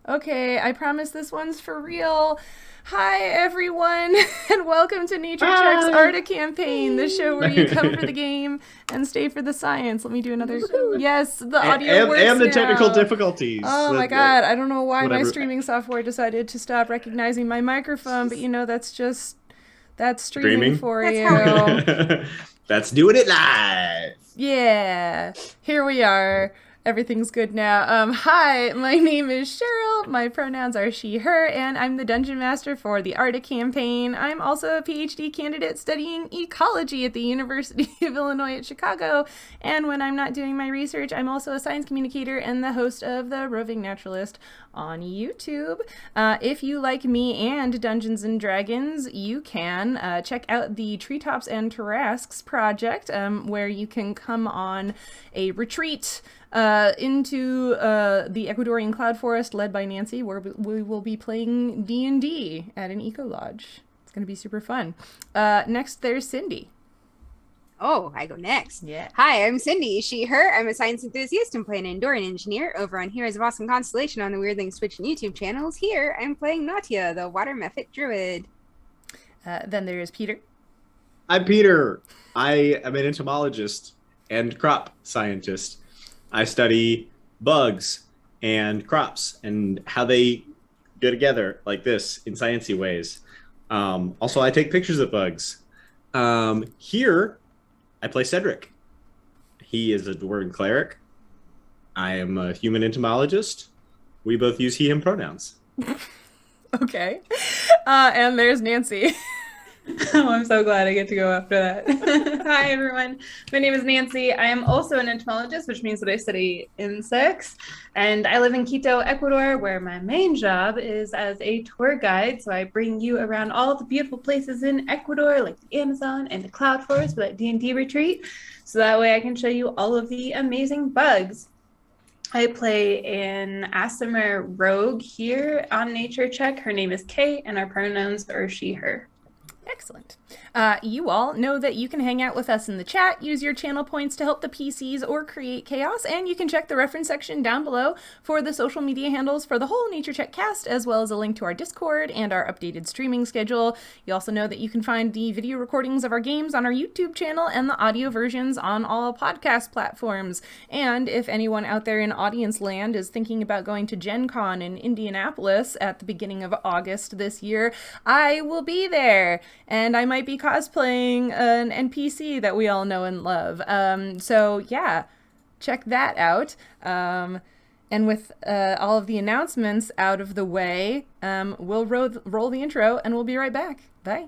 Okay, I promise this one's for real. Hi, everyone, and welcome to Nature Check's Hi. Arda Campaign, the show where you come for the game and stay for the science. Let me do another. Woohoo. Yes, the audio works And the technical now. difficulties. Oh my god, I don't know why my Whatever. streaming software decided to stop recognizing my microphone, but that's streaming Streaming. for That's how it is. you. That's doing it live. Yeah, here we are. Everything's good now. Hi, my name is Sheryl. My pronouns are she, her, and I'm the dungeon master for the Arda Campaign. I'm also a PhD candidate studying ecology at the University of Illinois at Chicago. And when I'm not doing my research, I'm also a science communicator and the host of the Roving Naturalist on YouTube. If you like me and Dungeons and Dragons, you can check out the Treetops and Tarasques project, where you can come on a retreat into the Ecuadorian cloud forest led by Nancy, where we will be playing D&D at an eco lodge. It's going to be super fun. Next, there's Cindy. Oh, I go next. Yeah. Hi, I'm Cindy, she, her. I'm a science enthusiast and play an Andorian engineer over on Heroes of Awesome Constellation on the Weird Things Twitch and YouTube channels. Here, I'm playing Nautia, the water mephit druid. Then there's Peter. I'm Peter. I am an entomologist and crop scientist. I study bugs and crops and how they go together like this in sciencey ways. Also, I take pictures of bugs. Here, I play Cedric. He is a dwarven cleric. I am a human entomologist. We both use he, him pronouns. Okay. And there's Nancy. Oh, I'm so glad I get to go after that. Hi, everyone. My name is Nancy. I am also an entomologist, which means that I study insects. And I live in Quito, Ecuador, where my main job is as a tour guide. So I bring you around all the beautiful places in Ecuador, like the Amazon and the cloud forest for that D&D retreat. So that way I can show you all of the amazing bugs. I play an Aasimar rogue here on Nature Check. Her name is Kay, and our pronouns are she, her. Excellent. You all know that you can hang out with us in the chat, use your channel points to help the PCs or create chaos, and you can check the reference section down below for the social media handles for the whole Nature Check cast, as well as a link to our Discord and our updated streaming schedule. You also know that you can find the video recordings of our games on our YouTube channel and the audio versions on all podcast platforms. And if anyone out there in audience land is thinking about going to Gen Con in Indianapolis at the beginning of August this year, I will be there. And I might be cosplaying an NPC that we all know and love. So yeah, check that out. And with all of the announcements out of the way, we'll roll the intro and we'll be right back. Bye.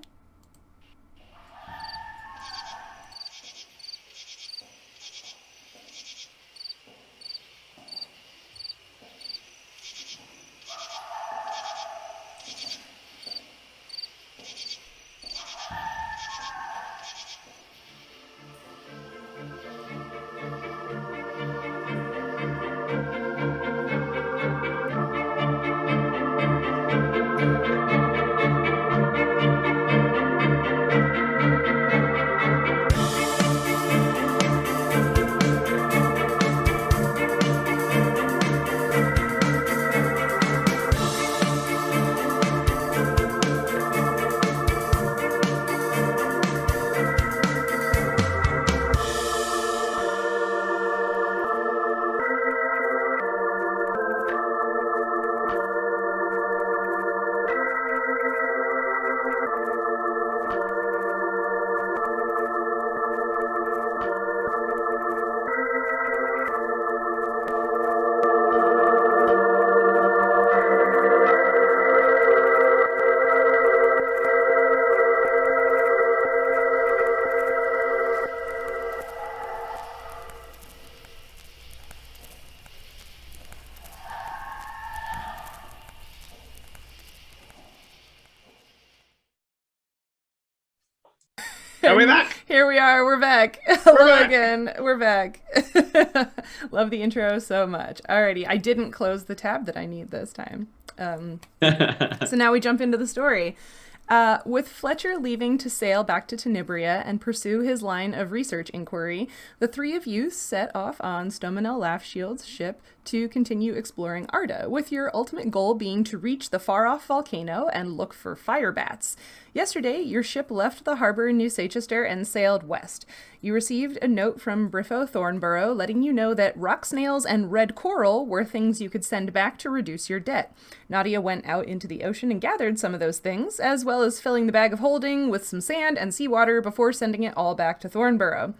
Are we back? Here we are. We're back. Hello again. We're back. Love the intro so much. Alrighty. I didn't close the tab that I need this time. So now we jump into the story. With Fletcher leaving to sail back to Tenebria and pursue his line of research inquiry, the three of you set off on Stomanel Laughshield's ship to continue exploring Arda, with your ultimate goal being to reach the far-off volcano and look for fire bats. Yesterday, your ship left the harbor in New Seychester and sailed west. You received a note from Briffo Thornborough letting you know that rock snails and red coral were things you could send back to reduce your debt. Nautia went out into the ocean and gathered some of those things, as well as filling the bag of holding with some sand and seawater before sending it all back to Thornborough.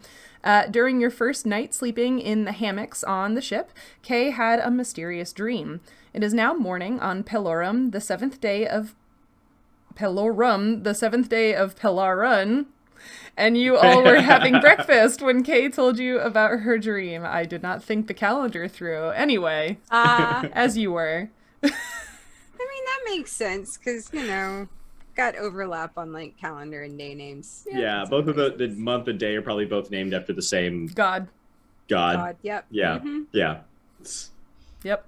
During your first night sleeping in the hammocks on the ship, Kay had a mysterious dream. It is now morning on Pelorum, the seventh day of Pelarun, and you all were having breakfast when Kay told you about her dream. I did not think the calendar through. Anyway, as you were. I mean, that makes sense, because, got overlap on, calendar and day names. Yeah, both of the month and day are probably both named after the same God. Yep. Yeah, yeah. Yep.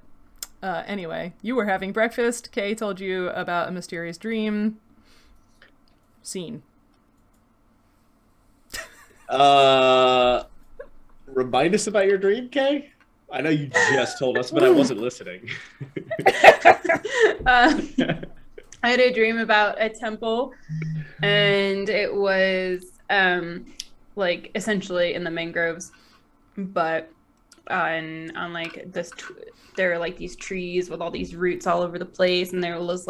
Anyway, you were having breakfast. Kay told you about a mysterious dream. Scene. Remind us about your dream, Kay? I know you just told us, but I wasn't listening. I had a dream about a temple, and it was essentially in the mangroves, but on this there are these trees with all these roots all over the place, and there was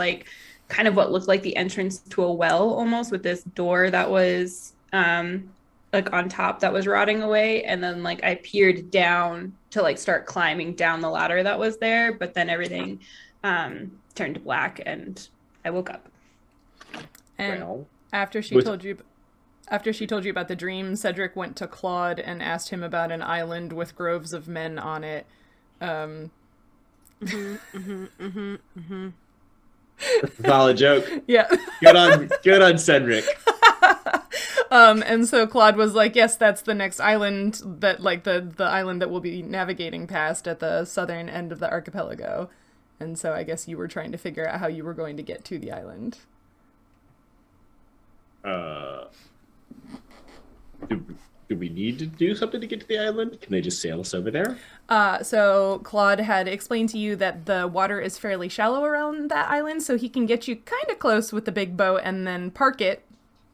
kind of what looked like the entrance to a well almost, with this door that was on top that was rotting away, and then I peered down to start climbing down the ladder that was there, but then everything turned black and I woke up. And after she told you about the dream, Cedric went to Claude and asked him about an island with groves of men on it. Valid joke. Yeah. Good on Cedric. And so Claude was like, yes, that's the next island that the island that we'll be navigating past at the southern end of the archipelago. And so I guess you were trying to figure out how you were going to get to the island. Do we need to do something to get to the island? Can they just sail us over there? So Claude had explained to you that the water is fairly shallow around that island, so he can get you kind of close with the big boat and then park it,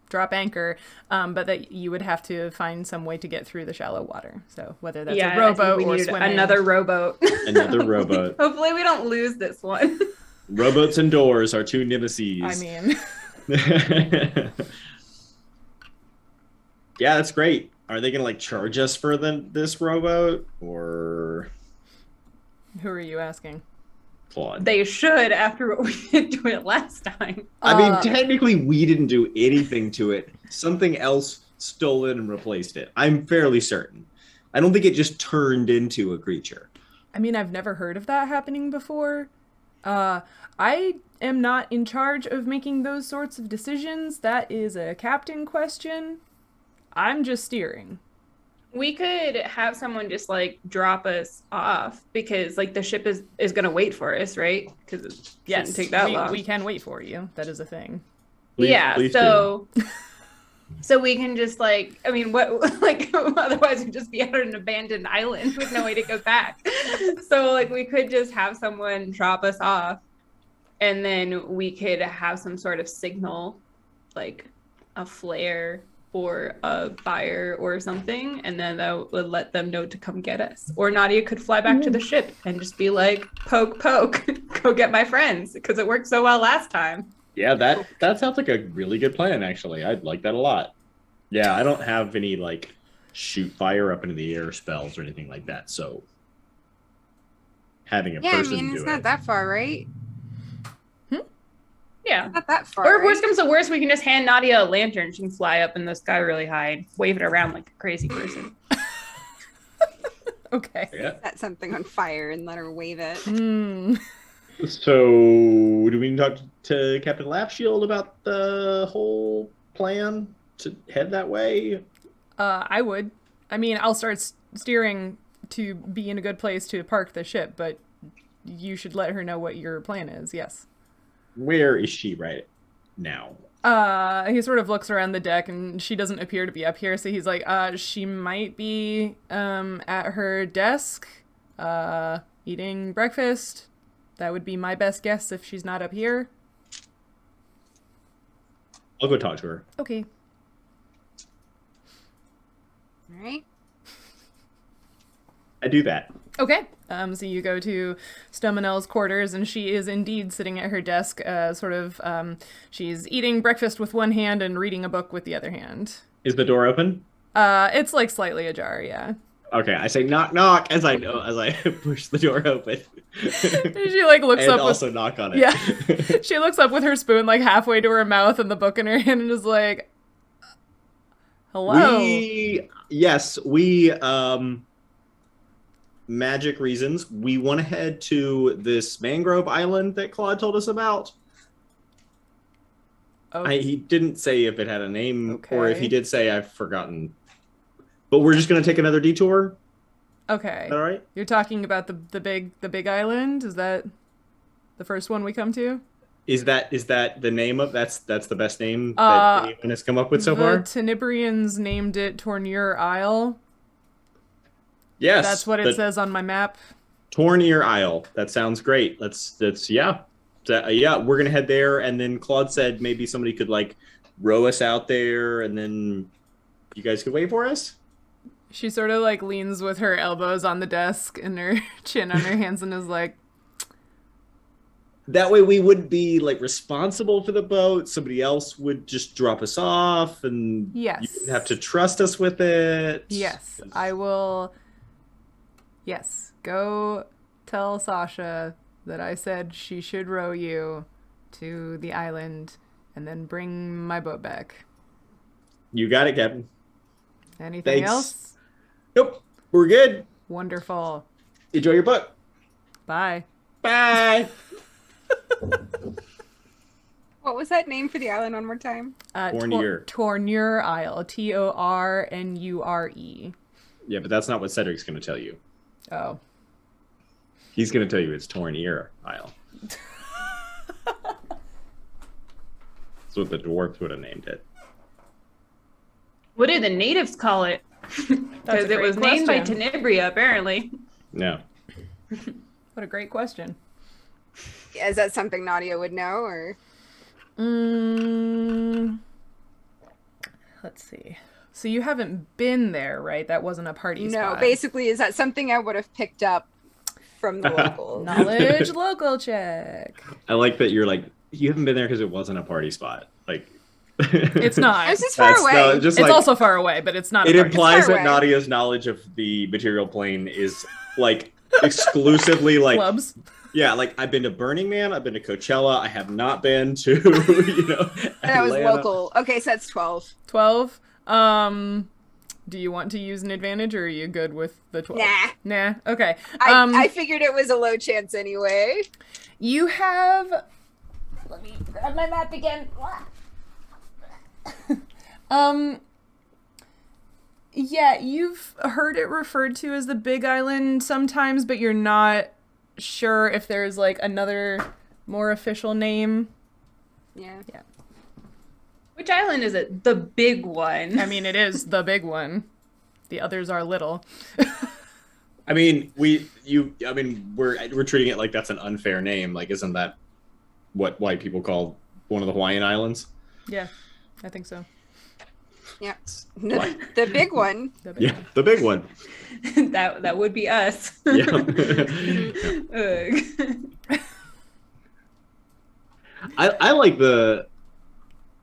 drop anchor, but that you would have to find some way to get through the shallow water. So whether that's a rowboat or swimming. Another rowboat. Another rowboat. Hopefully we don't lose this one. Rowboats and doors are two nemesis. I mean. Yeah, that's great. Are they going to charge us for this rowboat, or? Who are you asking? Claude. They should, after what we did to it last time. I mean, technically, we didn't do anything to it. Something else stole it and replaced it. I'm fairly certain. I don't think it just turned into a creature. I mean, I've never heard of that happening before. I am not in charge of making those sorts of decisions. That is a captain question. I'm just steering. We could have someone just drop us off, because the ship is going to wait for us, right? Because it shouldn't take that long. We can wait for you. That is a thing. Please so we can just what otherwise we'd just be out on an abandoned island with no way to go back. So we could just have someone drop us off, and then we could have some sort of signal, like a flare or a fire or something, and then that would let them know to come get us. Or Nautia could fly back to the ship and just be like, poke, poke, go get my friends, because it worked so well last time. Yeah, that sounds like a really good plan, actually. I'd like that a lot. Yeah, I don't have any, shoot fire up into the air spells or anything like that, so having a person do it. It's not that far, right? Yeah. Not that far. Or if worst comes to worst, we can just hand Nautia a lantern. She can fly up in the sky really high and wave it around like a crazy person. Okay. Yeah. Set something on fire and let her wave it. So, do we talk to Captain Lapshield about the whole plan to head that way? I would. I mean, I'll start steering to be in a good place to park the ship, but you should let her know what your plan is, yes. Where is she right now? He sort of looks around the deck, and she doesn't appear to be up here, so he's like, she might be, at her desk. eating breakfast. That would be my best guess if she's not up here. I'll go talk to her. Okay. All right. I do that. Okay. So you go to Stomanel's quarters, and she is indeed sitting at her desk, she's eating breakfast with one hand and reading a book with the other hand. Is the door open? It's like slightly ajar, yeah. Okay, I say knock, knock as I push the door open. She like looks and up also knock on it. Yeah. She looks up with her spoon like halfway to her mouth and the book in her hand and is like, hello. We magic reasons, we want to head to this mangrove island that Claude told us about. Oh. He didn't say if it had a name, or if he Okay. did say, I've forgotten. But we're just going to take another detour. Okay. Is that all right? You're talking about the big island? Is that the first one we come to? Is that the name of that's the best name that anyone has come up with so the far? Tenebrians named it Tornure Isle. Yes, That's what it says on my map. Tornire Isle. That sounds great. Yeah. We're gonna head there, and then Claude said maybe somebody could like row us out there, and then you guys could wait for us. She sort of like leans with her elbows on the desk and her chin on her hands and is like, That way we wouldn't be like responsible for the boat. Somebody else would just drop us off, and yes. you wouldn't have to trust us with it. Yes, I will. Yes, go tell Sasha that I said she should row you to the island and then bring my boat back. You got it, Captain. Anything Thanks. else? Nope, we're good. Wonderful. Enjoy your book. Bye. Bye. What was that name for the island one more time? Tornure. Tornure Isle. Tornure. Yeah, but that's not what Cedric's going to tell you. Oh. He's going to tell you it's Tornire Isle. That's what the dwarves would have named it. What do the natives call it? Because it was named by question. Tenebria, apparently. No. What a great question. Is that something Nautia would know, or? Let's see. So you haven't been there, right? That wasn't a party spot. No, basically, is that something I would have picked up from the locals? Knowledge local check. I like that you're like, you haven't been there because it wasn't a party spot. Like, It's not. It's just far away. Just It's like, also far away, but it's not. it a party implies Far that away. Nadia's knowledge of the material plane is like exclusively like Clubs. Yeah, like I've been to Burning Man, I've been to Coachella, I have not been to, That was Atlanta. local. Okay, so that's 12. 12. Do you want to use an advantage, or are you good with the 12? Nah. Okay. I figured it was a low chance anyway. You have. Let me grab my map again. Yeah, you've heard it referred to as the Big Island sometimes, but you're not sure if there's like another more official name. Yeah. Which island is it? The big one. I mean, it is the big one. The others are little. I mean, we're treating it like that's an unfair name. Like, isn't that what white people call one of the Hawaiian islands? Yeah, I think so. Yeah. The big one. The big Yeah, one. the big one. that would be us. Yeah. Ugh. I like the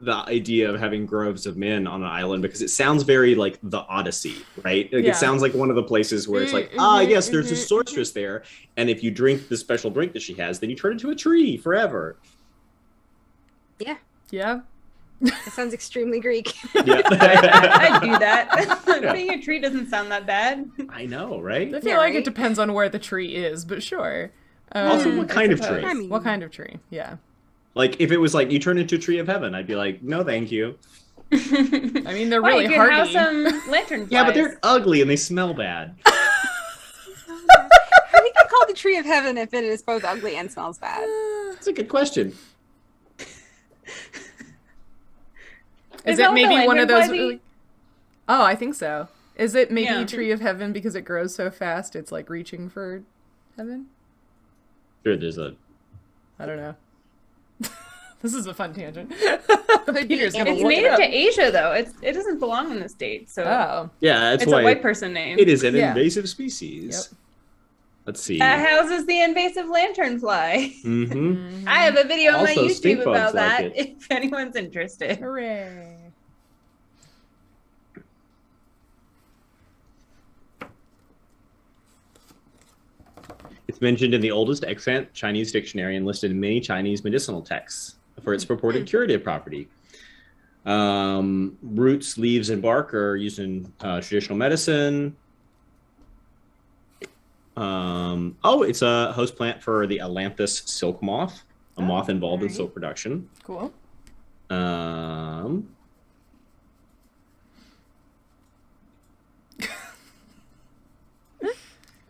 idea of having groves of men on an island because it sounds very like the Odyssey, right? Like Yeah. it sounds like one of the places where it's like, yes, there's a sorceress there, and if you drink the special drink that she has, then you turn into a tree forever. Yeah. Yeah. That sounds extremely Greek. Yeah. I'd do that. Being a tree doesn't sound that bad. I know, right? I feel Yeah, like right? it depends on where the tree is, but sure. Also, what kind of suppose. tree? I mean, What kind of tree? Yeah. Like, if it was like you turn into a tree of heaven, I'd be like, no, thank you. I mean, they're Why, really you could hardy. have some lantern flies. Yeah, but they're ugly and they smell bad. I think I call the tree of heaven if it is both ugly and smells bad. That's a good question. Is Is it that maybe the one of lantern those? fly Really... Oh, I think so. Is it maybe Yeah. Tree of Heaven because it grows so fast? It's like reaching for heaven. Sure, there's a. I don't know. This is a fun tangent. Could be Peter's gonna It's look it native up. to Asia, though. It doesn't belong in the States, so Oh. Yeah, that's it's why a white person name. it is an Yeah. invasive species. Yep. Let's see. That houses the invasive lanternfly. Mm-hmm. I have a video on my Also, stink YouTube bugs about like that it. if anyone's interested. Hooray. It's mentioned in the oldest extant Chinese dictionary and listed in many Chinese medicinal texts for its purported curative property. Roots, leaves, and bark are used in traditional medicine. It's a host plant for the Ailanthus silk moth, a moth involved in alright. silk production. Cool.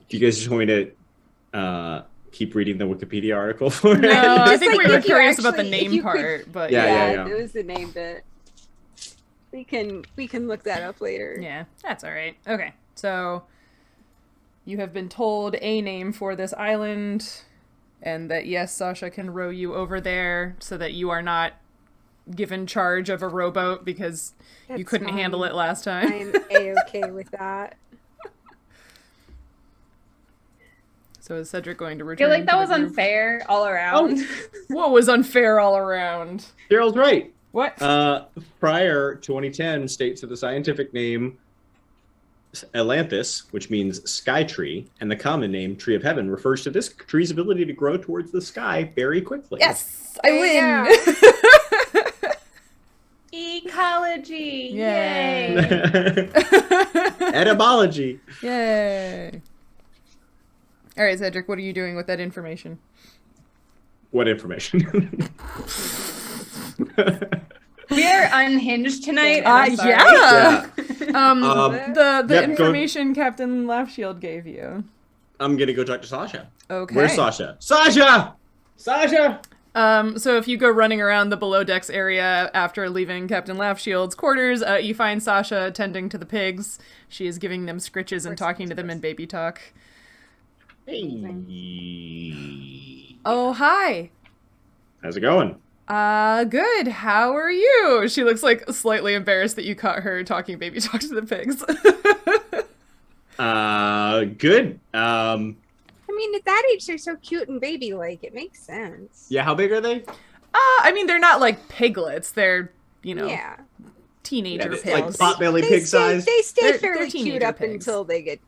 Do you guys just want me to keep reading the Wikipedia article for it? No, I Just think like we were if you curious about the actually- if name you could- part, but Yeah. It was the name bit. We can look that up later. Yeah, that's all right. Okay, so you have been told a name for this island, and that yes, Sasha can row you over there so that you are not given charge of a rowboat because you That's couldn't handle fine. it last time. I'm A-okay with that. So is Cedric going to I return? feel like that to was the group? unfair all around. What was unfair all around? Cheryl's right. What? Prior 2010 states that the scientific name Ailanthus, which means sky tree, and the common name tree of heaven refers to this tree's ability to grow towards the sky very quickly. Yes, I win. Ecology. Yay. Yay. Etymology. Yay. All right, Cedric, what are you doing with that information? What information? We are unhinged tonight. and I'm sorry. Yeah. Yeah. The Yep, go- information Captain Laughshield gave you. I'm gonna go talk to Sasha. Okay. Where's Sasha? Sasha! Sasha! So if you go running around the below decks area after leaving Captain Laughshield's quarters, you find Sasha tending to the pigs. She is giving them scritches and talking to them in baby talk. Hey. Oh, hi. How's it going? Good. How are you? She looks like slightly embarrassed that you caught her talking baby talk to the pigs. Good. I mean, at that age, they're so cute and baby-like. It makes sense. Yeah, how big are they? I mean, they're not like piglets. They're, Yeah. teenager Yeah, it's pigs. like potbelly pig size. They stay They're fairly cute teenager up pigs. until they get.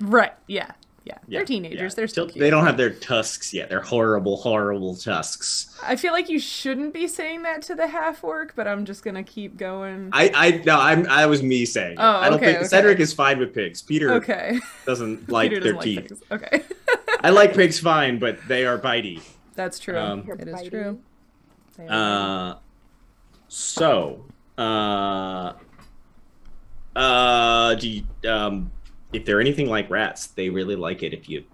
Right. Yeah. Yeah, They're teenagers. yeah. They're still Till- cute. They don't have their tusks yet. They're horrible, horrible tusks. I feel like you shouldn't be saying that to the half orc, but I'm just gonna keep going. I was me saying. It. Oh, I don't okay, think okay. Cedric is fine with pigs. Peter Okay. doesn't like Peter their doesn't like teeth. pigs. Okay. I like pigs fine, but they are bitey. That's true. They're It is bitey. true. They are Do you, if they're anything like rats, they really like it if you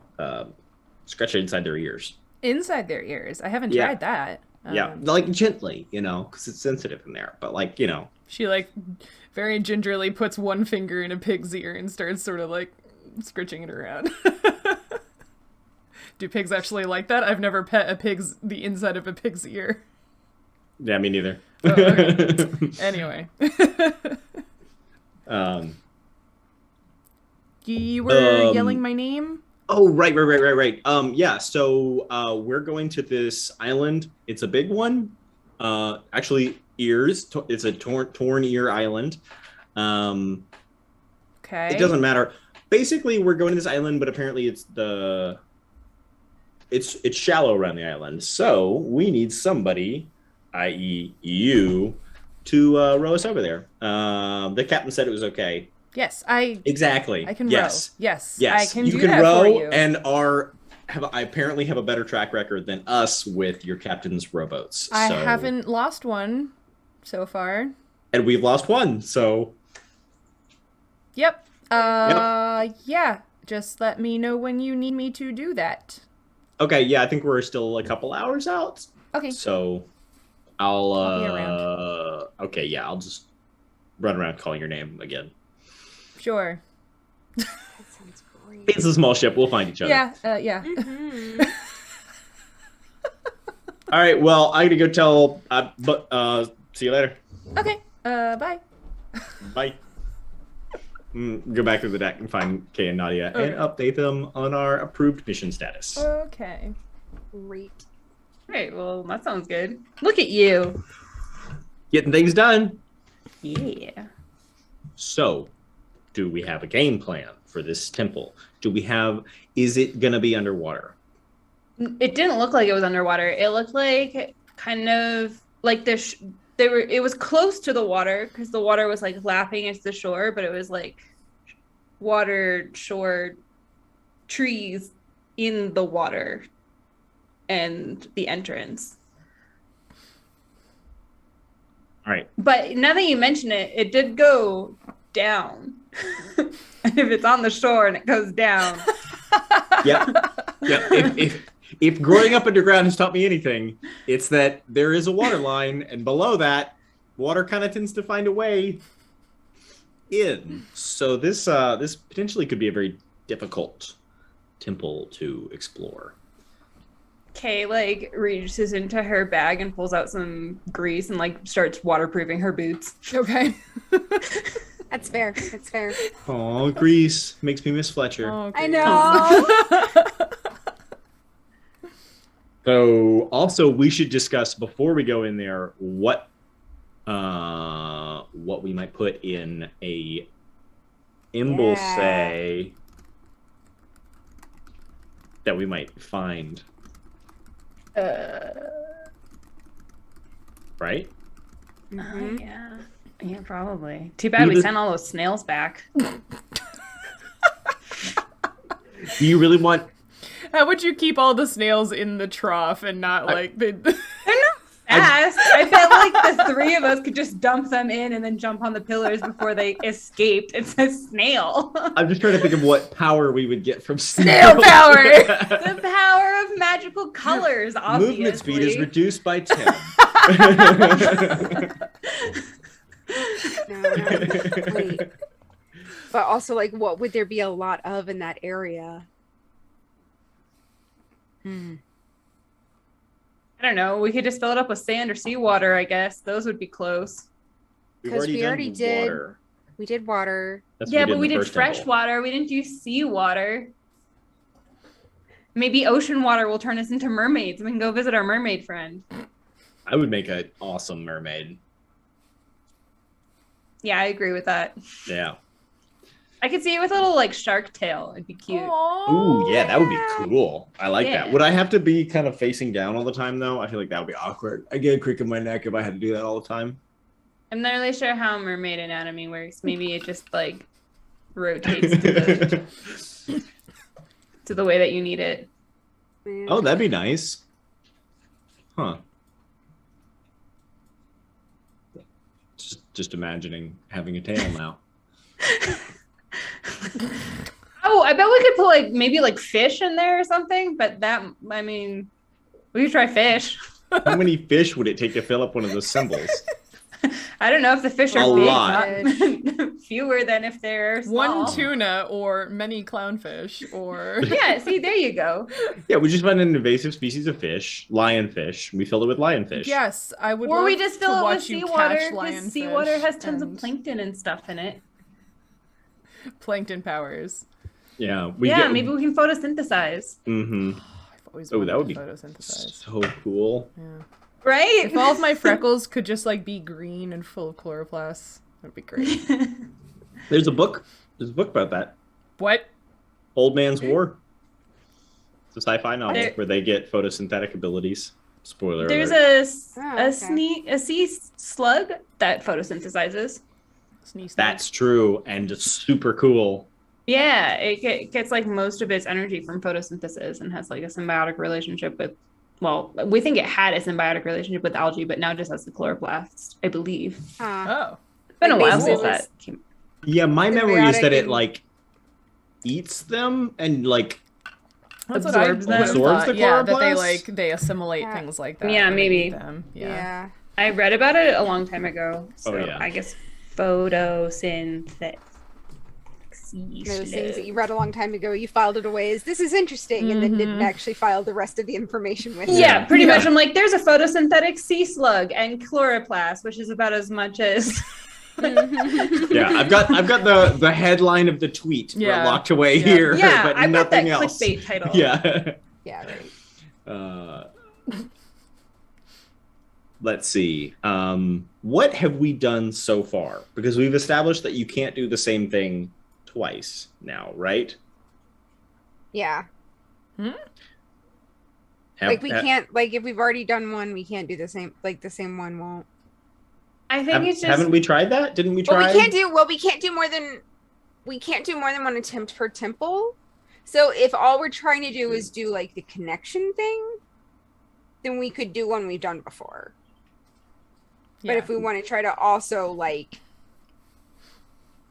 scratch it inside their ears. inside their ears. I haven't Yeah. tried that. Yeah, like gently, because it's sensitive in there. But like, She like very gingerly puts one finger in a pig's ear and starts sort of like scritching it around. Do pigs actually like that? I've never pet the inside of a pig's ear. yeah, me neither. Oh, okay. Anyway. You were yelling my name? Oh, right. Yeah, so we're going to this island. It's a big one. Actually, ears. It's a torn ear island. Okay. It doesn't matter. Basically, we're going to this island, but apparently it's shallow around the island. So we need somebody, i.e. you, to row us over there. The captain said it was okay. Yes, Exactly. I can yes. row. Yes. Yes. I can you do can that row for you. and I apparently have a better track record than us with your captain's rowboats. I so- haven't lost one so far. And we've lost one, so Yep. Yeah. Just let me know when you need me to do that. okay, yeah, I think we're still a couple hours out. Okay. So I'll I'll be around. Okay, yeah, I'll just run around calling your name again. Sure. That sounds great. It's a small ship, we'll find each other. Yeah. Yeah. Mhm. All right. Well, I gotta go tell. See you later. Okay. Bye. Bye. Go back to the deck and find Kay and Nautia and update them on our approved mission status. Okay. Great. Right, well, that sounds good. Look at you. Getting things done. Yeah. So, do we have a game plan for this temple? Is it gonna be underwater? It didn't look like it was underwater. It looked like kind of like it was close to the water because the water was like lapping against the shore, but it was like water, shore, trees in the water and the entrance. All right. But now that you mention it, it did go down. And if it's on the shore and it goes down. Yep. If growing up underground has taught me anything, it's that there is a water line, and below that, water kind of tends to find a way in. So this potentially could be a very difficult temple to explore. Kay like reaches into her bag and pulls out some grease and like starts waterproofing her boots. Okay. That's fair. That's fair. Oh, Grease makes me miss Fletcher. Oh, I know. So also we should discuss before we go in there what we might put in a embalse that we might find. Right? Yeah. Yeah, probably. Too bad we sent all those snails back. Do you really want... How would you keep all the snails in the trough and not like... They're not fast. I bet like the three of us could just dump them in and then jump on the pillars before they escaped. It's a snail. I'm just trying to think of what power we would get from Snail power! The power of magical colors, obviously. Movement speed is reduced by 10. No. Wait. But also, like, what would there be a lot of in that area? I don't know. We could just fill it up with sand or seawater, I guess. Those would be close. Because we already did. Water. We did water. Yeah, but we did fresh water. We didn't do seawater. Maybe ocean water will turn us into mermaids. We can go visit our mermaid friend. I would make an awesome mermaid. Yeah, I agree with that. Yeah. I could see it with a little like shark tail. It'd be cute. Ooh, yeah, that would be cool. I like that. Would I have to be kind of facing down all the time though? I feel like that would be awkward. I get a crick in my neck if I had to do that all the time. I'm not really sure how mermaid anatomy works. Maybe it just like rotates to the way that you need it. Oh, that'd be nice. Huh. Just imagining having a tail now. Oh, I bet we could put like maybe like fish in there or something, but that, I mean, we could try fish. How many fish would it take to fill up one of those symbols? I don't know if the fish are A big, lot. not fewer than if they're small. One tuna or many clownfish or... Yeah, see, there you go. Yeah, we just find an invasive species of fish, lionfish. We fill it with lionfish. Yes, I would Or love we just fill to it with watch you seawater catch because seawater has tons of and plankton and stuff in it. Plankton powers. Yeah. Maybe we can photosynthesize. Mm-hmm. I've always Oh, that would be photosynthesize. so cool. Yeah. Right? If all of my freckles could just like be green and full of chloroplasts, that'd be great. There's a book about that. What? Old Man's War. It's a sci-fi novel There- where they get photosynthetic abilities. Spoiler There's alert. a sea slug that photosynthesizes. Sneeze. That's true, and it's super cool. Yeah, it gets like most of its energy from photosynthesis and has like a symbiotic relationship with, well, we think it had a symbiotic relationship with algae, but now just has the chloroplast, I believe. Oh. It's been a while basically since that came. Yeah, my memory is that Symbiotic it and- like eats them and like That's what I Absorbs them. would have Absorbs thought. the Yeah, that they chloroplasts? like they assimilate Yeah. things like that. Yeah, when they maybe. eat them. Yeah. Yeah. I read about it a long time ago. So Oh, yeah. I guess photosynthesis. Those things that you read a long time ago, you filed it away as this is interesting, and then didn't actually file the rest of the information with it. Yeah, pretty much. I'm like, there's a photosynthetic sea slug and chloroplast, which is about as much as. Yeah, I've got the headline of the tweet locked away here, but I bet nothing that else. clickbait title. Yeah. Yeah, right. Let's see. What have we done so far? Because we've established that you can't do the same thing twice now, right? Yeah. Hmm? Like we can't, like if we've already done one, we can't do the same, like the same one won't. I think it's just. Haven't we tried that? Didn't we try? We can't do more than one attempt per temple. So if all we're trying to do is do like the connection thing, then we could do one we've done before. Yeah. But if we want to try to also like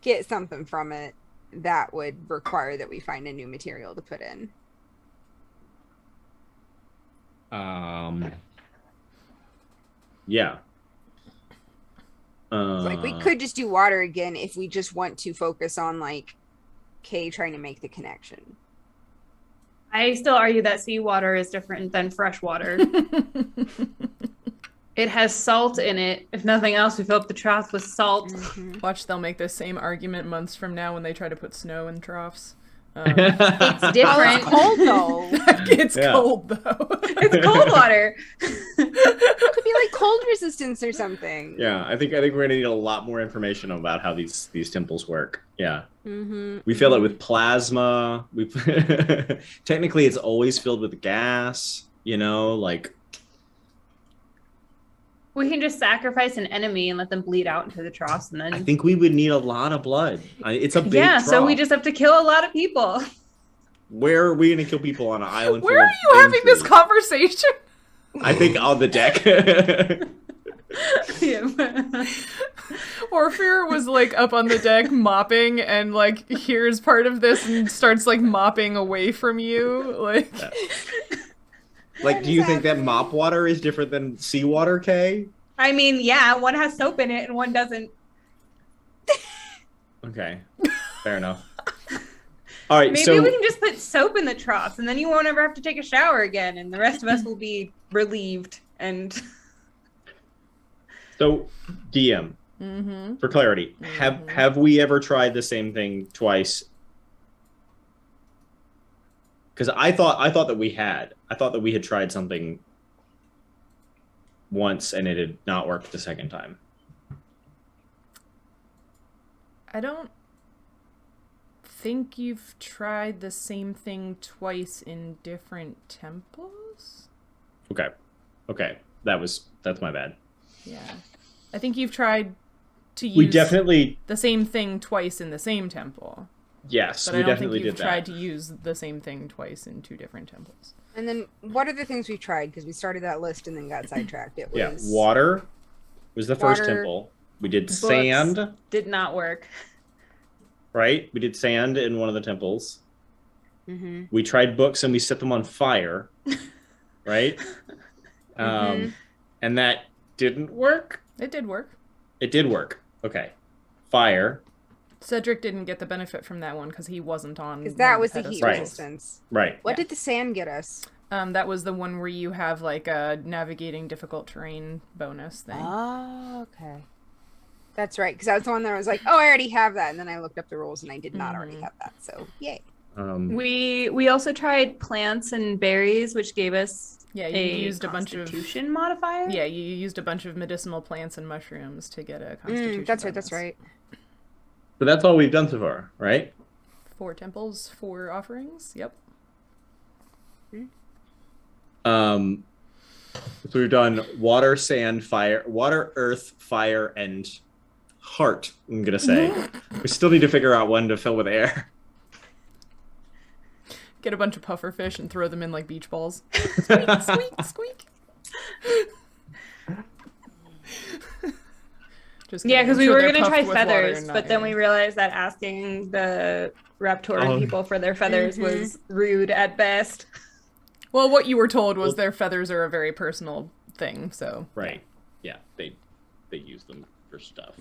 get something from it, that would require that we find a new material to put in. Yeah. Like we could just do water again if we just want to focus on like Kay trying to make the connection. I still argue that seawater is different than fresh water. It has salt in it. If nothing else, we fill up the troughs with salt. Watch, they'll make the same argument months from now when they try to put snow in troughs. It's different. It's cold though. It's cold though. It's cold water. It could be like cold resistance or something. Yeah, I think we're gonna need a lot more information about how these temples work. Yeah. We fill it with plasma. Technically, it's always filled with gas. You know, like. We can just sacrifice an enemy and let them bleed out into the troughs, and then. I think we would need a lot of blood. It's a big trough. So we just have to kill a lot of people. Where are we going to kill people on an island? Where are you having this conversation? I think on the deck. Orpheus was like up on the deck mopping and like hears part of this and starts like mopping away from you. Like, like, do you think that mop water is different than seawater, Kay? I mean, yeah, one has soap in it and one doesn't. Okay, fair enough. All right, maybe we can just put soap in the troughs, and then you won't ever have to take a shower again, and the rest of us will be relieved. And so, DM, for clarity, have we ever tried the same thing twice? Because I thought that we had. I thought that we had tried something once, and it had not worked the second time. I don't think you've tried the same thing twice in different temples. Okay, that's my bad. Yeah, I think you've tried to use the same thing twice in the same temple. Yes, but we I don't definitely think you've did tried that. to use the same thing twice in two different temples. And then what are the things we tried? Because we started that list and then got sidetracked. It was water was the first temple. We did sand. Did not work. Right? We did sand in one of the temples. We tried books and we set them on fire. Right? And that didn't work? It did work. It did work. Okay. Fire. Cedric didn't get the benefit from that one because he wasn't on. Because that was the heat resistance. Right. What did the sand get us? That was the one where you have like a navigating difficult terrain bonus thing. Oh, okay. That's right. Because that was the one that I was like, oh, I already have that. And then I looked up the rules and I did not already have that. So, yay. We also tried plants and berries, which gave us you used a bunch of constitution modifier. Yeah, you used a bunch of medicinal plants and mushrooms to get a constitution that's right. bonus. That's right. But that's all we've done so far, right? 4 temples, 4 offerings. Yep. So we've done water, sand, fire, water, earth, fire, and heart, I'm going to say. We still need to figure out when to fill with air. Get a bunch of puffer fish and throw them in like beach balls. Squeak, squeak, squeak. Because we were going to try feathers, but then we realized that asking the Raptoran people for their feathers was rude at best. Well, what you were told was their feathers are a very personal thing, so... Right. Yeah, they use them for stuff.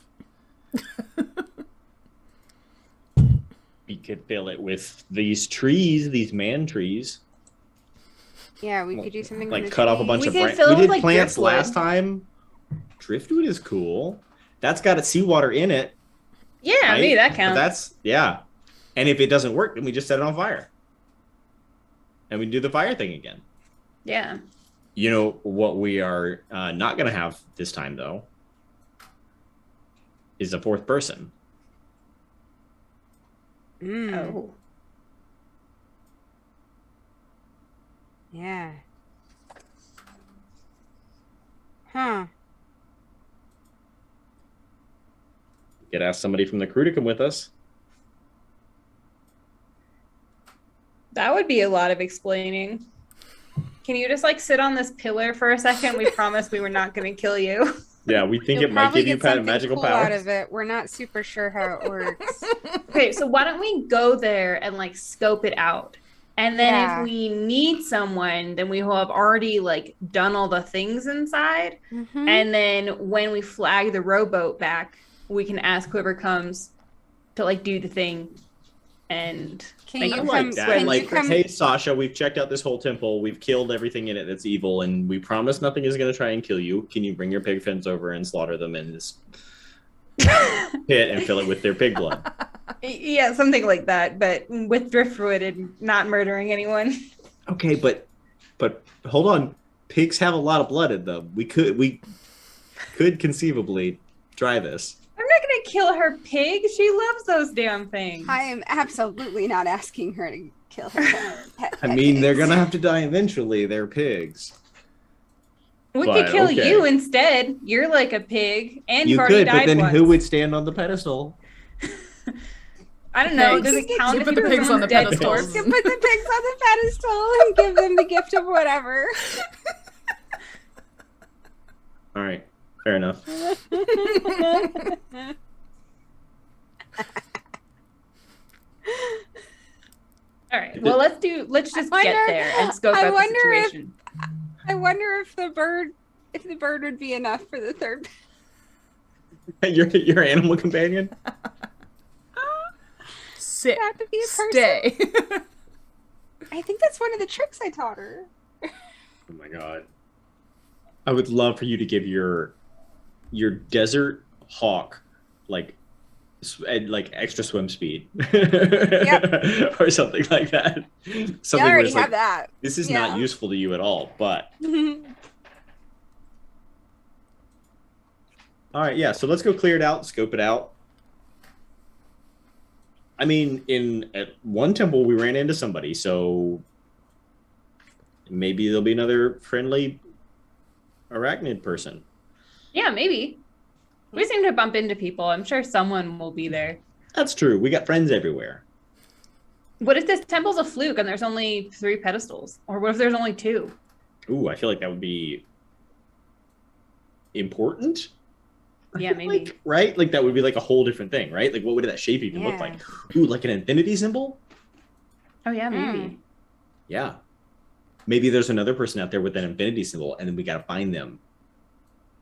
We could fill it with these trees, these man trees. Yeah, we could do something Like with the cut off a trees. bunch We of could branches. fill We it with, did like, plants driftwood. last time. Driftwood is cool. That's got seawater in it. Yeah, right? maybe that But counts. that's yeah. And if it doesn't work, then we just set it on fire. And we do the fire thing again. Yeah. You know what we are not going to have this time, though, is a fourth person. Oh. Yeah. Huh. We could ask somebody from the crew to come with us. That would be a lot of explaining. Can you just like sit on this pillar for a second? We promised we were not going to kill you. Yeah, we think You'll it might probably give you get something magical cool out powers. of it. We're not super sure how it works. Okay, so why don't we go there and like scope it out? And then Yeah. if we need someone, then we will have already like done all the things inside. Mhm. And then when we flag the rowboat back, we can ask whoever comes to like do the thing. And Can make you I them come? like that. swim. Can Like, you come? hey, Sasha, we've checked out this whole temple. We've killed everything in it that's evil, and we promise nothing is going to try and kill you. Can you bring your pig fins over and slaughter them in this pit and fill it with their pig blood? Yeah, something like that, but with driftwood and not murdering anyone. Okay, but hold on. Pigs have a lot of blood in them. We could conceivably try this. I'm not gonna kill her pig. She loves those damn things. I am absolutely not asking her to kill her pet. I mean, they're gonna have to die eventually. They're pigs. We But, could kill okay. you instead. You're like a pig, and You you've already could, but died then once. who would stand on the pedestal? I don't know. Pigs. Does it count You if put you the pigs on the dead pedestals. corpse? You put the pigs on the pedestal and give them the gift of whatever. All right, fair enough. All right. Well, let's just I get wonder- there and scope I out the wonder if- situation. I wonder if the bird would be enough for the third. Your animal companion? Sit. Have to be a person. Stay. I think that's one of the tricks I taught her. Oh my god. I would love for you to give your desert hawk like extra swim speed. Or something like that. Something I where already it's have like, that. this is Yeah. not useful to you at all, but all right, yeah, so let's go clear it out, scope it out. I mean, at one temple we ran into somebody, so maybe there'll be another friendly arachnid person. Yeah, maybe. We seem to bump into people. I'm sure someone will be there. That's true. We got friends everywhere. What if this temple's a fluke and there's only 3 pedestals? Or what if there's only 2? Ooh, I feel like that would be important. Yeah, maybe. Like, right? Like that would be like a whole different thing, right? Like what would that shape even look Yeah. like? Ooh, like an infinity symbol? Oh, yeah, maybe. Yeah. Maybe there's another person out there with an infinity symbol, and then we gotta find them.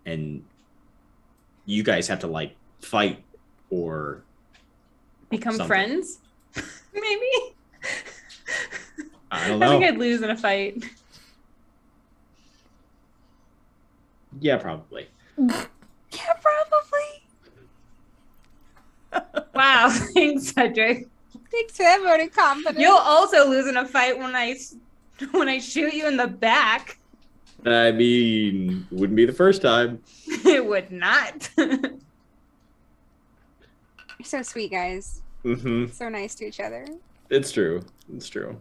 And you guys have to like fight or Become something. friends? Maybe. I don't I think know. I'd lose in a fight. Yeah, probably. Yeah, probably. Wow, thanks, Cedric. Thanks for that vote of confidence. You'll also lose in a fight when I shoot you in the back. I mean, wouldn't be the first time. It would not. You're so sweet, guys. Mm-hmm. So nice to each other. It's true. It's true.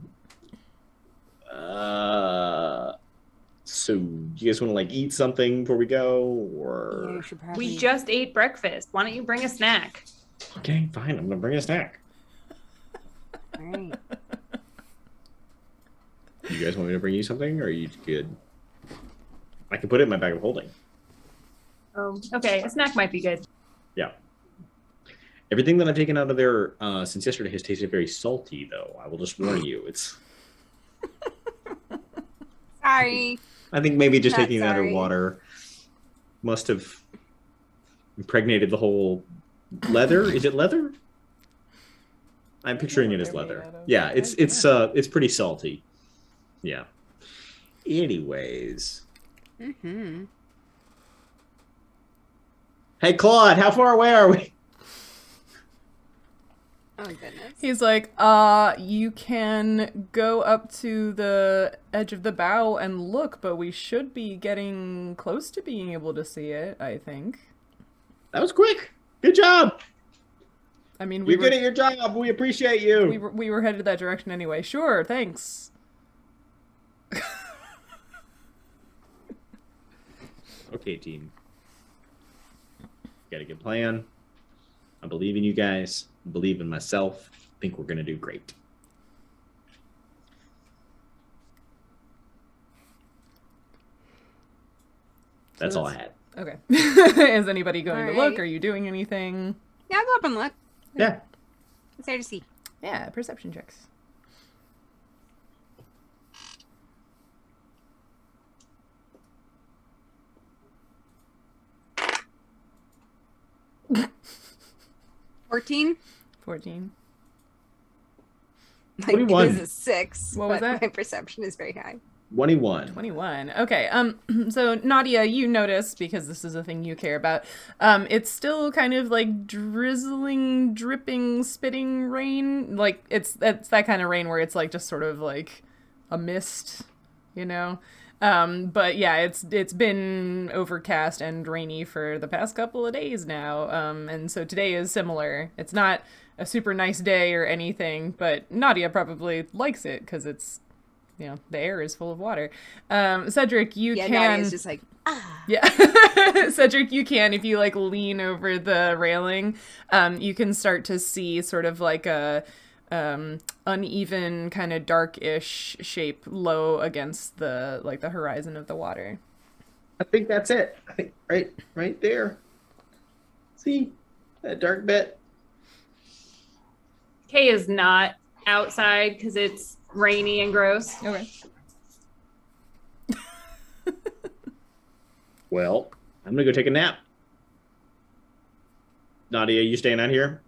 So, do you guys want to like eat something before we go, Yeah, or you should probably. We just ate breakfast. Why don't you bring a snack? okay, fine. I'm gonna bring a snack. All right. You guys want me to bring you something, or are you good? I can put it in my bag of holding. Oh, okay. A snack might be good. Yeah. Everything that I've taken out of there since yesterday has tasted very salty, though. I will just warn you. It's. Sorry. I think maybe just Not taking it out of sorry. water must have impregnated the whole leather. Is it leather? I'm picturing it as They're made leather. out of. Yeah, Okay, it's pretty salty. Yeah. Anyways. Mm-hmm. Hey, Claude, how far away are we? Oh my goodness. He's like, you can go up to the edge of the bow and look, but we should be getting close to being able to see it, I think. That was quick. Good job. I mean, You're good at your job. We appreciate you. we were headed that direction anyway. Sure, thanks. Okay, team. Got a good plan. I believe in you guys. I believe in myself. I think we're going to do great. That's all I had. Okay. Is anybody going to look? Alright. Are you doing anything? Yeah, I'll go up and look. Yeah. It's there to see. Yeah, perception checks. $14. 14. My 21. quiz is 6. What was but that? My perception is very high. 21. 21. Okay. So Nautia, you notice, because this is a thing you care about, it's still kind of like drizzling, dripping, spitting rain. Like it's that kind of rain where it's like just sort of like a mist, you know? But yeah, it's been overcast and rainy for the past couple of days now. And so today is similar. It's not a super nice day or anything, but Nautia probably likes it because it's, you know, the air is full of water. Cedric, you Yeah, can... Nadia's just like, Yeah. Cedric, you can, if you like lean over the railing, you can start to see sort of like a uneven kind of dark-ish shape low against the horizon of the water. I think that's it. I think right there. See that dark bit? Kay is not outside because it's rainy and gross. Okay. Well, I'm gonna go take a nap. Nadia, you staying out here?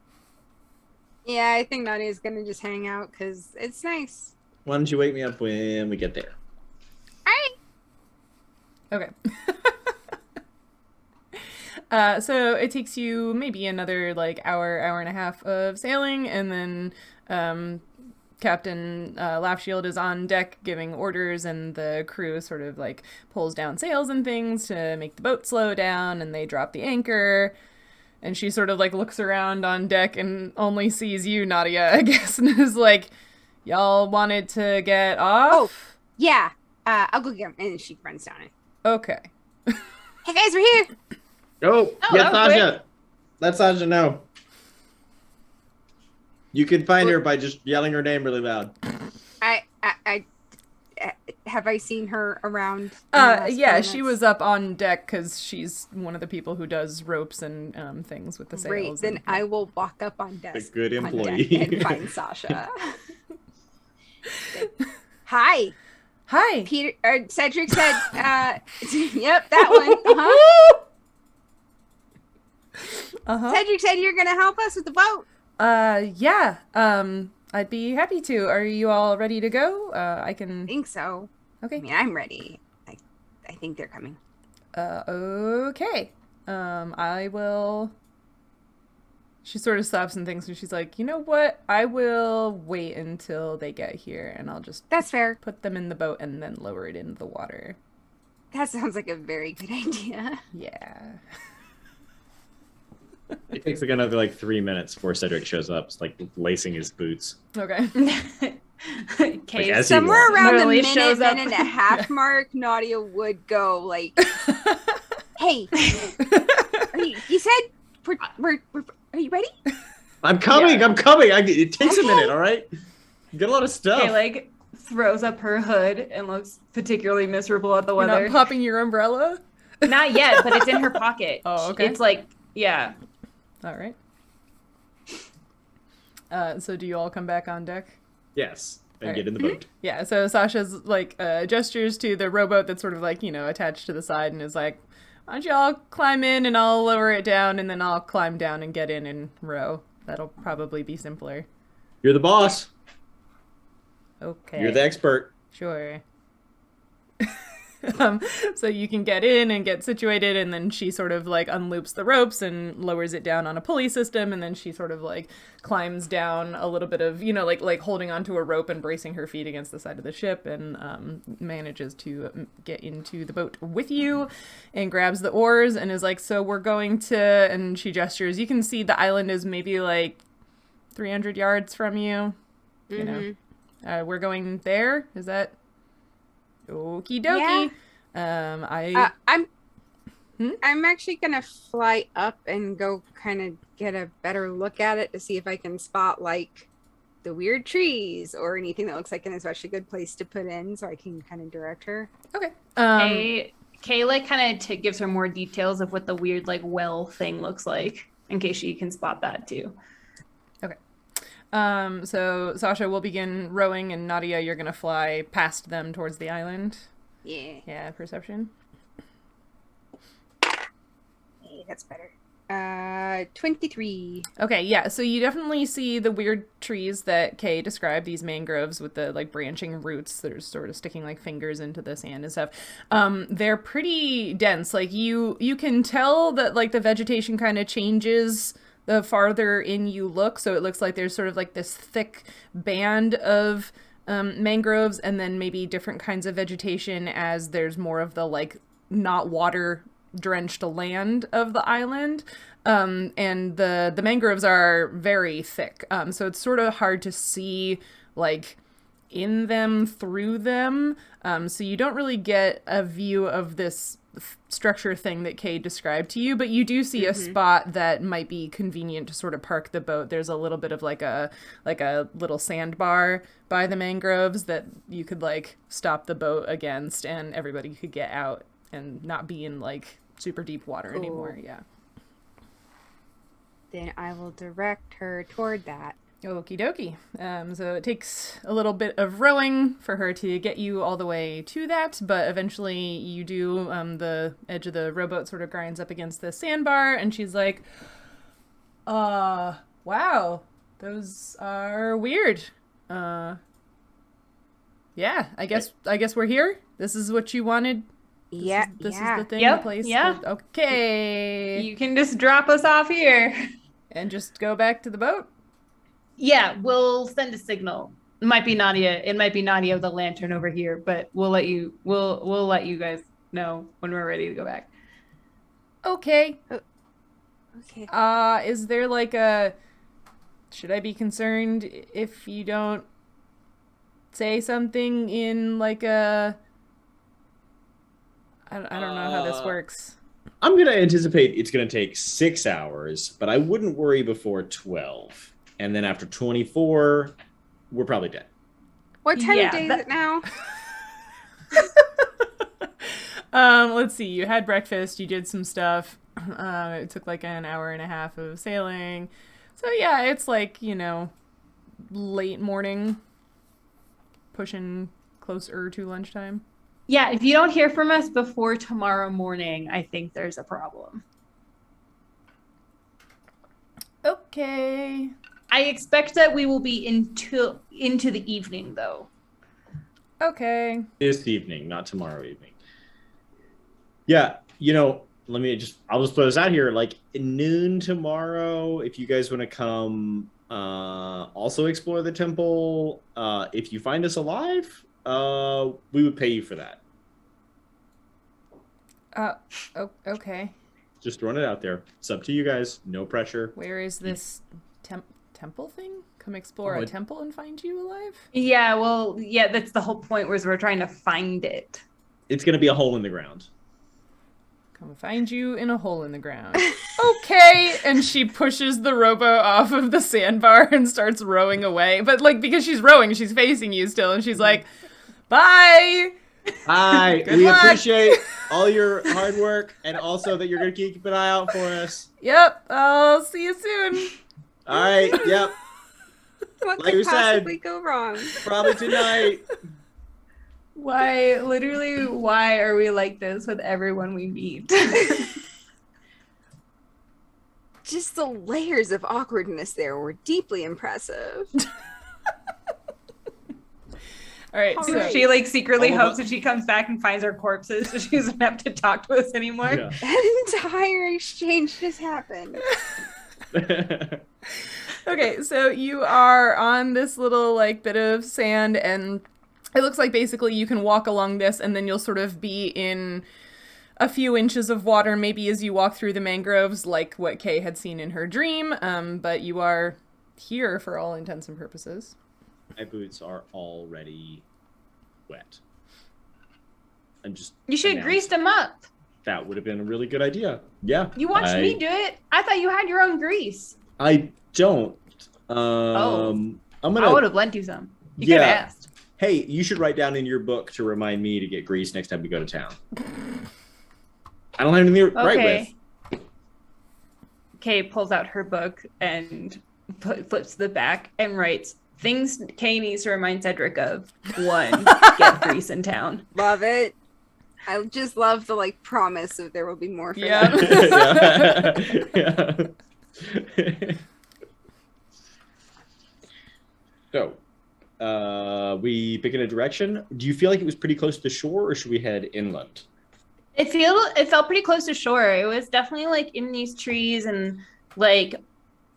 yeah, I think Nadia's going to just hang out because it's nice. Why don't you wake me up when we get there? Okay. So it takes you maybe another like hour and a half of sailing, and then Captain Laughshield is on deck giving orders, and the crew sort of like pulls down sails and things to make the boat slow down, and they drop the anchor. And she sort of like looks around on deck and only sees you, Nadia, I guess, and is like, y'all wanted to get off? Oh, yeah. I'll go get him. And she runs down it. Okay. Hey, guys, we're here. Oh, that yes, was Sasha. Let Sasha know. You can find her by just yelling her name really loud. I have I seen her around? in the last Yeah, few she minutes? was up on deck because she's one of the people who does ropes and things with the Great. sails. Then and- I will walk up on deck. A good on deck employee. and find Sasha. Hi, Hi. Peter. Cedric said, "Yep, that one." Uh-huh. Uh-huh. Cedric said you're gonna help us with the boat. Yeah. I'd be happy to. Are you all ready to go? I I can. think so. I Okay. mean, I'm ready. I think they're coming. Okay. I will. She sort of stops and thinks, and she's like, you know what? I will wait until they get here, and I'll just That's fair. put them in the boat and then lower it into the water. That sounds like a very good idea. Yeah. It takes like another like 3 minutes before Cedric shows up, it's like lacing his boots. Okay. Kay as he Somewhere walks. around the Literally shows up. minute and a half mark, Nadia would go like, "Hey, you said we're are you ready?" I'm coming. Yeah. I'm coming. It takes a Okay. minute. All right. You get a lot of stuff. Kay like throws up her hood and looks particularly miserable at the You're weather. not popping your umbrella? Not yet, but it's in her pocket. Oh, okay. It's like, yeah. All right. So do you all come back on deck? Yes. And All get right. in the boat. Yeah, so Sasha's like gestures to the rowboat that's sort of like, you know, attached to the side and is like, why don't y'all climb in and I'll lower it down and then I'll climb down and get in and row. That'll probably be simpler. You're the boss. Okay. You're the expert. Sure. So you can get in and get situated, and then she sort of like unloops the ropes and lowers it down on a pulley system, and then she sort of like climbs down a little bit of, like holding onto a rope and bracing her feet against the side of the ship, and manages to get into the boat with you and grabs the oars and is like, so we're going to, and she gestures, you can see the island is maybe like 300 yards from you. We're going there. Is that okie dokie? Yeah. I'm actually gonna fly up and go kind of get a better look at it to see if I can spot like the weird trees or anything that looks like an especially good place to put in, so I can kind of direct her. Okay. Kay like kind of gives her more details of what the weird like well thing looks like, in case she can spot that too. Okay. So Sasha will begin rowing, and Nautia, you're gonna fly past them towards the island. Yeah, perception. Hey, that's better. 23. Okay, yeah, so you definitely see the weird trees that Kay described, these mangroves with the like branching roots that are sort of sticking like fingers into the sand and stuff. They're pretty dense. Like you can tell that like the vegetation kind of changes the farther in you look, so it looks like there's sort of like this thick band of mangroves, and then maybe different kinds of vegetation as there's more of the like not water drenched land of the island, and the mangroves are very thick, so it's sort of hard to see like in them, through them, so you don't really get a view of this structure thing that Kay described to you, but you do see a spot that might be convenient to sort of park the boat. There's a little bit of like a little sandbar by the mangroves that you could like stop the boat against, and everybody could get out and not be in like super deep water anymore. Yeah. Then I will direct her toward that. Okie dokie. So it takes a little bit of rowing for her to get you all the way to that, but eventually you do. The edge of the rowboat sort of grinds up against the sandbar, and she's like, wow, those are weird. Yeah, I guess we're here. This is what you wanted. This is the thing, the place. Yeah. Okay. You can just drop us off here. And just go back to the boat? Yeah, we'll send a signal. It might be Nautia. It might be Nautia with the lantern over here, but we'll let you guys know when we're ready to go back. Okay. Okay. Is there like should I be concerned if you don't say something in like I don't know how this works. I'm going to anticipate it's going to take 6 hours, but I wouldn't worry before 12. And then after 24, we're probably dead. What time of day is it now? Let's see. You had breakfast. You did some stuff. It took like an hour and a half of sailing. So yeah, it's like, late morning, pushing closer to lunchtime. Yeah, if you don't hear from us before tomorrow morning, I think there's a problem. Okay. I expect that we will be into the evening, though. Okay. This evening, not tomorrow evening. Yeah, I'll just put this out here. Like noon tomorrow, if you guys want to come also explore the temple, if you find us alive, we would pay you for that. Okay. Just throwing it out there. It's up to you guys. No pressure. Where is this temple thing? Come explore a temple and find you alive? Yeah, that's the whole point, was we're trying to find it. It's going to be a hole in the ground. Come find you in a hole in the ground. Okay. And she pushes the rowboat off of the sandbar and starts rowing away. But because she's rowing, she's facing you still, and she's like, bye. Hi. Good We luck. appreciate all your hard work, and also that you're going to keep an eye out for us. Yep. I'll see you soon. All right. Yep. What Like could we said, possibly go wrong? Probably tonight. Why are we like this with everyone we meet? Just the layers of awkwardness there were deeply impressive. All right. All So right. She like secretly All of hopes that she comes back and finds our corpses, so she doesn't have to talk to us anymore. Yeah. An entire exchange just happened. Okay, so you are on this little like bit of sand, and it looks like basically you can walk along this, and then you'll sort of be in a few inches of water, maybe as you walk through the mangroves, like what Kay had seen in her dream. But you are here for all intents and purposes. My boots are already wet. I'm just. You should have greased them up. That would have been a really good idea. Yeah. You watched me do it. I thought you had your own grease. I don't. I'm gonna. I would have lent you some. You could have asked. Hey, you should write down in your book to remind me to get grease next time we go to town. I don't have anything to write with. Kay pulls out her book and flips to the back and writes things Kay needs to remind Cedric of. 1, get grease in town. Love it. I just love the like promise of there will be more for Yeah. them. Yeah. So, we pick in a direction. Do you feel like it was pretty close to the shore, or should we head inland? It felt pretty close to shore. It was definitely like in these trees, and like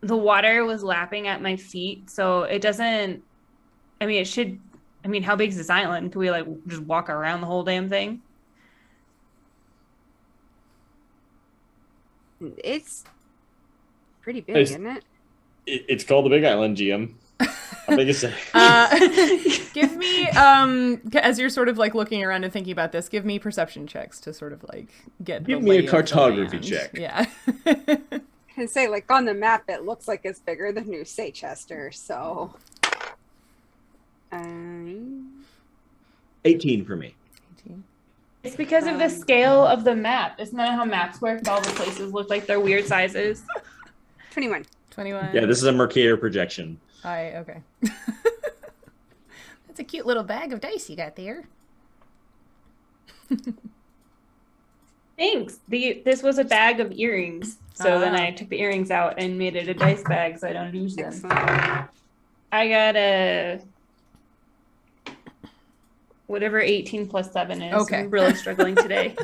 the water was lapping at my feet. So it doesn't. I mean, it should. I mean, how big is this island? Can we like just walk around the whole damn thing? It's pretty big, isn't it? It's called the Big Island, GM. How big is it? Give me, as you're sort of like looking around and thinking about this, give me perception checks to sort of like get. Give the me lay a of the cartography land. check. Yeah. Can say like on the map it looks like it's bigger than New Seychester, so 18 for me. 18. It's because of the scale of the map. Isn't that how maps work? All the places look like they're weird sizes. 21. 21. Yeah, this is a Mercator projection. Okay. That's a cute little bag of dice you got there. Thanks. This was a bag of earrings. So then I took the earrings out and made it a dice bag so I don't lose them. Excellent. I got a whatever 18 plus 7 is. Okay. I'm really struggling today.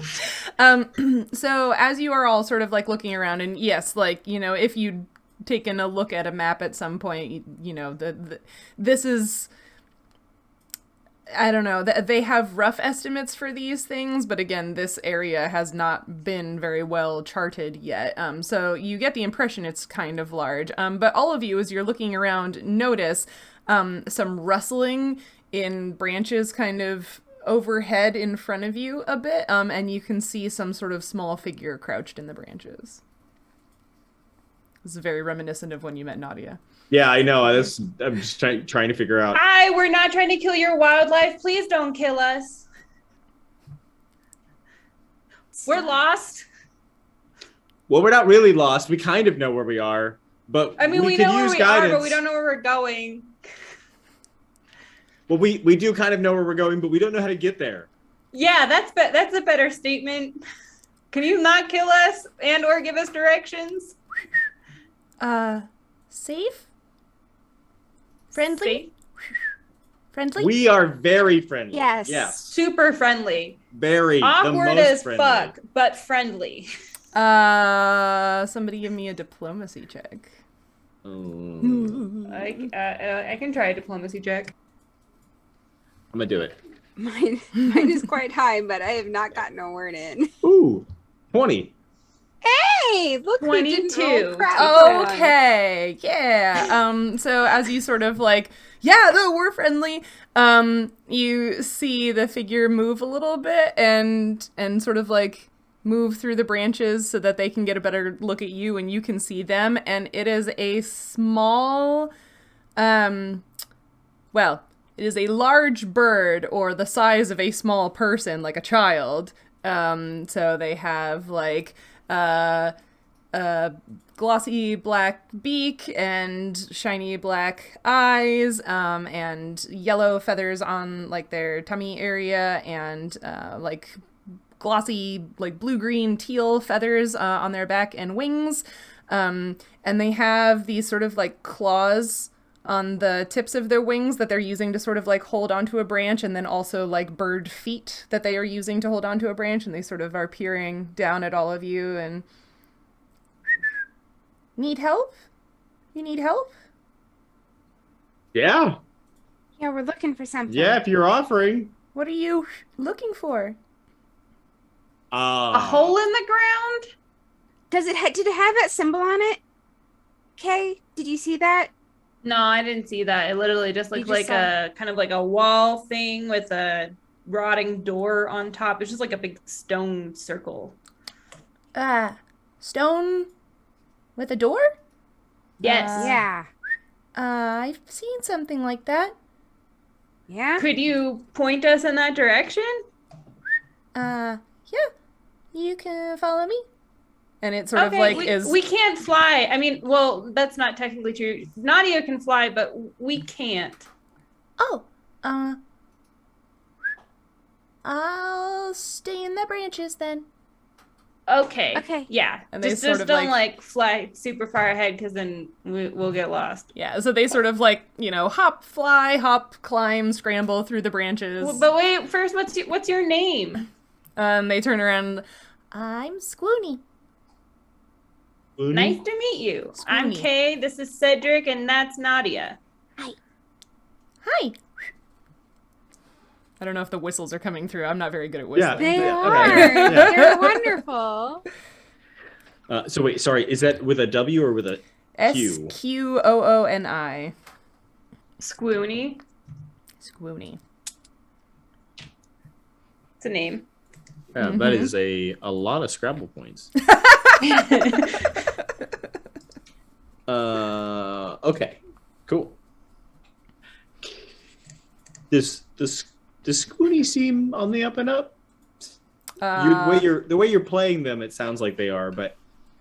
So as you are all sort of like looking around, and yes, like, you know, if you'd taken a look at a map at some point, you know, this is, I don't know, they have rough estimates for these things, but again, this area has not been very well charted yet. So you get the impression it's kind of large. But all of you, as you're looking around, notice some rustling in branches kind of overhead in front of you a bit, and you can see some sort of small figure crouched in the branches. This is very reminiscent of when you met Nautia. Yeah, I know. I'm just trying to figure out. Hi, we're not trying to kill your wildlife. Please don't kill us. We're lost. Well, we're not really lost. We kind of know where we are, but I mean, we could know where use we guidance. are, but we don't know where we're going. Well, we do kind of know where we're going, but we don't know how to get there. Yeah, that's a better statement. Can you not kill us and or give us directions? Safe? Friendly? Safe? Friendly? We are very friendly. Yes. Yes. Super friendly. Very. Awkward the most as friendly. fuck, but friendly. Somebody give me a diplomacy check. I'm I can try a diplomacy check. gonna do it. Mine is quite high, but I have not gotten a word in. Ooh, 20. Hey, look, we didn't 22. roll crap for once. Okay, yeah. So as you sort of like, yeah, no, we're friendly. You see the figure move a little bit and sort of like move through the branches so that they can get a better look at you and you can see them. And it is a small, well, it is a large bird or the size of a small person, like a child. So they have like glossy black beak and shiny black eyes, and yellow feathers on like their tummy area, and like glossy like blue-green teal feathers on their back and wings. And they have these sort of like claws on the tips of their wings that they're using to sort of like hold onto a branch, and then also like bird feet that they are using to hold onto a branch, and they sort of are peering down at all of you and... Need help? You need help? Yeah. Yeah, we're looking for something. Yeah, if you're offering. What are you looking for? A hole in the ground? Did it have that symbol on it? Okay, did you see that? No, I didn't see that. It literally just looked like saw... a kind of like a wall thing with a rotting door on top. It's just like a big stone circle. Stone with a door? Yes. Yeah. I've seen something like that. Yeah? Could you point us in that direction? Yeah. You can follow me. And it sort of like we can't fly. I mean, well, that's not technically true. Nautia can fly, but we can't. Oh, I'll stay in the branches then. Okay. Yeah. And they just like don't like fly super far ahead, because then we'll get lost. Yeah. So they sort of like, you know, hop, fly, hop, climb, scramble through the branches. Well, but wait, first, what's your name? They turn around. I'm Sqooni. Nice to meet you. Sqooni. I'm Kay. This is Cedric, and that's Nautia. Hi. I don't know if the whistles are coming through. I'm not very good at whistling. They are. Okay. Yeah. They're wonderful. So wait, sorry, is that with a W or with a Q? Sqooni. Sqooni. Sqooni. It's a name. Yeah, that is a lot of Scrabble points. Okay, cool. Does Sqooni seem on the up and up? The way you're playing them, it sounds like they are, but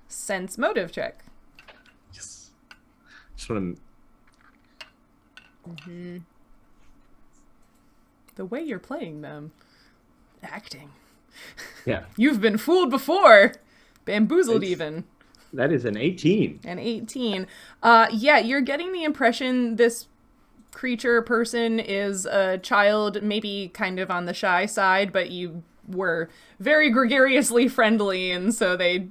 Sense motive check. yes, just want The way you're playing them, acting. yeah, You've been fooled before, bamboozled even. that is an 18. An 18. Yeah, you're getting the impression this creature person is a child, maybe kind of on the shy side, but you were very gregariously friendly, and so they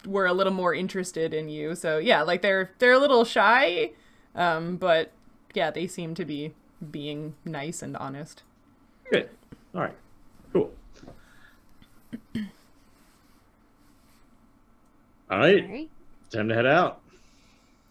were a little more interested in you. So yeah, like they're a little shy, but yeah, they seem to be being nice and honest. Good. All right. Cool. All right. Time to head out.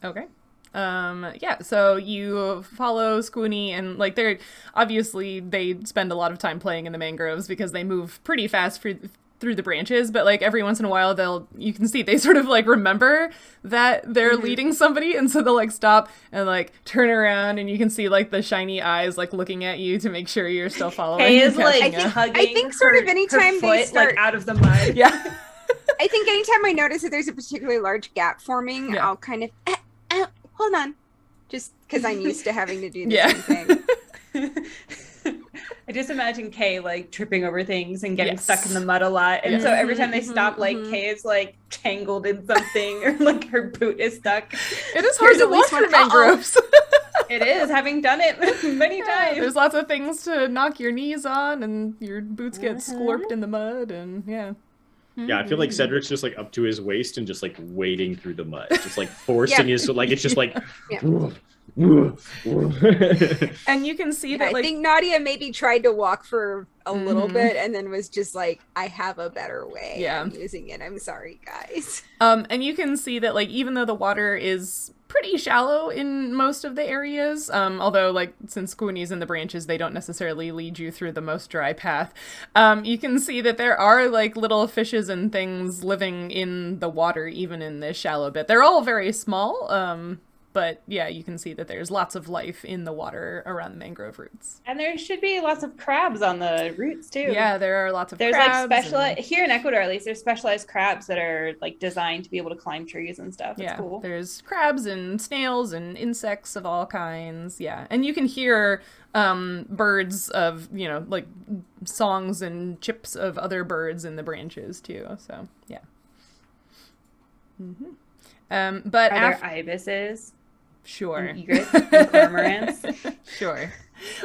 Okay. Yeah, so you follow Sqooni, and like they're obviously they spend a lot of time playing in the mangroves because they move pretty fast through the branches, but like every once in a while you can see they sort of like remember that they're leading somebody, and so they'll like stop and like turn around, and you can see like the shiny eyes like looking at you to make sure you're still following. Hey, is like I think sort of anytime they start like out of the mud. Yeah. I think anytime I notice that there's a particularly large gap forming, I'll kind of hold on, just because I'm used to having to do the same thing. I just imagine Kay like tripping over things and getting stuck in the mud a lot, and so every time they stop, like Kay is like tangled in something, or like her boot is stuck. It is hard to walk through mangroves. It is, having done it many times. There's lots of things to knock your knees on, and your boots get scorped in the mud, and yeah. Yeah, I feel like Cedric's just like up to his waist and just like wading through the mud, just like forcing his, like it's just like. And you can see that I think Nautia maybe tried to walk for a little bit and then was just like, I have a better way. Yeah. I'm using it. I'm sorry, guys. And you can see that like even though the water is pretty shallow in most of the areas, although like since Sqooni's in the branches, they don't necessarily lead you through the most dry path, you can see that there are like little fishes and things living in the water even in this shallow bit. They're all very small, but yeah, you can see that there's lots of life in the water around the mangrove roots. And there should be lots of crabs on the roots too. Yeah, there are lots of there's crabs. Like specialized here in Ecuador, at least, there's specialized crabs that are like designed to be able to climb trees and stuff. It's cool. There's crabs and snails and insects of all kinds. Yeah, and you can hear birds of, you know, like songs and chips of other birds in the branches too. So yeah. But are there ibises? Sure. And egrets and cormorants. Sure.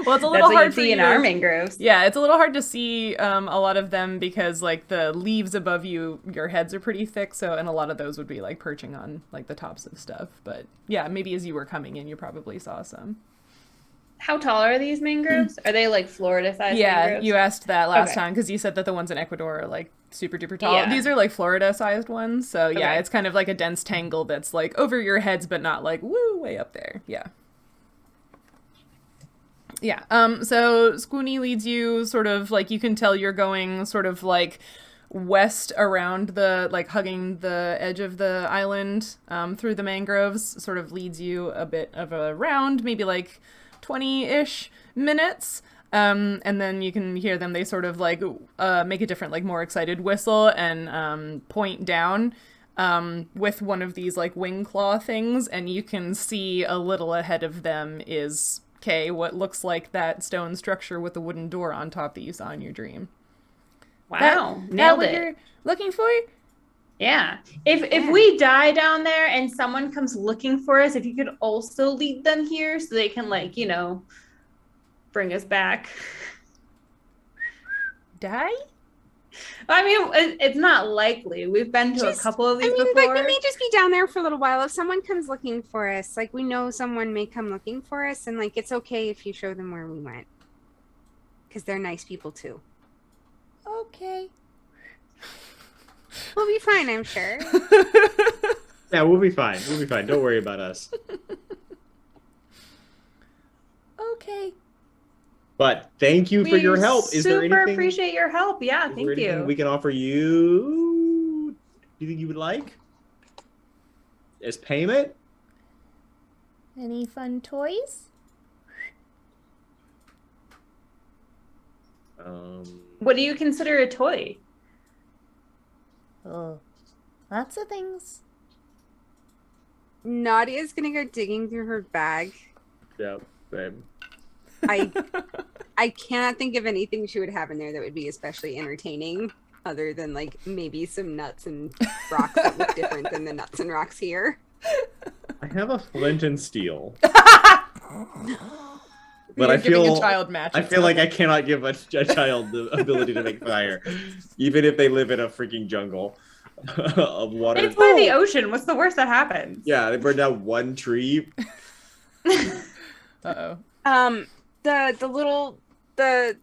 Well, it's a little That's hard what for you see you in to... our mangroves. Yeah, it's a little hard to see a lot of them because like the leaves above you, your heads are pretty thick. So, and a lot of those would be like perching on like the tops of stuff. But yeah, maybe as you were coming in, you probably saw some. How tall are these mangroves? Are they like Florida-sized mangroves? Yeah, you asked that last time because you said that the ones in Ecuador are like super duper tall. Yeah. These are like Florida-sized ones. So yeah, Okay. it's kind of like a dense tangle that's like over your heads, but not like woo way up there. Yeah. Yeah. So Sqooni leads you sort of like, you can tell you're going sort of like west around the, like hugging the edge of the island, through the mangroves, sort of leads you a bit of a round, maybe like 20-ish minutes. And then you can hear them, they sort of like, make a different, like more excited whistle and, point down, with one of these like wing claw things. And you can see a little ahead of them is what looks like that stone structure with the wooden door on top that you saw in your dream. Wow, That nailed what it. you're looking for? Yeah. If we die down there and someone comes looking for us, if you could also lead them here so they can like, bring us back. Die? I mean, it's not likely. We've been to a couple of these before. Like, we may just be down there for a little while. If someone comes looking for us, like, we know someone may come looking for us, and, like, it's okay if you show them where we went. Because they're nice people, too. Okay. We'll be fine, I'm sure. Yeah, we'll be fine. We'll be fine. Don't worry about us. Okay. But thank you for your help. Is there super anything? appreciate your help. Yeah, thank you. We can offer you. Do you think you would like as payment? Any fun toys? What do you consider a toy? Oh, lots of things. Nadia's gonna go digging through her bag. Yeah, babe. I cannot think of anything she would have in there that would be especially entertaining, other than like maybe some nuts and rocks that look different than the nuts and rocks here. I have a flint and steel. But I feel a child match. I feel like I cannot give a child the ability to make fire, even if they live in a freaking jungle of water. It's by the ocean. What's the worst that happens? Yeah, they burn down one tree. Uh-oh. The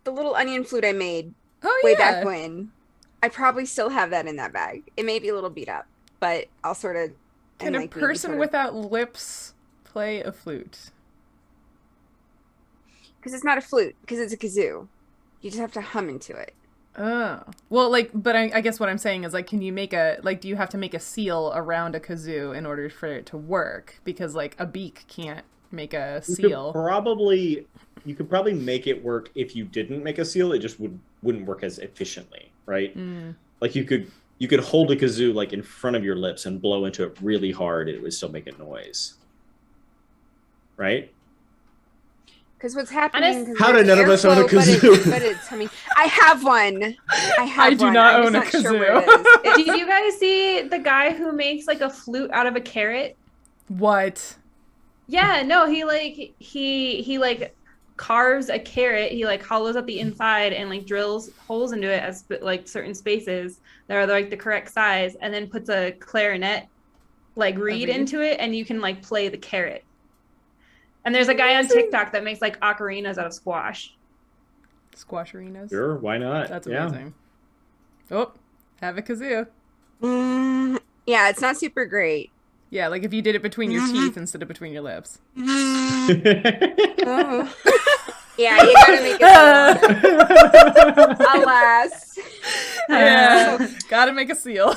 little onion flute I made Oh, way yeah. back when. I probably still have that in that bag. It may be a little beat up, but I'll sort of. Can a person without lips play a flute? Because it's not a flute, because it's a kazoo. You just have to hum into it. Oh. Well, like, but I guess what I'm saying is, like, can you make do you have to make a seal around a kazoo in order for it to work? Because, like, a beak can't make a seal. You could probably make it work if you didn't make a seal. It just wouldn't work as efficiently, right? Mm. Like, you could hold a kazoo, like, in front of your lips and blow into it really hard, and it would still make a noise. Right? Because what's happening? How did none of us own a kazoo? But it's humming. I have one. I do not own a kazoo. Sure where it is. Did you guys see the guy who makes like a flute out of a carrot? What? Yeah, no, he carves a carrot. He like hollows out the inside and like drills holes into it as like certain spaces that are like the correct size, and then puts a clarinet like reed into it, and you can like play the carrot. And there's a guy on TikTok that makes like ocarinas out of squash. Squash arenas? Sure, why not? That's amazing. Yeah. Oh, have a kazoo. Yeah, it's not super great. Yeah, like if you did it between your teeth instead of between your lips. Oh. Yeah, you gotta make it. Alas. Yeah, gotta make a seal.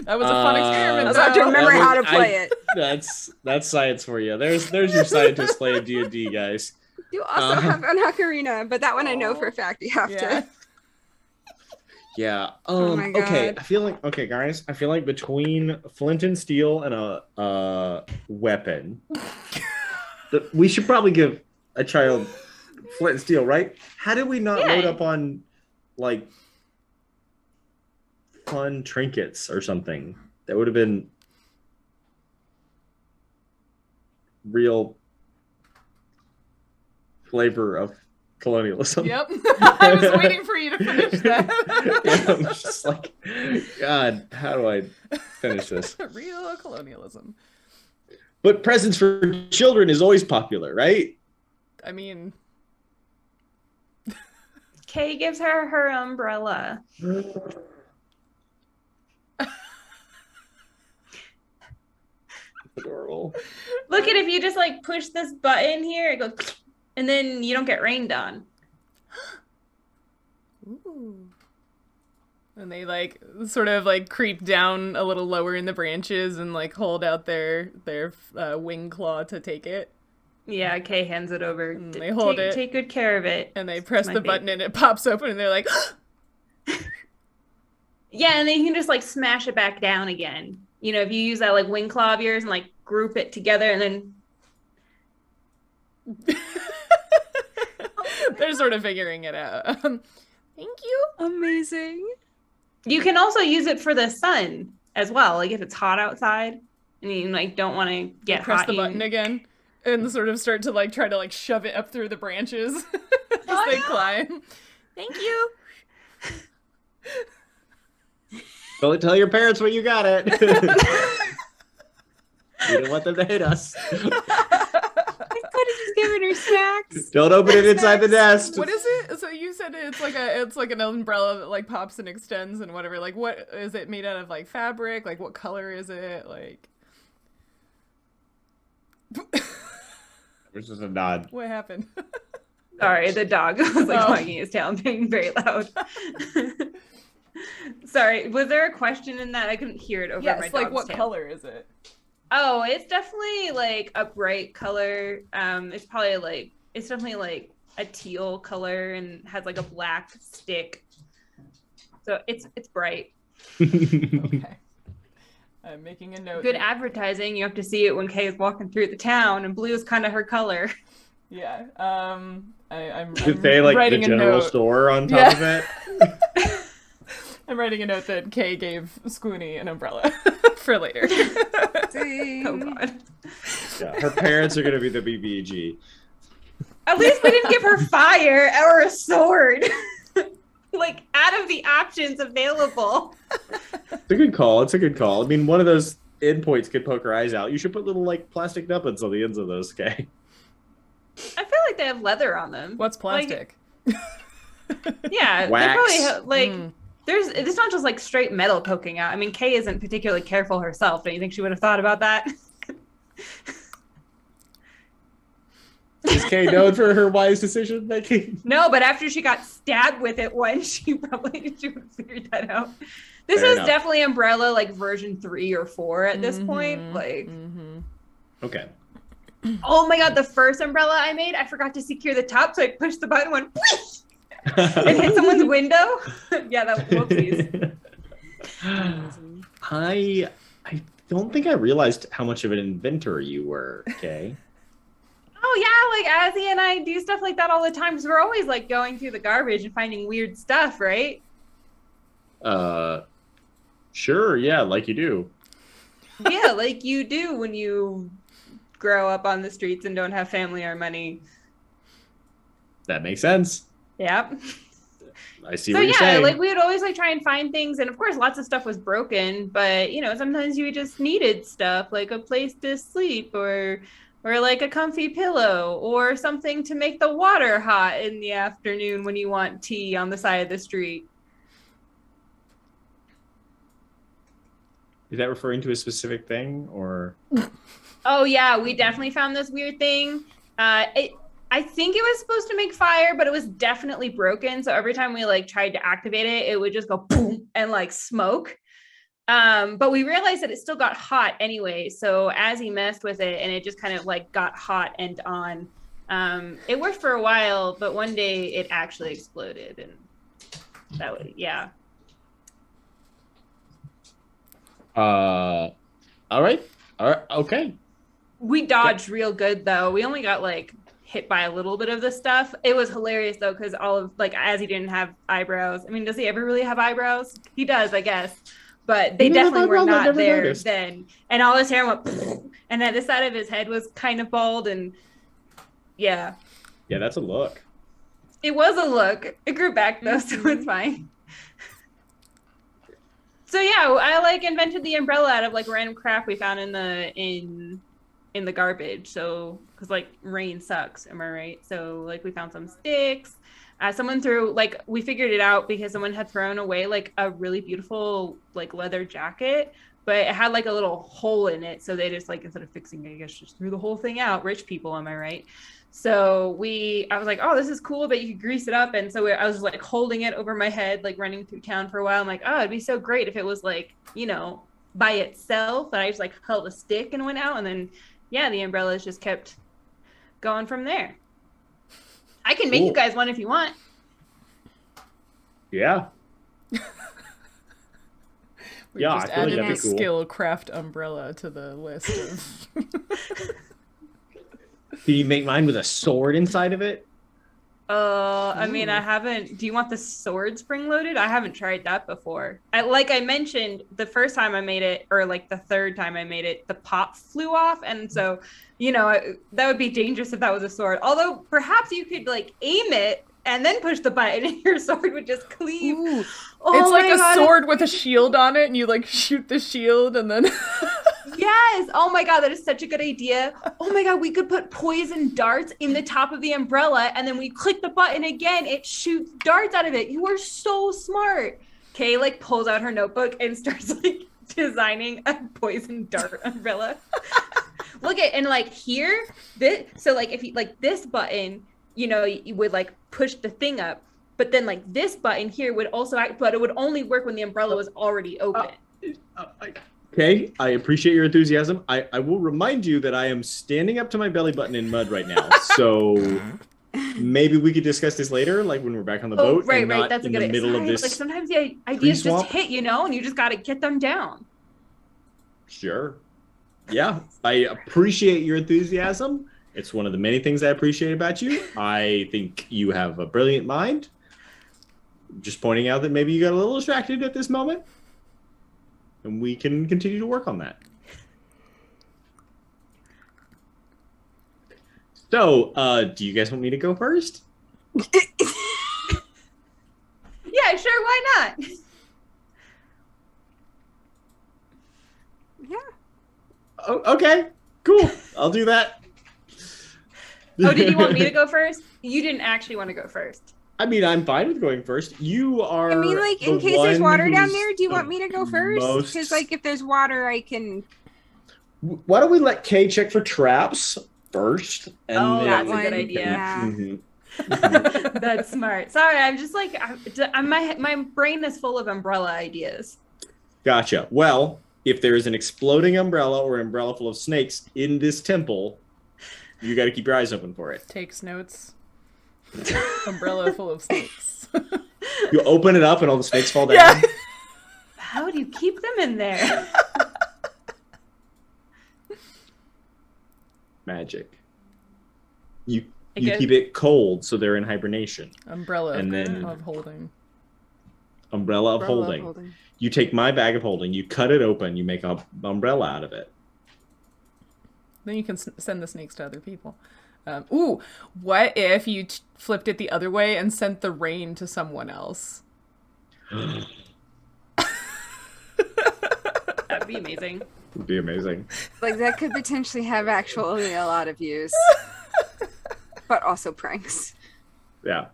That was a fun experiment. I was about to remember how to play it. That's science for you. There's your scientist playing D&D, guys. You also have an ocarina, but that one I know for a fact you have to. Yeah. Oh my God. Okay, guys. I feel like between flint and steel and a weapon, we should probably give a child flint and steel, right? How did we not load up on like fun trinkets or something? That would have been real flavor of colonialism. Yep. I was waiting for you to finish that. Yeah, I'm just like, God, how do I finish this? Real colonialism. But presents for children is always popular, right? I mean, Kay gives her umbrella. Adorable. Look at if you just like push this button here, it goes, and then you don't get rained on. ooh. And they like sort of like creep down a little lower in the branches and like hold out their wing claw to take it. Yeah, Kay hands it over. And they hold it. Take good care of it. And they press the button and it pops open and they're like, yeah, and then you can just like smash it back down again. You know, if you use that like wing claw of yours and like group it together and then they're sort of figuring it out. Thank you. Amazing. you can also use it for the sun as well. Like if it's hot outside and you like don't want to get press hot. the button again and sort of start to like try to like shove it up through the branches as they climb. Thank you. Don't tell your parents where you got it. We don't want them to hate us. I could have just given her snacks. Don't open it inside the nest. What is it? So you said it's like an umbrella that like pops and extends and whatever. Like what is it made out of? Like fabric? Like what color is it? Like Which is a nod. what happened? Sorry, the dog was like wagging his tail and being very loud. Sorry, was there a question in that? I couldn't hear it over my dog's like what tail. color is it? Oh, it's definitely like a bright color. It's definitely like a teal color and has like a black stick. So it's bright. Okay. I'm making a note. Good advertising. You have to see it when Kay is walking through the town, and blue is kind of her color. Yeah. I'm Did they like the writing a general note. store on top of it? I'm writing a note that Kay gave Sqooni an umbrella for later. Oh god. Yeah, her parents are gonna be the BBG. At least we didn't give her fire or a sword. Like out of the options available. It's a good call. It's a good call. I mean, one of those endpoints could poke her eyes out. You should put little like plastic nubbins on the ends of those, Kay. I feel like they have leather on them. What's plastic? Yeah, Wax. they probably have, like. It's not just like straight metal poking out. I mean, Kay isn't particularly careful herself. Don't you think she would have thought about that? Is Kay known for her wise decision making? No, but after she got stabbed with it once, she would have figured that out. This Fair is enough. definitely Umbrella like version 3 or 4 at this point. Like, Okay. oh my god, the first Umbrella I made, I forgot to secure the top, so I pushed the button, went whoosh, and hit someone's window. Yeah, that whoopsies. I don't think I realized how much of an inventor you were, Kay. Oh yeah, like Azzy and I do stuff like that all the time because we're always like going through the garbage and finding weird stuff, right? Sure, yeah, like you do. Yeah, like you do when you grow up on the streets and don't have family or money. That makes sense. Yep. I see So what you're yeah, saying. like we would always like try and find things, and of course lots of stuff was broken, but you know, sometimes you just needed stuff like a place to sleep or like a comfy pillow or something to make the water hot in the afternoon when you want tea on the side of the street. Is that referring to a specific thing or? Oh yeah, we definitely found this weird thing. I think it was supposed to make fire, but it was definitely broken. So every time we like tried to activate it, it would just go boom and like smoke. But we realized that it still got hot anyway. So as he messed with it and it just kind of like got hot and on, it worked for a while, but one day it actually exploded and that was, yeah. All right. Okay. We dodged real good though. We only got like hit by a little bit of the stuff. It was hilarious though, because all of like as he didn't have eyebrows. I mean, does he ever really have eyebrows? He does, I guess. But they definitely were not there then. And all his hair went and then the side of his head was kind of bald, and yeah. Yeah, that's a look. It was a look. It grew back though, so it's fine. So yeah, I like invented the umbrella out of like random crap we found in the garbage. So because like rain sucks, am I right? So like we found some sticks. Someone threw like we figured it out because someone had thrown away like a really beautiful like leather jacket, but it had like a little hole in it. So they just like instead of fixing it, I guess just threw the whole thing out. Rich people, am I right? So I was like, oh, this is cool, but you could grease it up. And so I was like holding it over my head, like running through town for a while. I'm like, oh, it'd be so great if it was like, you know, by itself. And I just like held a stick and went out. And then, yeah, the umbrellas just kept going from there. I can make you guys one if you want. Yeah. We Yeah, just I feel like added that'd the be cool. skill craft umbrella to the list of... Can you make mine with a sword inside of it? I mean, I haven't. Do you want the sword spring loaded? I haven't tried that before. Like I mentioned, the first time I made it, or like the third time I made it, the pop flew off. And so, you know, that would be dangerous if that was a sword. Although perhaps you could like aim it and then push the button and your sword would just cleave. Ooh. Oh It's like my a God. sword with a shield on it, and you like shoot the shield and then... Yes. Oh my God, that is such a good idea. Oh my God, we could put poison darts in the top of the umbrella, and then we click the button again, it shoots darts out of it. You are so smart. Kay like pulls out her notebook and starts like designing a poison dart umbrella. Look at, and like here, so like if you like this button, you know, you would like push the thing up, but then like this button here would also act, but it would only work when the umbrella was already open. Okay, I appreciate your enthusiasm. I will remind you that I am standing up to my belly button in mud right now. So maybe we could discuss this later, like when we're back on the boat. Right, and right. not That's a in good the middle of idea. this. Like sometimes the ideas just swamp. hit, you know, and you just got to get them down. Sure. Yeah, I appreciate your enthusiasm. It's one of the many things I appreciate about you. I think you have a brilliant mind. Just pointing out that maybe you got a little distracted at this moment. And we can continue to work on that. So, do you guys want me to go first? Yeah, sure. Why not? Yeah. Oh, okay, cool. I'll do that. Oh, did you want me to go first? You didn't actually want to go first. I mean, I'm fine with going first. You are. I mean, like, in the case there's one water down who's there, do you want me to go first? most- Because, like, if there's water, I can... Why don't we let Kay check for traps first? And Oh, then that's a we good can- idea. Yeah. Mhm. That's smart. Sorry, I'm just like, my brain is full of umbrella ideas. Gotcha. Well, if there is an exploding umbrella or an umbrella full of snakes in this temple, you got to keep your eyes open for it. Takes notes. Umbrella full of snakes. You open it up and all the snakes fall down. Yeah. How do you keep them in there? Magic. You I you guess- keep it cold so they're in hibernation. Umbrella And then- of holding. Umbrella of holding. You take my bag of holding, you cut it open, you make an umbrella out of it. Then you can send the snakes to other people. Ooh, what if you flipped it the other way and sent the rain to someone else? That'd be amazing. Would be amazing. Like, that could potentially have actually a lot of use. But also pranks. Yeah.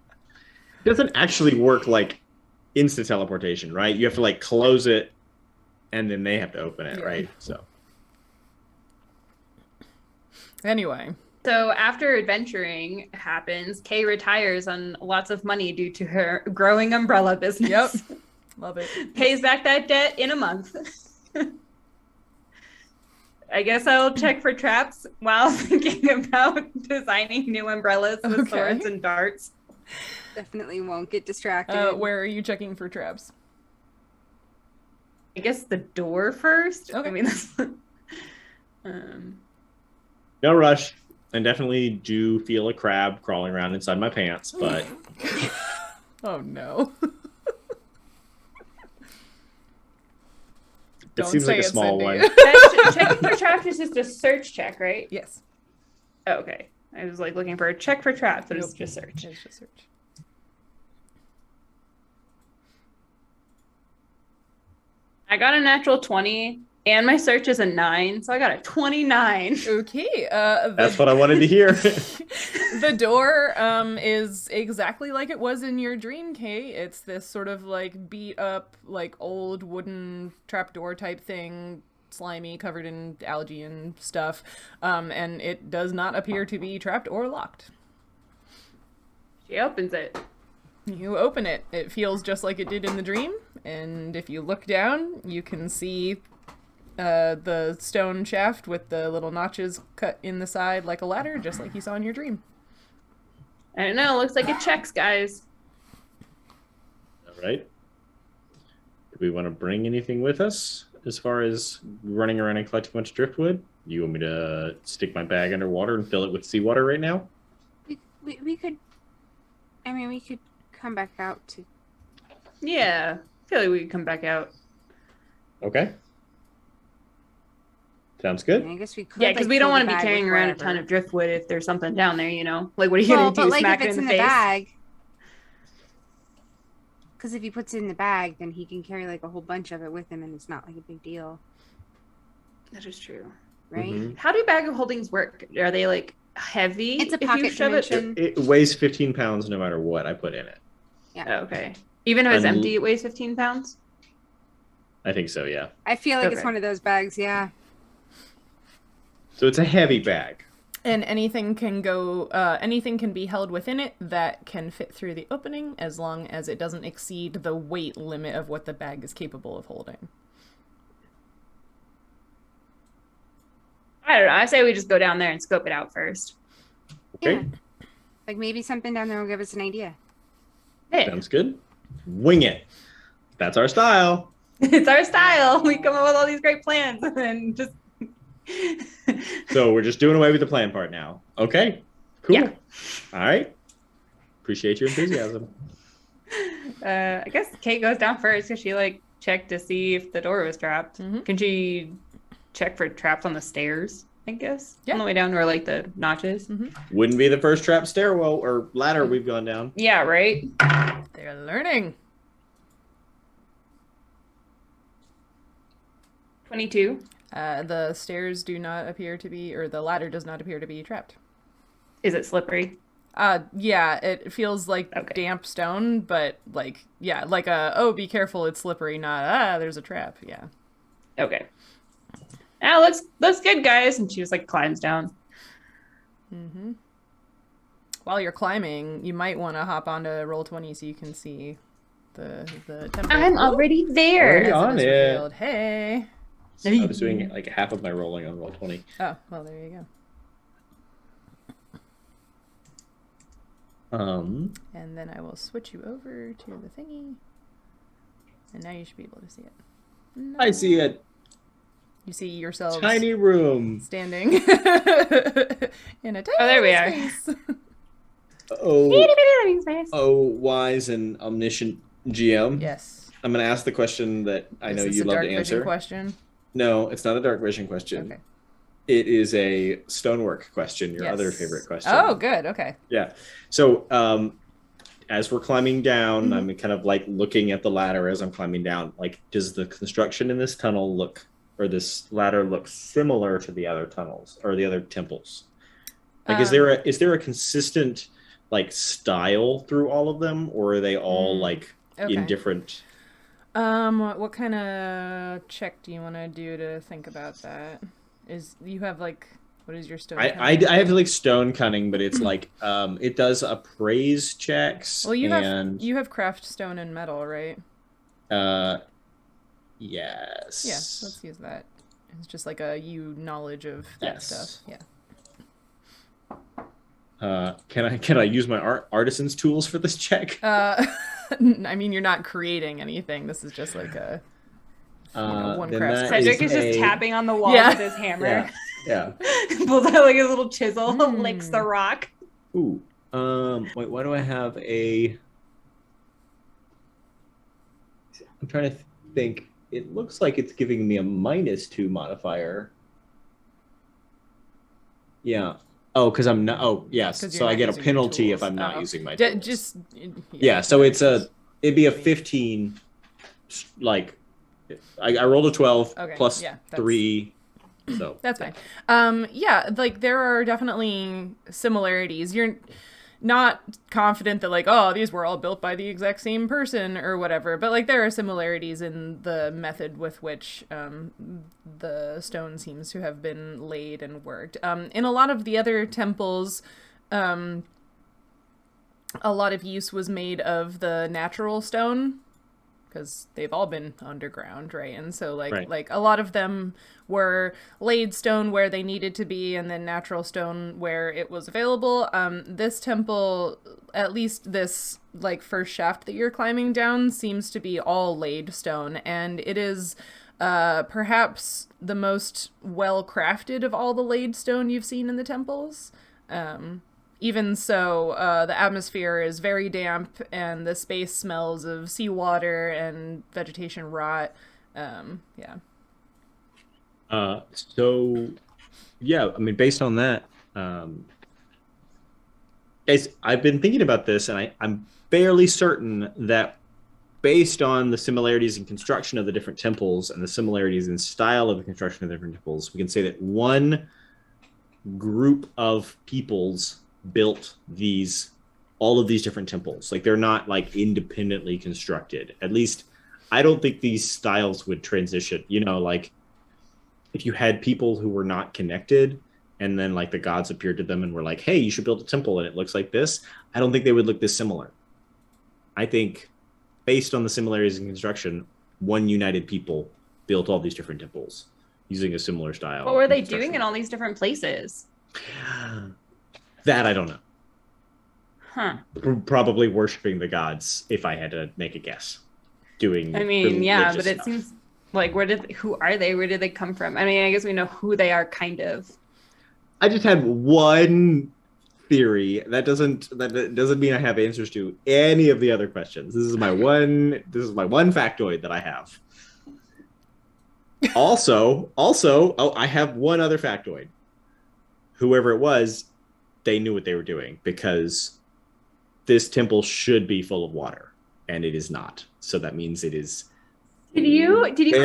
It doesn't actually work like instant teleportation, right? You have to like close it and then they have to open it, Yeah. right? So Anyway. So after adventuring happens, Kay retires on lots of money due to her growing umbrella business. Yep. Love it. Pays back that debt in a month. I guess I'll check for traps while thinking about designing new umbrellas with Okay. swords and darts. Definitely won't get distracted. Where are you checking for traps? I guess the door first. Okay. I mean, that's. no rush. I definitely do feel a crab crawling around inside my pants, but Oh no. It seems like a small one. Checking for traps is just a search check, right? Yes. Oh, okay. I was like looking for a check for traps, but it's just search. It's just search. I got a natural 20, and my search is a 9, so I got a 29. Okay. That's what I wanted to hear. The door is exactly like it was in your dream, Kay. It's this sort of like beat up, like old wooden trapdoor type thing, slimy, covered in algae and stuff, and it does not appear to be trapped or locked. She opens it. You open it. It feels just like it did in the dream, and if you look down, you can see the stone shaft with the little notches cut in the side like a ladder, just like you saw in your dream. I don't know. Looks like it checks, guys. All right. Do we want to bring anything with us as far as running around and collecting a bunch of driftwood? You want me to stick my bag underwater and fill it with seawater right now? We could. I mean, we could come back out to. Yeah. I feel like we could come back out. Okay. Sounds good. I guess we could. Yeah, because we don't want to be carrying around a ton of driftwood if there's something down there, you know? Like, what are you going to do? But Smack if it it's in in the the face? bag. Because if he puts it in the bag, then he can carry like a whole bunch of it with him, and it's not like a big deal, That is true. right? Mhm. How do bag of holdings work? Are they, like, heavy? It's a if you pocket shove it? dimension. It weighs 15 pounds no matter what I put in it. Oh, okay. Even if it's Un- empty, it weighs 15 pounds? I think so, yeah. I feel like it's Okay. one of those bags, yeah. So it's a heavy bag. And anything can be held within it that can fit through the opening, as long as it doesn't exceed the weight limit of what the bag is capable of holding. I don't know. I say we just go down there and scope it out first. Okay. Yeah. Like maybe something down there will give us an idea. Hey, Sounds good. Wing it. That's our style. it's our style. We come up with all these great plans and then just... So we're just doing away with the plan part now. Okay. Cool. Yeah. All right. Appreciate your enthusiasm. I guess Kate goes down first because she, like, checked to see if the door was trapped. Mhm. Can she check for traps on the stairs, I guess? Yeah. On the way down where, like, the notches? Wouldn't be the first trap stairwell or ladder we've gone down. Yeah, right? They're learning. 22. The stairs do not appear to be, or the ladder does not appear to be trapped. Is it slippery? Yeah, it feels like Okay. damp stone, but like, yeah, like oh, be careful, it's slippery, not, there's a trap, yeah. Okay. Ah, looks good, guys. And she just, like, climbs down. Mm-hmm. While you're climbing, you might want to hop onto Roll20 so you can see the temple. I'm already there. Already on As is it. revealed. Hey. I was doing like half of my rolling on Roll20. Oh, well, there you go. And then I will switch you over to the thingy. And now you should be able to see it. No. I see a You see yourselves tiny room. standing in a tiny there we are. space. Oh, wise and omniscient GM. Yes. I'm going to ask the question that I know you a love dark to vision answer. question? No, it's not a dark vision question. Okay. It is a stonework question, your other Yes. favorite question. Oh, good. Okay. Yeah. So, as we're climbing down, I'm kind of like looking at the ladder as I'm climbing down. Like, does the construction in this tunnel look, or this ladder look similar to the other tunnels or the other temples? Like, is there a consistent like style through all of them, or are they all like in different? What kind of check do you want to do to think about that? Is you have like, what is your stone? I have like stone cunning, but it's like it does appraise checks. Well, you have craft stone and metal, right? Yes. Yeah, let's use that. It's just like a knowledge of that stuff. Yeah. Can I use my artisan's tools for this check? I mean, you're not creating anything. This is just like a one then craft. that Cedric is just a- tapping on the wall Yeah. with his hammer. Yeah. Pulls out like a little chisel, licks the rock. Ooh. Wait, why do I have a? I'm trying to think. it looks like it's giving me a -2 modifier. Yeah. Oh, because I'm not. Oh, yes. So I get a penalty if I'm not using my tools. Yeah. So it'd be a 15. Like, I rolled a 12 plus 3. So that's fine. Yeah, like there are definitely similarities. You're not confident that like, oh, these were all built by the exact same person or whatever, but like there are similarities in the method with which the stone seems to have been laid and worked. In a lot of the other temples, a lot of use was made of the natural stone, because they've all been underground, right? And so like a lot of them were laid stone where they needed to be, and then natural stone where it was available. This temple, at least this like first shaft that you're climbing down, seems to be all laid stone, and it is perhaps the most well crafted of all the laid stone you've seen in the temples. Even so, the atmosphere is very damp, and the space smells of seawater and vegetation rot. Yeah. So, yeah, I mean, based on that, guys, I've been thinking about this, and I'm fairly certain that based on the similarities in construction of the different temples and the similarities in style of the construction of the different temples, we can say that one group of peoples built all of these different temples. Like, they're not like independently constructed. At least I don't think these styles would transition, like if you had people who were not connected and then like the gods appeared to them and were like, hey, you should build a temple and it looks like this, I don't think they would look this similar. I think based on the similarities in construction, one united people built all these different temples using a similar style. What were they doing in all these different places? That I don't know. Huh. Probably worshiping the gods, if I had to make a guess. But it seems like who are they? Where did they come from? I mean, I guess we know who they are, kind of. I just had one theory. That doesn't mean I have answers to any of the other questions. This is my one factoid that I have. Also, I have one other factoid. Whoever it was, they knew what they were doing, because this temple should be full of water, and it is not. So that means it is. Did you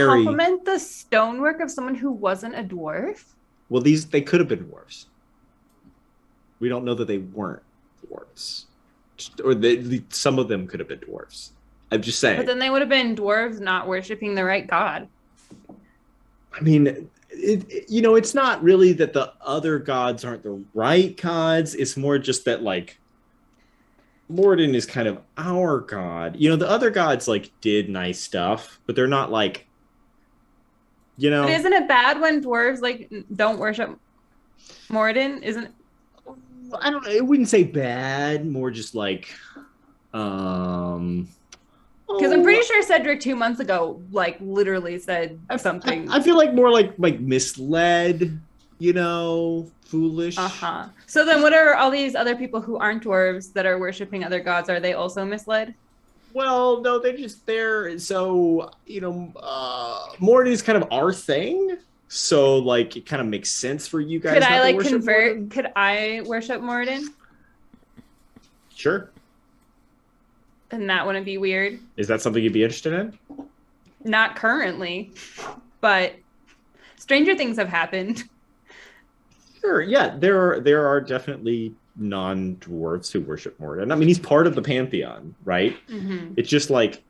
compliment the stonework of someone who wasn't a dwarf? Well, they could have been dwarves. We don't know that they weren't dwarves, or some of them could have been dwarves. I'm just saying. But then they would have been dwarves not worshiping the right god. I mean, it's not really that the other gods aren't the right gods. It's more just that, like, Morden is kind of our god. The other gods, like, did nice stuff, but they're not, like, But isn't it bad when dwarves, like, don't worship Morden? Isn't it? I don't know. I wouldn't say bad. More just, like, because I'm pretty sure Cedric 2 months ago, like, literally said something. I feel like more like misled, foolish. So then what are all these other people who aren't dwarves that are worshiping other gods? Are they also misled? Well, no, they're so, Morden is kind of our thing. So, like, it kind of makes sense for you guys. Could I, like, convert? Morden? Could I worship Morden? Sure. And that wouldn't be weird. Is that something you'd be interested in? Not currently, but stranger things have happened. Sure, yeah, there are definitely non-dwarves who worship Morden. I mean, he's part of the pantheon, right? Mm-hmm. It's just like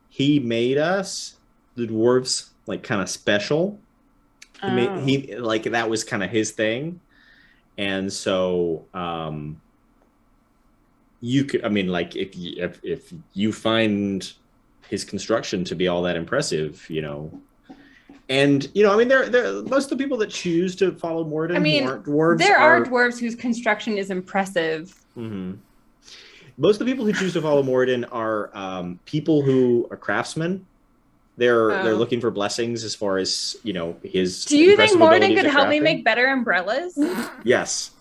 he made us, the dwarves, like, kind of special. He like, that was kind of his thing, and so you could, I mean, like, if you find his construction to be all that impressive, and I mean, there most of the people that choose to follow Morden, who aren't dwarves. There are dwarves whose construction is impressive. Mm-hmm. Most of the people who choose to follow Morden are people who are craftsmen. They're looking for blessings as far as his. Do you think Morden could help me make better umbrellas? Yes,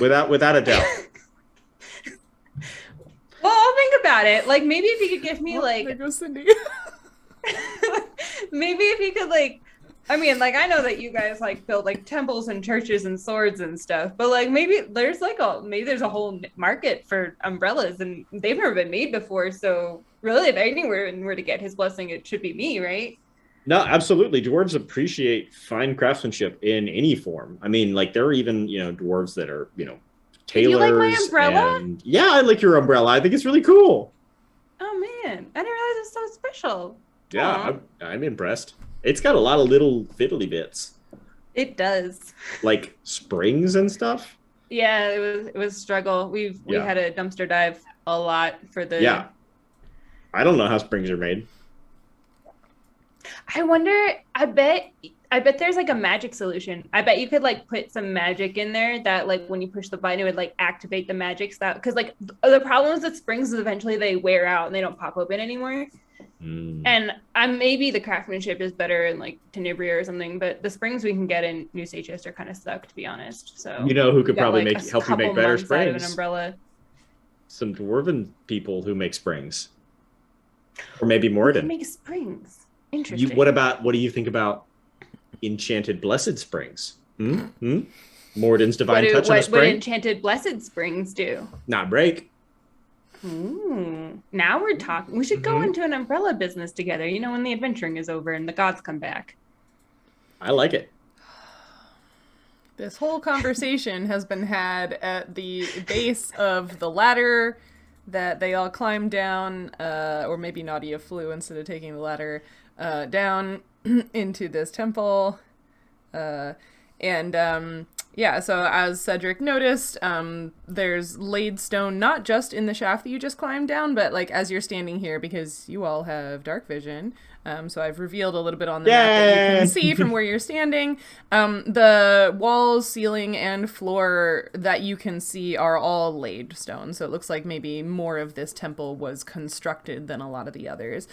without a doubt. Well, I'll think about it. Like, maybe if you could give me, like... There goes Cindy. Maybe if you could, like... I mean, like, I know that you guys, like, build, like, temples and churches and swords and stuff, but, like, maybe there's a whole market for umbrellas, and they've never been made before, so really, if anyone were to get his blessing, it should be me, right? No, absolutely. Dwarves appreciate fine craftsmanship in any form. I mean, like, there are even, dwarves that are, tailors. You like my umbrella? Yeah, I like your umbrella. I think it's really cool. Oh, man. I didn't realize it's so special. Yeah, I'm impressed. It's got a lot of little fiddly bits. It does. Like springs and stuff? Yeah, it was a struggle. We had a dumpster dive a lot for the... Yeah. I don't know how springs are made. I wonder, I bet there's like a magic solution. I bet you could like put some magic in there that like when you push the button, it would like activate the magic stuff. Because like the problems with springs is eventually they wear out and they don't pop open anymore. And maybe the craftsmanship is better in like Tenebria or something, but the springs we can get in New Sagest are kind of stuck, to be honest. So you know who could probably help you make better springs? Out of an umbrella. Some dwarven people who make springs, or maybe Morden. Make springs. Interesting. What do you think about enchanted blessed springs? Morden's divine touch on a spring. What enchanted blessed springs do? Not break. Now we're talking. We should go into an umbrella business together, when the adventuring is over and the gods come back. I like it. This whole conversation has been had at the base of the ladder that they all climbed down, or maybe Nautia flew instead of taking the ladder down into this temple. So as Cedric noticed, there's laid stone not just in the shaft that you just climbed down, but like as you're standing here, because you all have dark vision. So I've revealed a little bit on the map that you can see from where you're standing. The walls, ceiling, and floor that you can see are all laid stone. So it looks like maybe more of this temple was constructed than a lot of the others.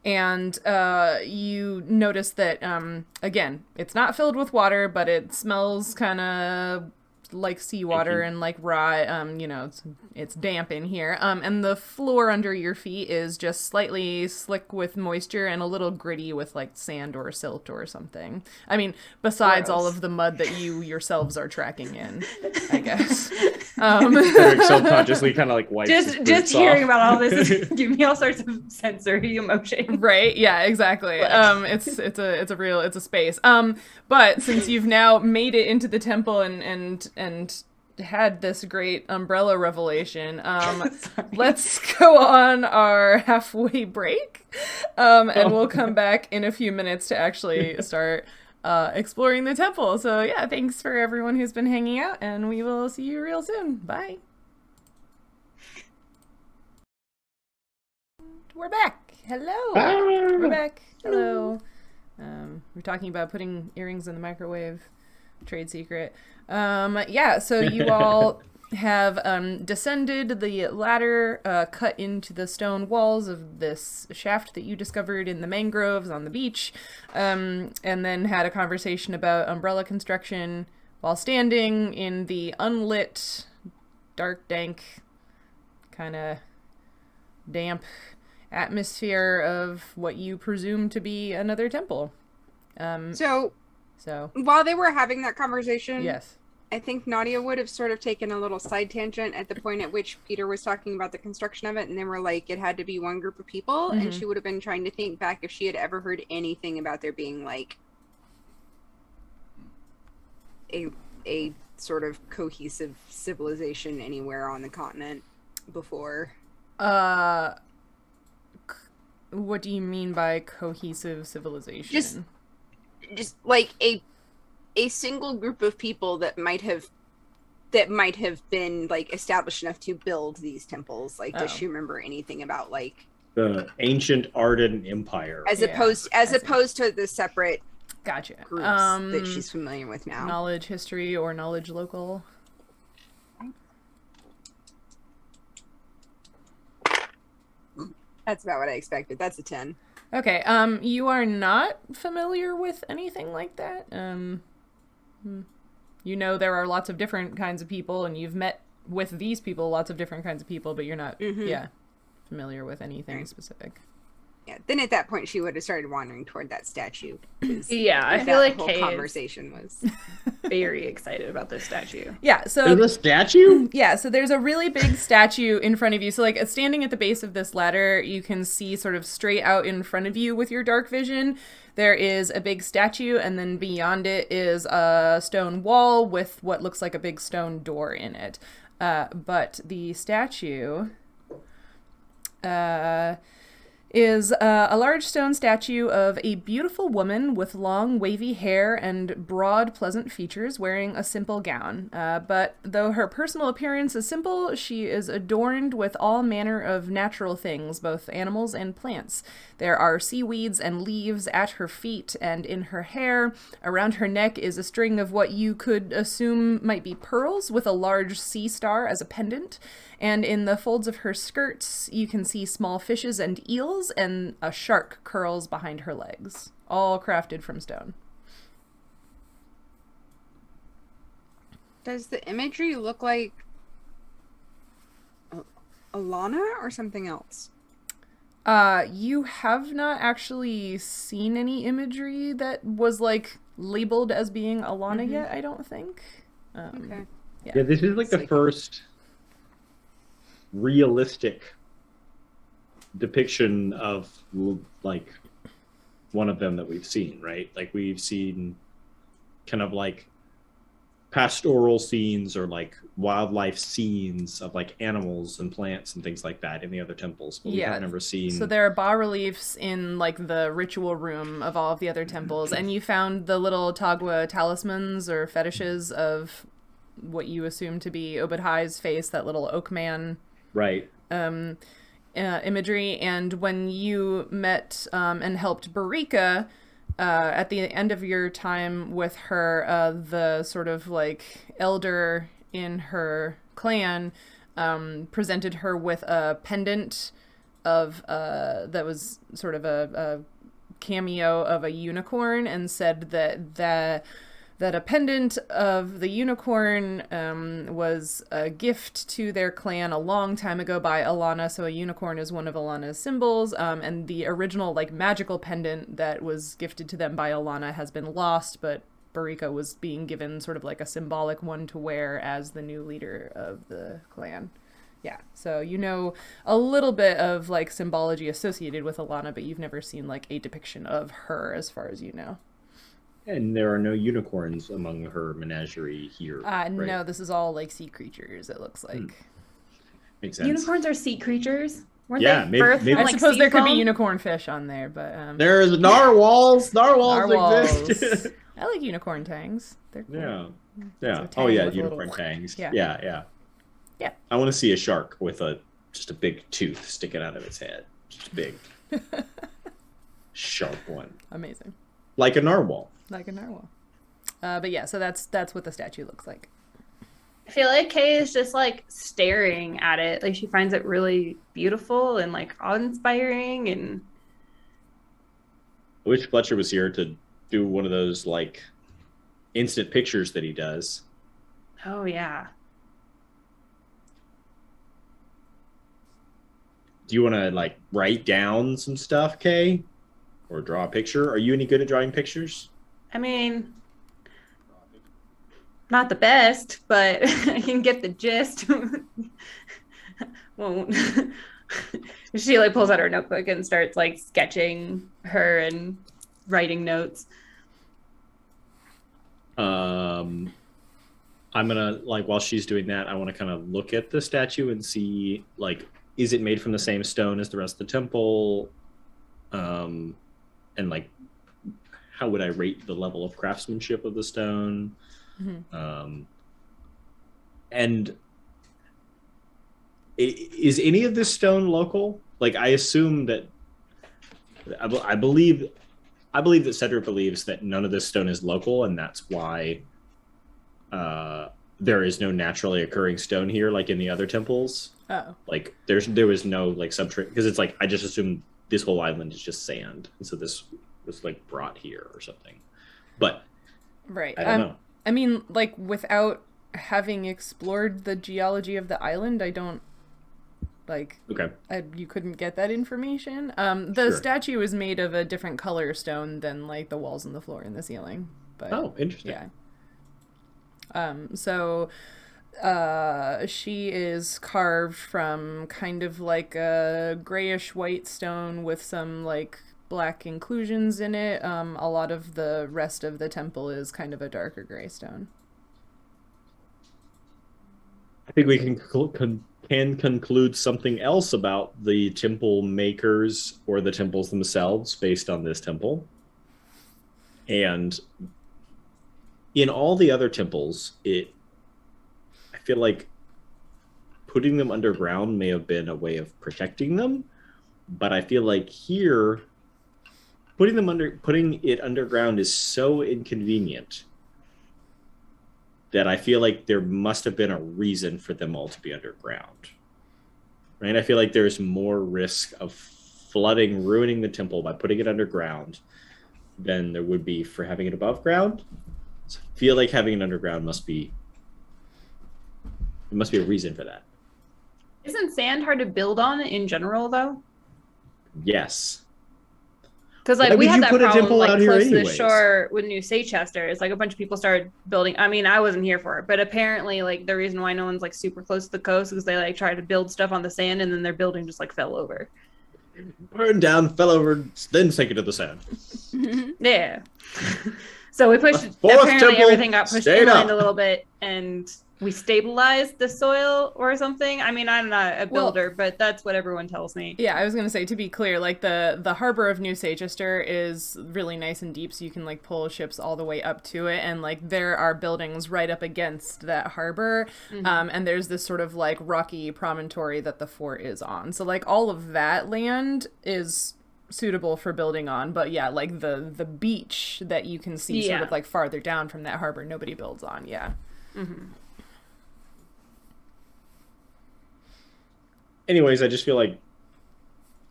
And you notice that, again, it's not filled with water, but it smells kind of like seawater and like raw, it's damp in here. And the floor under your feet is just slightly slick with moisture and a little gritty with like sand or silt or something. I mean, besides all of the mud that you yourselves are tracking in, I guess. Cedric self-consciously kind of like wipes his boots just hearing about all this is giving me all sorts of sensory emotion. Right? Yeah, exactly. It's a space. But since you've now made it into the temple and had this great umbrella revelation, let's go on our halfway break, and we'll come back in a few minutes to actually start exploring the temple. So yeah, thanks for everyone who's been hanging out, and we will see you real soon. Bye. We're back. Hello. We're back. Hello. We're talking about putting earrings in the microwave. Trade secret. So you all have descended the ladder, cut into the stone walls of this shaft that you discovered in the mangroves on the beach, and then had a conversation about umbrella construction while standing in the unlit, dark, dank, kind of damp atmosphere of what you presume to be another temple. So while they were having that conversation, yes, I think Nautia would have sort of taken a little side tangent at the point at which Peter was talking about the construction of it, and they were like, it had to be one group of people, and she would have been trying to think back if she had ever heard anything about there being like a sort of cohesive civilization anywhere on the continent before. What do you mean by cohesive civilization? Just like a single group of people that might have been like established enough to build these temples. Like, does she remember anything about like the ancient Ardan Empire, as opposed to the separate groups that she's familiar with now? Knowledge history or knowledge local? That's about what I expected. That's a 10. Okay, you are not familiar with anything like that? You know there are lots of different kinds of people, and you've met with these people, lots of different kinds of people, but you're not, familiar with anything specific. Yeah. Then at that point, she would have started wandering toward that statue. Yeah, I feel like the whole Kay conversation was very excited about this statue. Yeah, so there's a statue? Yeah, so there's a really big statue in front of you. So, like, standing at the base of this ladder, you can see sort of straight out in front of you with your dark vision. There is a big statue, and then beyond it is a stone wall with what looks like a big stone door in it. But the statue is a large stone statue of a beautiful woman with long, wavy hair and broad, pleasant features wearing a simple gown. But though her personal appearance is simple, she is adorned with all manner of natural things, both animals and plants. There are seaweeds and leaves at her feet and in her hair. Around her neck is a string of what you could assume might be pearls with a large sea star as a pendant. And in the folds of her skirts, you can see small fishes and eels, and a shark curls behind her legs, all crafted from stone. Does the imagery look like Alana or something else? You have not actually seen any imagery that was, like, labeled as being Alana yet, I don't think. Okay. Yeah, this is like the first realistic depiction of like one of them that we've seen, right? Like we've seen kind of like pastoral scenes or like wildlife scenes of like animals and plants and things like that in the other temples, but we have never seen. So there are bas-reliefs in like the ritual room of all of the other temples, and you found the little Tagua talismans or fetishes of what you assume to be obad-hai's face, that little oak man right. Imagery. And when you met and helped Barika at the end of your time with her, the sort of like elder in her clan presented her with a pendant of that was sort of a cameo of a unicorn, and said that a pendant of the unicorn was a gift to their clan a long time ago by Alana. So a unicorn is one of Alana's symbols. And the original like magical pendant that was gifted to them by Alana has been lost, but Barika was being given sort of like a symbolic one to wear as the new leader of the clan. Yeah, so you know a little bit of like symbology associated with Alana, but you've never seen like a depiction of her as far as you know. And there are no unicorns among her menagerie here. Right? No, this is all like sea creatures, it looks like. Makes sense. Unicorns are sea creatures? Weren't Yeah, they maybe- birthed maybe- from, I like, suppose sea there could be foam? unicorn fish on there, but There's narwhals. Narwhals narwhals. exist. I like unicorn tangs. They're cool. Yeah. So Yeah. tang Oh yeah, with a unicorn little- tangs. Yeah. Yeah. Yeah. I want to see a shark with just a big tooth sticking out of its head. Just big. Sharp one. Amazing. Like a narwhal. Like a narwhal. But yeah, so that's what the statue looks like. I feel like Kay is just like staring at it. Like she finds it really beautiful and like awe-inspiring. And I wish Fletcher was here to do one of those like instant pictures that he does. oh yeah. Do you want to like write down some stuff, Kay? Or draw a picture? Are you any good at drawing pictures? I mean, not the best, but I can get the gist. Won't. She like pulls out her notebook and starts like sketching her and writing notes. I'm gonna like while she's doing that, I want to kind of look at the statue and see like, is it made from the same stone as the rest of the temple? And like, how would I rate the level of craftsmanship of the stone? Mm-hmm. And is any of this stone local? Like, I assume that I believe that Cedric believes that none of this stone is local, and that's why there is no naturally occurring stone here, like in the other temples. Oh. Like, there was no like because it's like I just assumed this whole island is just sand, and so this was like brought here or something. But Right. I don't know. I mean, like, without having explored the geology of the island, I don't Okay. you couldn't get that information. The Sure. statue is made of a different color stone than like the walls and the floor and the ceiling. But Oh, interesting. yeah. So she is carved from kind of like a grayish white stone with some like black inclusions in it. A lot of the rest of the temple is kind of a darker gray stone. I think we can conclude something else about the temple makers or the temples themselves based on this temple. And in all the other temples, I feel like putting them underground may have been a way of protecting them, but I feel like here putting it underground is so inconvenient that I feel like there must have been a reason for them all to be underground. Right? I feel like there's more risk of flooding, ruining the temple by putting it underground than there would be for having it above ground. So I feel like having it underground must be a reason for that. Isn't sand hard to build on in general, though? Yes. Because like we had that problem like close to the shore with New Seychester. It's like a bunch of people started building. I mean, I wasn't here for it, but apparently like the reason why no one's like super close to the coast is they like tried to build stuff on the sand and then their building just like fell over. Burned down, fell over, then sank into the sand. Yeah. So we pushed. Apparently, everything got pushed inland a little bit, and we stabilized the soil or something. I mean, I'm not a builder, but that's what everyone tells me. Yeah, I was gonna say, to be clear, like the harbor of New Seychester is really nice and deep, so you can like pull ships all the way up to it, and like there are buildings right up against that harbor, and there's this sort of like rocky promontory that the fort is on. So like all of that land is suitable for building on, but yeah, like the beach that you can see sort of like farther down from that harbor, nobody builds on. Yeah. Anyways, I just feel like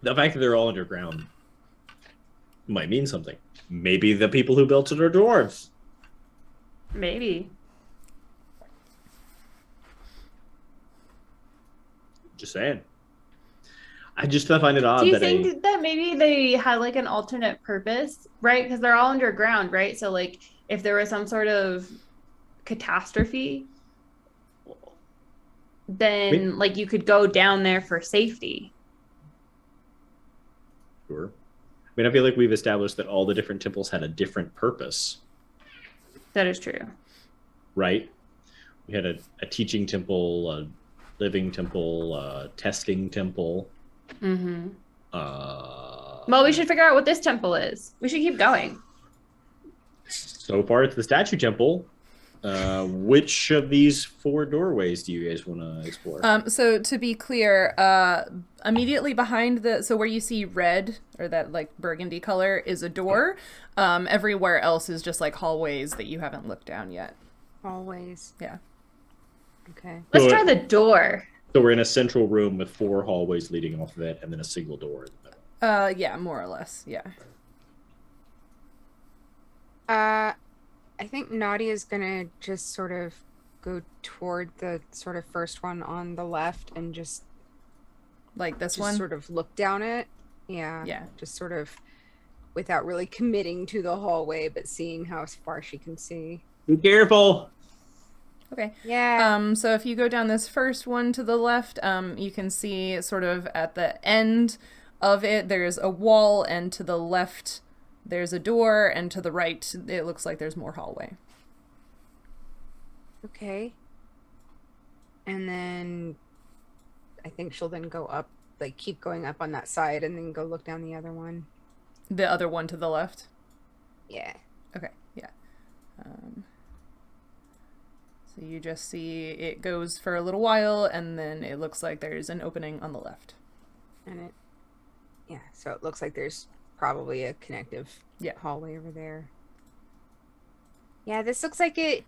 the fact that they're all underground might mean something. Maybe the people who built it are dwarves. Maybe. Just saying. I just find it odd. Do you think that maybe they had like an alternate purpose, right? Because they're all underground, right? So like if there was some sort of catastrophe, then like you could go down there for safety. Sure. I mean, I feel like we've established that all the different temples had a different purpose. That is true. Right? We had a teaching temple, a living temple, a testing temple. Well, we should figure out what this temple is. We should keep going. So far, it's the statue temple. Which of these 4 doorways do you guys want to explore? So to be clear, immediately behind so where you see red or that like burgundy color is a door. Everywhere else is just like hallways that you haven't looked down yet. Hallways. Yeah. Okay. Let's try the door. So we're in a central room with 4 hallways leading off of it, and then a single door in the middle. Yeah, more or less. Yeah. I think Nautia is gonna just sort of go toward the sort of first one on the left and just like this one, sort of look down it. Yeah. Just sort of without really committing to the hallway, but seeing how far she can see. Be careful. Okay. Yeah. So if you go down this first one to the left, you can see sort of at the end of it, there's a wall, and to the left, there's a door, and to the right, it looks like there's more hallway. Okay. And then I think she'll then go up, like keep going up on that side, and then go look down the other one. The other one to the left? Yeah. Okay, yeah. So you just see it goes for a little while, and then it looks like there's an opening on the left. And so it looks like there's probably a connective hallway over there. Yeah, this looks like it.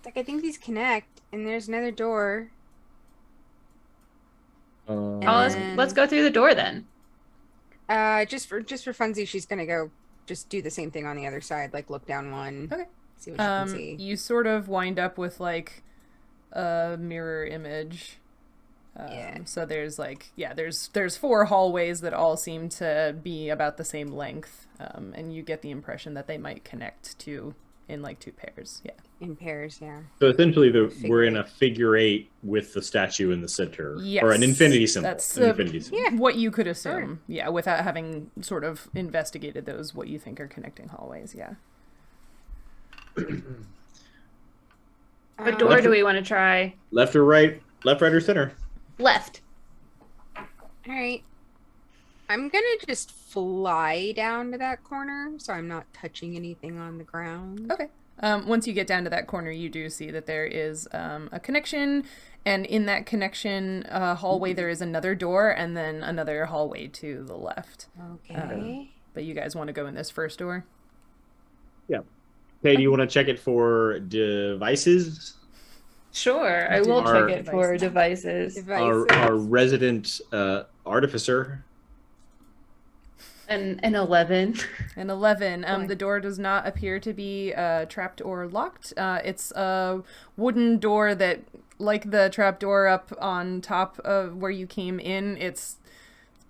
Like I think these connect, and there's another door. Let's go through the door then. Just for funsies, she's gonna go just do the same thing on the other side, like look down one. Okay. See what you can see. You sort of wind up with like a mirror image. So there's like, there's 4 hallways that all seem to be about the same length. And you get the impression that they might connect in like 2 pairs. Yeah. In pairs, yeah. So essentially, we're in a figure 8 with the statue in the center, yes. or an infinity symbol. That's an infinity symbol. Yeah. What you could assume, yeah, without having sort of investigated those, what you think are connecting hallways, yeah. What door do we want to try? Left or right? Left, right, or center? Left. All right. I'm gonna just fly down to that corner, so I'm not touching anything on the ground. Okay. Once you get down to that corner, you do see that there is a connection, and in that connection hallway, there is another door, and then another hallway to the left. Okay. But you guys want to go in this first door? Yeah. Okay, do you want to check it for devices? Sure, I will check it for devices. Our resident artificer. An 11. An 11. The door does not appear to be trapped or locked. It's a wooden door that, like the trap door up on top of where you came in, it's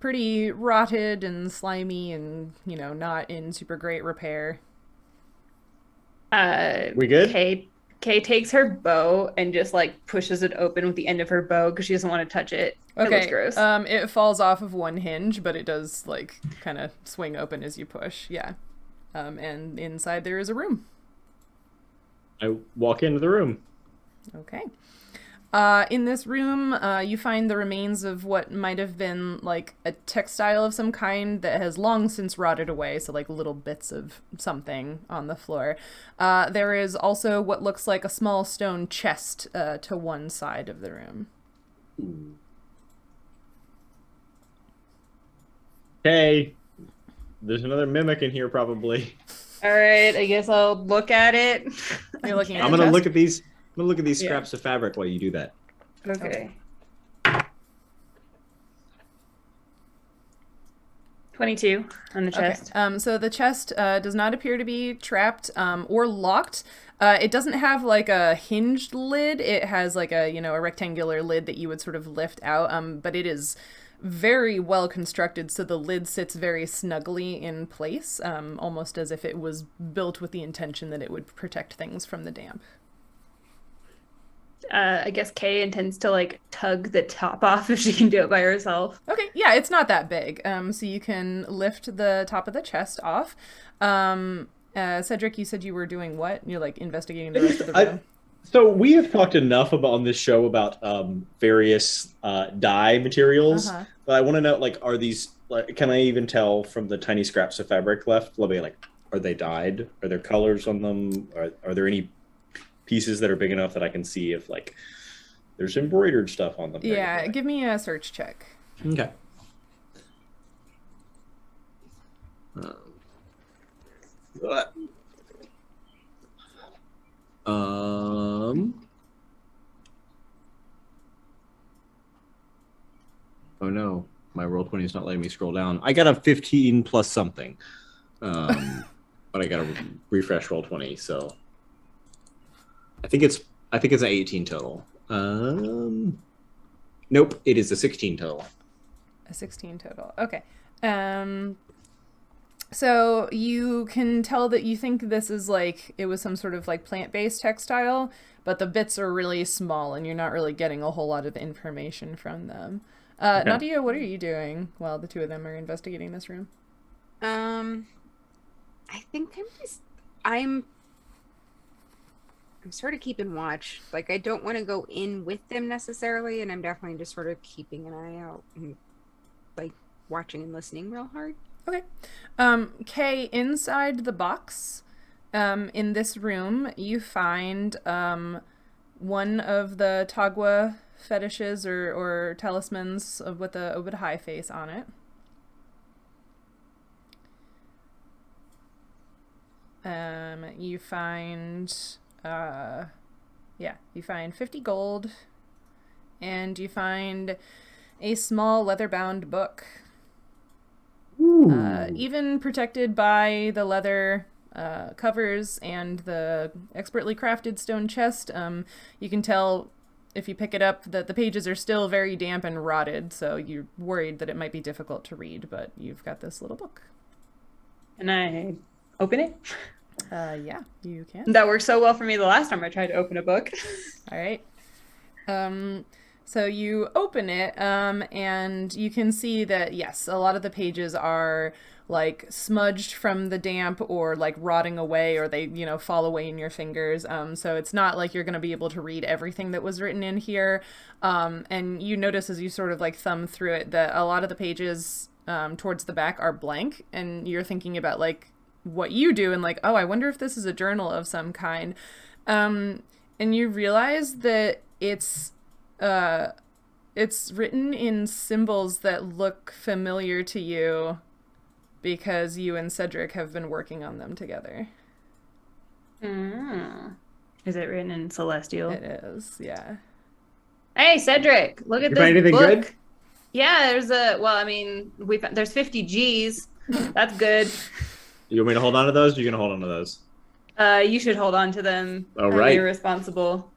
pretty rotted and slimy and, not in super great repair. We good? Kay takes her bow and just like pushes it open with the end of her bow because she doesn't want to touch it. Okay. It looks gross. It falls off of one hinge, but it does like kind of swing open as you push. Yeah. And inside there is a room. I walk into the room. Okay. In this room, you find the remains of what might have been like a textile of some kind that has long since rotted away, so like little bits of something on the floor. There is also what looks like a small stone chest to one side of the room. Hey, there's another mimic in here probably. All right, I guess I'll look at it. You're looking at I'm the gonna chest? look at these. I'm gonna look at these scraps of fabric while you do that. Okay. 22 on the chest. Okay. So the chest does not appear to be trapped or locked. It doesn't have like a hinged lid. It has like a rectangular lid that you would sort of lift out. But it is very well constructed, so the lid sits very snugly in place, almost as if it was built with the intention that it would protect things from the damp. I guess Kay intends to like tug the top off if she can do it by herself. Okay, yeah, it's not that big. So you can lift the top of the chest off. Cedric, you said you were doing what? You're like investigating the rest of the room. So we have talked enough on this show about various dye materials, but I want to know, like, are these? Like, can I even tell from the tiny scraps of fabric left? Like, are they dyed? Are there colors on them? Are there any pieces that are big enough that I can see if like there's embroidered stuff on them? Yeah, give me a search check. Okay. Oh no, my Roll20 is not letting me scroll down. I got a 15 plus something, but I got to refresh Roll20, so I think it's an 18 total. Nope, it is a 16 total. A 16 total. Okay. So you can tell that you think this is like, it was some sort of like plant-based textile, but the bits are really small and you're not really getting a whole lot of information from them. Okay. Nautia, what are you doing while the two of them are investigating this room? I think I'm sort of keeping watch. Like, I don't want to go in with them necessarily, and I'm definitely just sort of keeping an eye out and like watching and listening real hard. Okay. Kay, inside the box, in this room, you find one of the Tagua fetishes or talismans with the obad-hi face on it. You find 50 gold, and you find a small leather-bound book. Even protected by the leather, covers and the expertly crafted stone chest. You can tell if you pick it up that the pages are still very damp and rotted, so you're worried that it might be difficult to read, but you've got this little book. Can I open it? Yeah, you can. That worked so well for me the last time I tried to open a book. All right. So you open it, and you can see that, yes, a lot of the pages are like smudged from the damp or like rotting away, or they, fall away in your fingers. So it's not like you're going to be able to read everything that was written in here. And you notice as you sort of like thumb through it that a lot of the pages towards the back are blank, and you're thinking about like what you do and like, oh, I wonder if this is a journal of some kind. And you realize that it's written in symbols that look familiar to you because you and Cedric have been working on them together. Is it written in Celestial? It is, yeah. Hey, Cedric, look at You this find anything book. good? Yeah, there's 50 G's. That's good. You want me to hold on to those? Or you're gonna hold on to those? You should hold on to them. All right. You're responsible.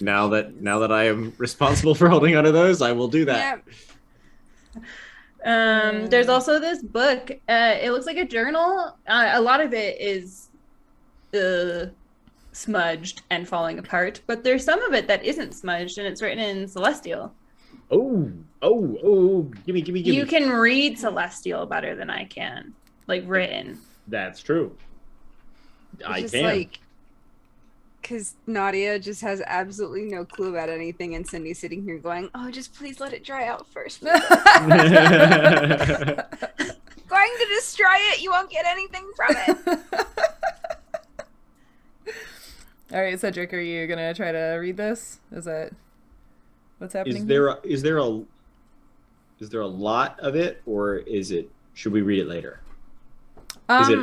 Now that I am responsible for holding on to those, I will do that. Yeah. There's also this book. It looks like a journal. A lot of it is smudged and falling apart, but there's some of it that isn't smudged, and it's written in Celestial. Oh! Give me. You can read Celestial better than I can, like written. That's true. I Just can. like, because Nautia just has absolutely no clue about anything, and Cindy's sitting here going, "Oh, just please let it dry out first." Going to destroy it. You won't get anything from it. All right, Cedric, are you gonna try to read this? Is that what's happening? Is there a lot of it, or should we read it later?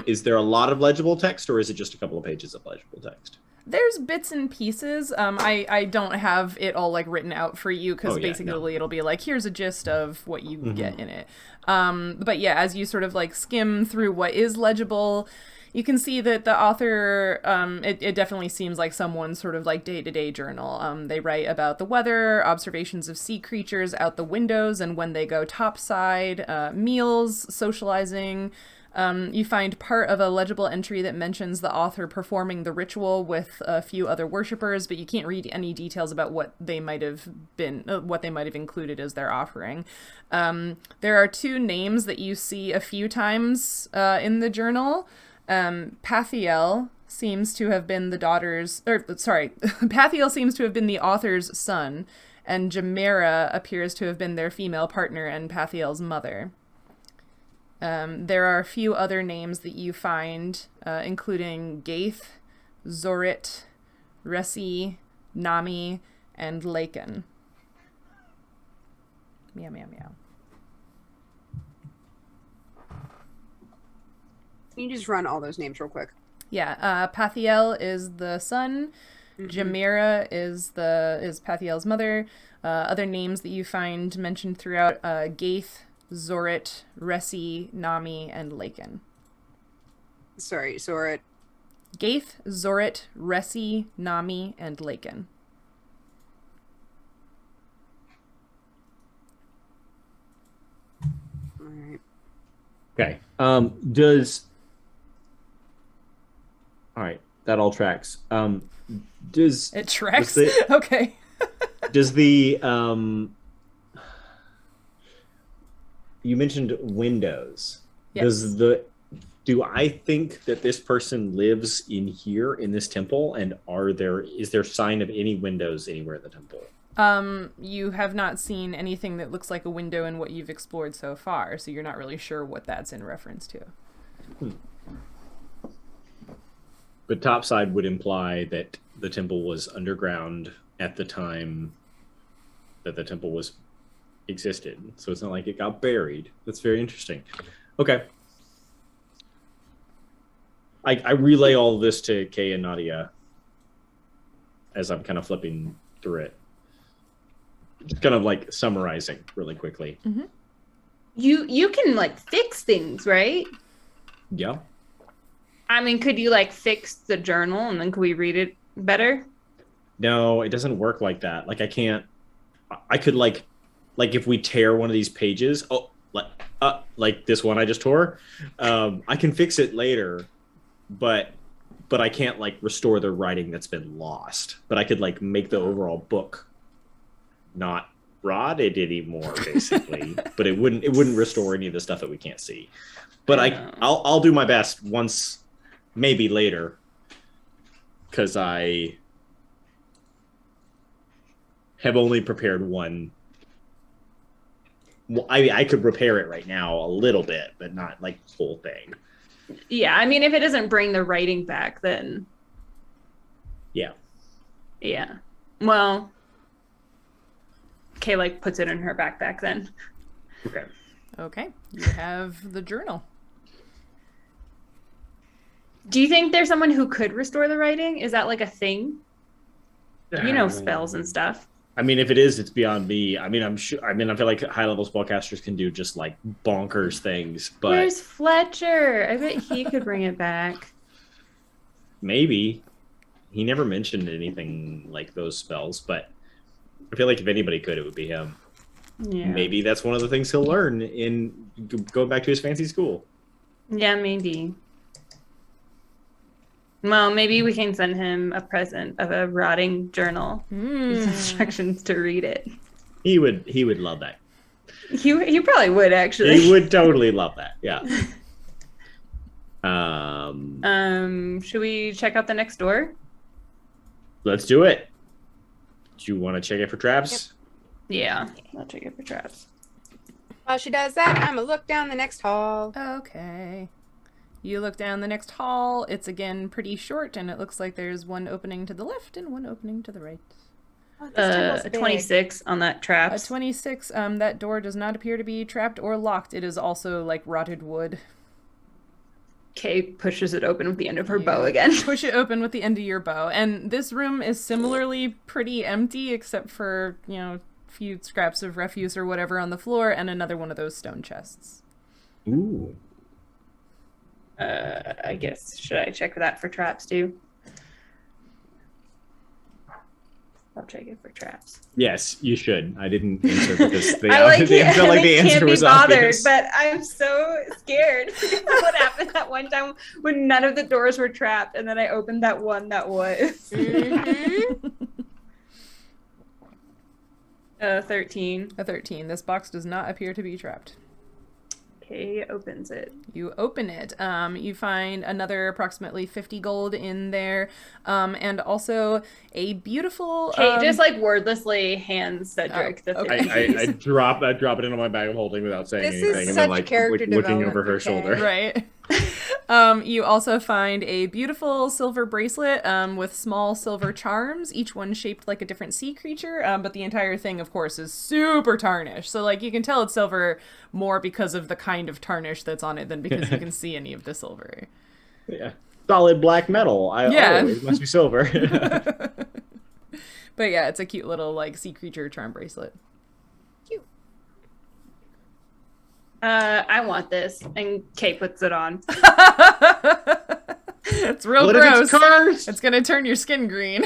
Is there a lot of legible text, or is it just a couple of pages of legible text? There's bits and pieces. I don't have it all like written out for you because basically it'll be like, here's a gist of what you get in it. But yeah, as you sort of like skim through what is legible, you can see that the author, it definitely seems like someone's sort of like day-to-day journal. They write about the weather, observations of sea creatures out the windows and when they go topside, meals, socializing. You find part of a legible entry that mentions the author performing the ritual with a few other worshippers, but you can't read any details about what they might have included as their offering. There are two names that you see a few times in the journal. Pathiel seems to have been Pathiel seems to have been the author's son, and Jamera appears to have been their female partner and Pathiel's mother. There are a few other names that you find, including Gaith, Zorit, Resi, Nami, and Laken. Meow, meow, meow. Can you just run all those names real quick? Yeah, Pathiel is the son. Jamera is Pathiel's mother. Other names that you find mentioned throughout, Gaith, Zorit, Resi, Nami, and Laken. Sorry, Zorit. Gaith, Zorit, Resi, Nami, and Laken. All right. Okay. All right, that all tracks. Does it tracks? Okay. Does the you mentioned windows. Yes. Do I think that this person lives in here in this temple, and is there sign of any windows anywhere in the temple? You have not seen anything that looks like a window in what you've explored so far, so you're not really sure what that's in reference to. But topside would imply that the temple was underground at the time that the temple existed. So it's not like it got buried. That's very interesting. Okay. I relay all of this to Kay and Nautia as I'm kind of flipping through it. Just kind of like summarizing really quickly. Mm-hmm. You can like fix things, right? Yeah. I mean, could you like fix the journal and then could we read it better? No, it doesn't work like that. Like I could like if we tear one of these pages, like this one I just tore, I can fix it later, but I can't like restore the writing that's been lost. But I could like make the overall book not rotted anymore, basically. But it wouldn't restore any of the stuff that we can't see. But I'll do my best once, maybe later, because I have only prepared one. Well, I could repair it right now a little bit, but not like the whole thing. Yeah, I mean, if it doesn't bring the writing back, then... Yeah. Yeah. Well, Kay, like, puts it in her backpack then. Okay. Okay, you have the journal. Do you think there's someone who could restore the writing? Is that, like, a thing? You know spells and stuff. I mean, if it is, it's beyond me. I mean, I'm sure. I mean, I feel like high-level spellcasters can do just like bonkers things. But where's Fletcher? I bet he could bring it back. Maybe. He never mentioned anything like those spells, but I feel like if anybody could, it would be him. Yeah. Maybe that's one of the things he'll learn in going back to his fancy school. Yeah, maybe. Well, maybe we can send him a present of a rotting journal with instructions to read it. He would love that. He probably would, actually. He would totally love that. Yeah. Should we check out the next door? Let's do it. Do you want to check it for traps? Yep. Yeah, I'll check it for traps. While she does that, I'm gonna look down the next hall. Okay. You look down the next hall. It's again pretty short, and it looks like there's one opening to the left and one opening to the right. Oh, 26 on that trap. A 26. That door does not appear to be trapped or locked. It is also like rotted wood. Kay pushes it open with the end of her bow again. Push it open with the end of your bow. And this room is similarly pretty empty, except for, you know, a few scraps of refuse or whatever on the floor, and another one of those stone chests. Ooh. I guess, should I check that for traps too? I'll check it for traps. Yes, you should. I didn't answer because the answer was bothered, obvious. but I'm so scared. What happened that one time when none of the doors were trapped, and then I opened that one that was. 13. A 13. This box does not appear to be trapped. Kay opens it. You open it. You find another approximately 50 gold in there, and also a beautiful... Kay just like wordlessly hands Cedric the thing. I drop it into my bag of holding without saying anything, This is and such then like character looking over her development, shoulder. Right. You also find a beautiful silver bracelet with small silver charms, each one shaped like a different sea creature, but the entire thing, of course, is super tarnished. So, like, you can tell it's silver more because of the kind of tarnish that's on it than because you can see any of the silver. Yeah. Solid black metal. It must be silver. But yeah, it's a cute little, like, sea creature charm bracelet. Cute. I want this, and Kay puts it on. It's real What gross. if it's cursed? It's gonna turn your skin green.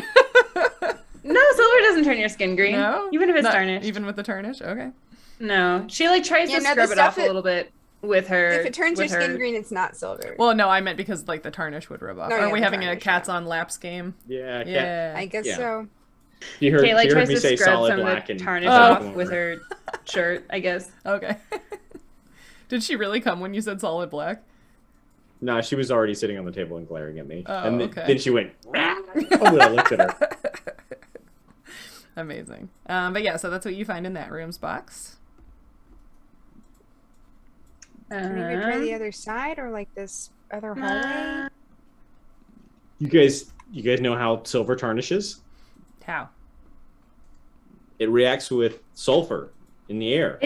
No, silver doesn't turn your skin green. No? Even if it's Not tarnished. Even with the tarnish? Okay. No. She like tries to scrub it off a little bit with her. If it turns your skin green, it's not silver. Well, no, I meant because like the tarnish would rub off. No, Are yeah, we the having a tarnish, cats on laps game? Yeah. Yeah. I guess Yeah. so. You heard, Kay like you heard tries me to say scrub solid some of black the and tarnish Oh. off with her shirt, I guess. Okay. Did she really come when you said solid black? No, she was already sitting on the table and glaring at me. Oh, and okay. then she went, oh, I looked at her. Amazing. But yeah, so that's what you find in that room's box. Can we try the other side or like this other hallway? You guys know how silver tarnishes? How? It reacts with sulfur in the air.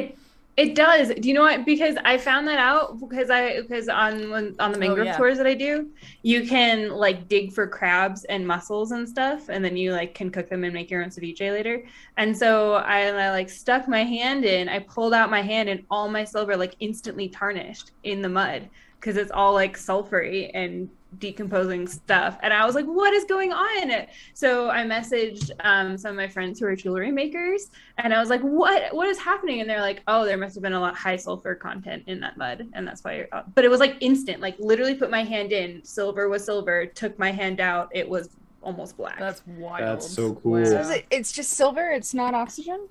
It does. Do you know what? Because I found that out because on the mangrove tours that I do, you can like dig for crabs and mussels and stuff, and then you like can cook them and make your own ceviche later. And so I like stuck my hand in. I pulled out my hand, and all my silver like instantly tarnished in the mud. because it's all like sulfury and decomposing stuff. And I was like, what is going on? So I messaged some of my friends who are jewelry makers, and I was like, what is happening? And they're like, oh, there must have been a lot high sulfur content in that mud, and that's why but it was like instant, like literally put my hand in, silver was silver, took my hand out, it was almost black. That's wild. That's so cool. So it's just silver, it's not oxygen?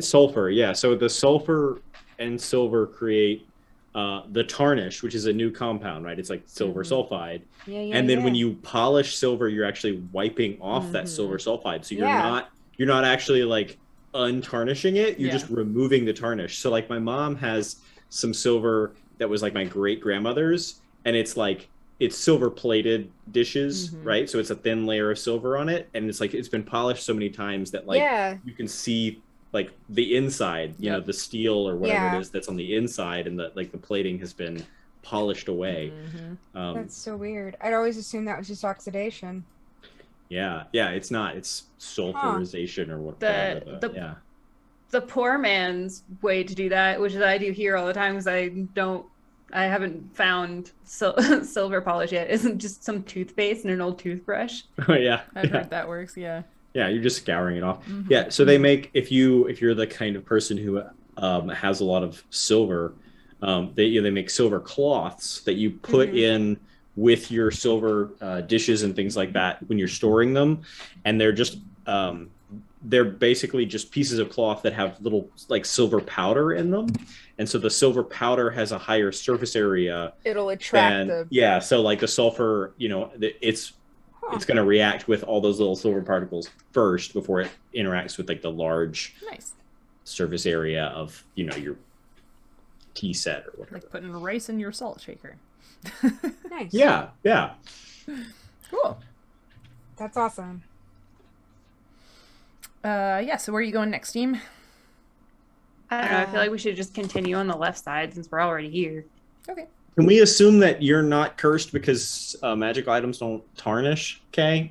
Sulfur, yeah. So the sulfur and silver create the tarnish, which is a new compound, right? It's like silver sulfide. And then when you polish silver, you're actually wiping off that silver sulfide. So you're not actually like untarnishing it. You're just removing the tarnish. So like my mom has some silver that was like my great grandmother's, and it's silver plated dishes, right? So it's a thin layer of silver on it, and it's like it's been polished so many times that like you can see like the inside, you know, the steel or whatever it is that's on the inside, and the like the plating has been polished away. That's so weird. I'd always assumed that was just oxidation. Yeah, it's not. It's sulfurization or whatever. The poor man's way to do that, which is I do here all the time, because I haven't found silver polish yet, isn't just some toothpaste and an old toothbrush. Oh yeah, I've heard that works. Yeah, you're just scouring it off. Yeah, so they make, if you're the kind of person who has a lot of silver, they make silver cloths that you put in with your silver dishes and things like that when you're storing them, and they're basically just pieces of cloth that have little like silver powder in them, and so the silver powder has a higher surface area. It'll attract so like the sulfur, you know, it's going to react with all those little silver particles first before it interacts with like the large surface area of, you know, your tea set or whatever. Like putting rice in your salt shaker. Nice. Yeah. Cool. That's awesome. So where are you going next, team? I don't know. I feel like we should just continue on the left side since we're already here. Okay. Can we assume that you're not cursed because magic items don't tarnish, Kay?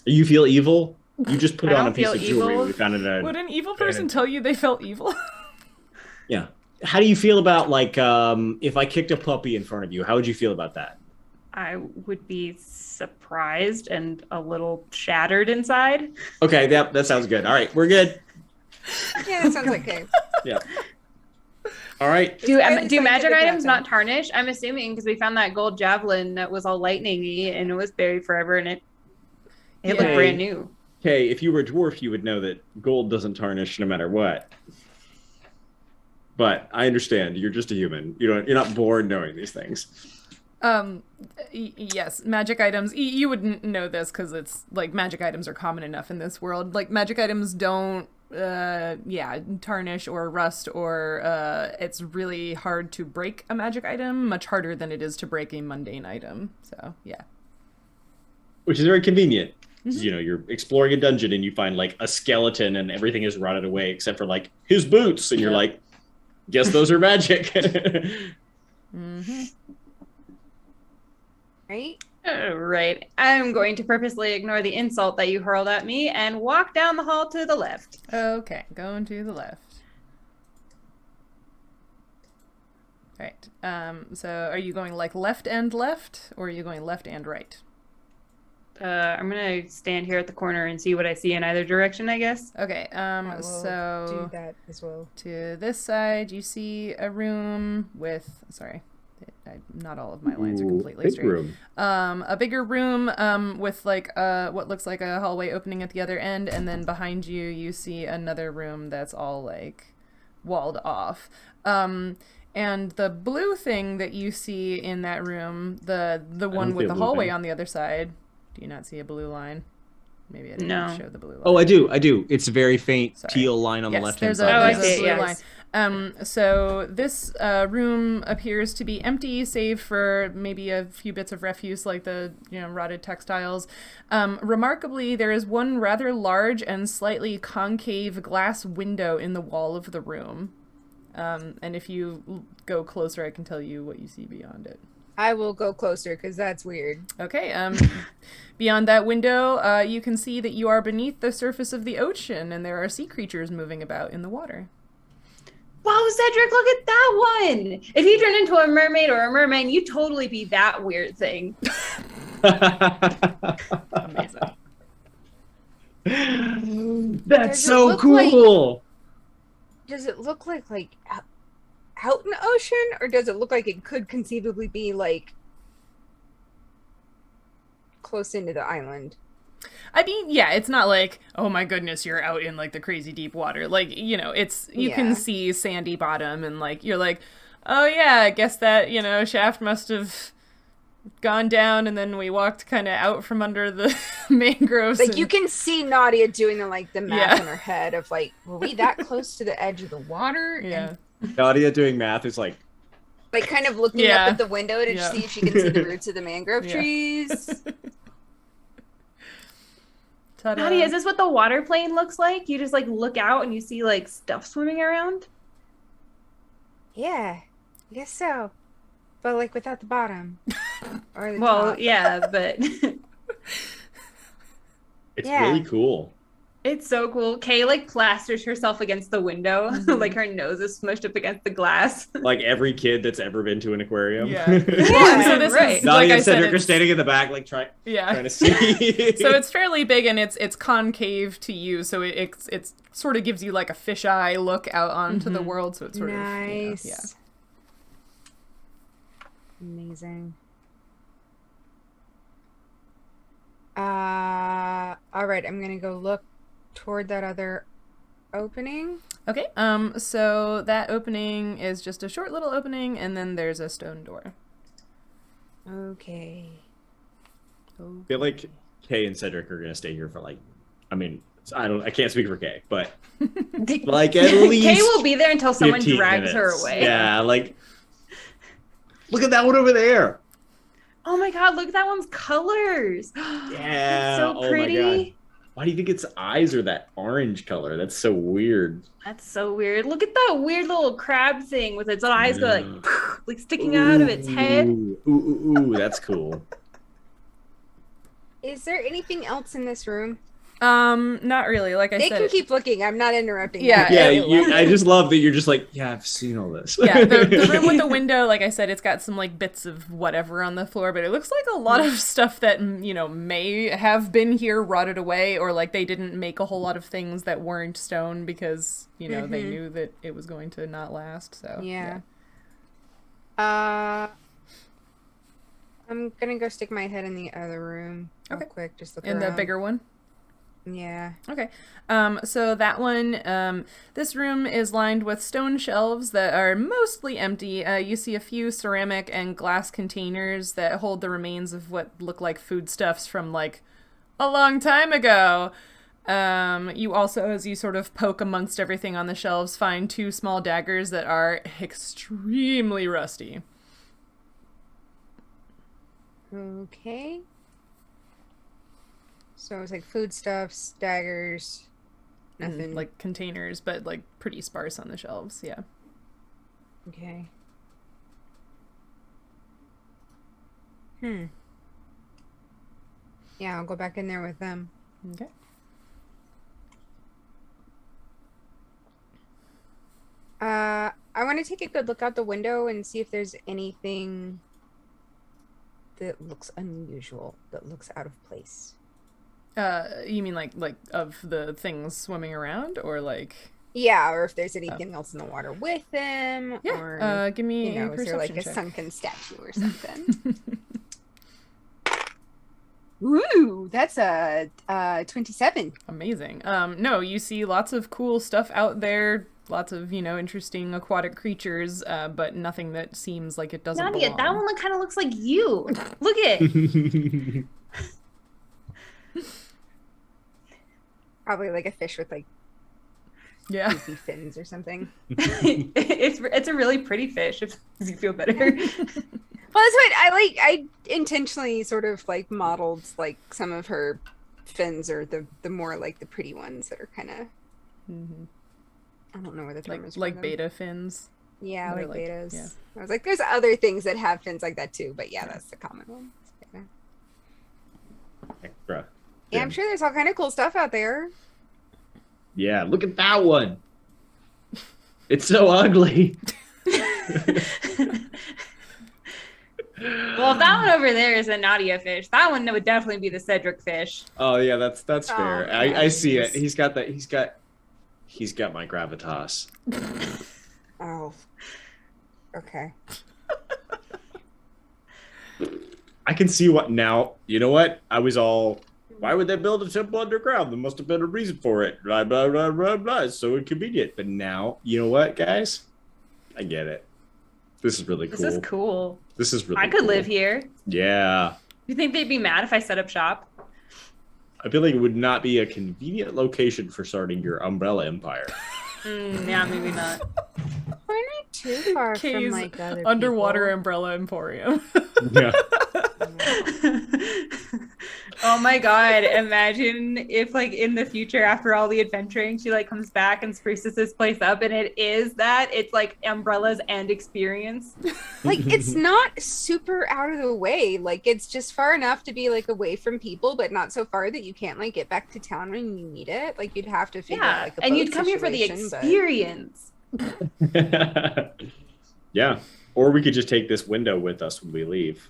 You feel evil? You just put on a piece of jewelry. We found it. Would an evil person tell you they felt evil? Yeah. How do you feel about, like, if I kicked a puppy in front of you, how would you feel about that? I would be surprised and a little shattered inside. Okay, that sounds good. All right, we're good. Yeah, that sounds okay. Yeah. All right. Do magic items not tarnish? I'm assuming, because we found that gold javelin that was all lightning-y and it was buried forever, and it looked brand new. Okay, if you were a dwarf, you would know that gold doesn't tarnish no matter what. But I understand. You're just a human. You're not born knowing these things. Yes, magic items. You wouldn't know this because it's like magic items are common enough in this world. Like magic items don't, tarnish or rust, or it's really hard to break a magic item, much harder than it is to break a mundane item. So yeah. Which is very convenient. You know, you're exploring a dungeon and you find like a skeleton and everything is rotted away except for like his boots, and you're like, guess those are magic. Right? Right. I'm going to purposely ignore the insult that you hurled at me and walk down the hall to the left. Okay, going to the left. All right. So are you going like left and left, or are you going left and right? I'm gonna stand here at the corner and see what I see in either direction, I guess. Okay. So do that as well. To this side, you see a room with. Sorry. Not all of my lines are completely straight. Room. A bigger room with like what looks like a hallway opening at the other end, and then behind you you see another room that's all like walled off. And the blue thing that you see in that room, the one with the hallway on the other side, do you not see a blue line? Maybe I didn't show the blue line. Oh, I do. It's a very faint teal line on the left-hand side. There's a blue line. So this room appears to be empty, save for maybe a few bits of refuse like the rotted textiles. Remarkably, there is one rather large and slightly concave glass window in the wall of the room. And if you go closer, I can tell you what you see beyond it. I will go closer because that's weird. Okay. Beyond that window, you can see that you are beneath the surface of the ocean, and there are sea creatures moving about in the water. Wow, Cedric, look at that one. If you turned into a mermaid or a merman, you'd totally be that weird thing. Amazing. That's so cool. Does it look like out in the ocean, or does it look like it could conceivably be like close into the island? I mean, yeah, it's not like, oh my goodness, you're out in like the crazy deep water. Like, you know, it's, you can see sandy bottom and like, you're like, oh yeah, I guess that, you know, shaft must have gone down and then we walked kind of out from under the mangroves. Like, you can see Nautia doing the math in her head of like, were we that close to the edge of the water? Yeah. And Nautia doing math is like kind of looking up at the window to see if she can see the roots of the mangrove trees. Ta-da. Nautia, is this what the water plane looks like? You just like look out and you see like stuff swimming around? Yeah, I guess so. But like without the bottom. Or the Well, top. yeah, but it's really cool. it's so cool. Kay like plasters herself against the window, like her nose is smushed up against the glass. Like every kid that's ever been to an aquarium. Yeah. So this is, Nautia like I and Cedric said, are standing in the back, like trying to see. So it's fairly big and it's concave to you, so it sort of gives you like a fisheye look out onto the world. So it's sort of nice. Yeah. Amazing. All right, I'm gonna go look toward that other opening. Okay. So that opening is just a short little opening, and then there's a stone door. Okay. I feel like Kay and Cedric are gonna stay here for like, I mean, I can't speak for Kay, but like at least Kay will be there until someone 15 drags her minutes. away. Yeah, like look at that one over there. Oh my god, look at that one's colors. Yeah. So pretty. Oh my god. Why do you think its eyes are that orange color? That's so weird. That's so weird. Look at that weird little crab thing with its eyes going like sticking out of its head. Ooh, that's cool. Is there anything else in this room? Not really. Like I They said, can keep looking. I'm not interrupting. Yeah. them. I just love that you're just like, yeah, I've seen all this. Yeah, the room with the window, like I said, it's got some like bits of whatever on the floor, but it looks like a lot of stuff that, you know, may have been here rotted away, or like they didn't make a whole lot of things that weren't stone because, you know, they knew that it was going to not last. So Yeah. I'm gonna go stick my head in the other room real quick. Just look in around. the bigger one. Yeah. Okay. So that one, this room is lined with stone shelves that are mostly empty. You see a few ceramic and glass containers that hold the remains of what look like foodstuffs from like a long time ago. You also, as you sort of poke amongst everything on the shelves, find two small daggers that are extremely rusty. Okay. So it's like foodstuffs, daggers, nothing. Like containers, but like pretty sparse on the shelves. Yeah. Okay. Yeah, I'll go back in there with them. Okay. I want to take a good look out the window and see if there's anything that looks unusual, that looks out of place. You mean like of the things swimming around, or like? Yeah, or if there's anything else in the water with them. Yeah. Or, Give me a is there like perception a check. sunken statue or something? Ooh, that's a 27. Amazing. No, you see lots of cool stuff out there. Lots of, you know, interesting aquatic creatures, but nothing that seems like it doesn't Nautia, belong. that one kind of looks like you. Look at it. Probably like a fish with like Yeah. goofy fins or something. it's a really pretty fish if you feel better. Well, that's what I intentionally sort of like modeled like some of her fins, or the more like the pretty ones that are kind of I don't know where the term is. Like from beta fins. Yeah, They're like betas. yeah. I was like, there's other things that have fins like that too, but yeah, that's the common one. Beta. Extra. Yeah, I'm sure there's all kind of cool stuff out there. Yeah, look at that one. It's so ugly. Well, if that one over there is a Nautia fish, that one would definitely be the Cedric fish. Oh yeah, that's fair. Oh, I see it. nice. He's got my gravitas. Oh. Okay. I can see what now. You know what? I was all, why would they build a temple underground? There must have been a reason for it. Blah, blah, blah, blah, blah. It's so inconvenient. But now, you know what, guys? I get it. This is really cool. This is cool. This is really I could cool. live here. Yeah. You think they'd be mad if I set up shop? I feel like it would not be a convenient location for starting your umbrella empire. Yeah, maybe not. We're not too far from Kay's like other underwater people. umbrella emporium. Yeah. Oh my god, imagine if like in the future after all the adventuring she like comes back and spruces this place up and it's like umbrellas and experience. Like it's not super out of the way. Like it's just far enough to be like away from people, but not so far that you can't like get back to town when you need it. Like you'd have to figure out like a and boat you'd come here for the situation, but- experience. Yeah. Or we could just take this window with us when we leave.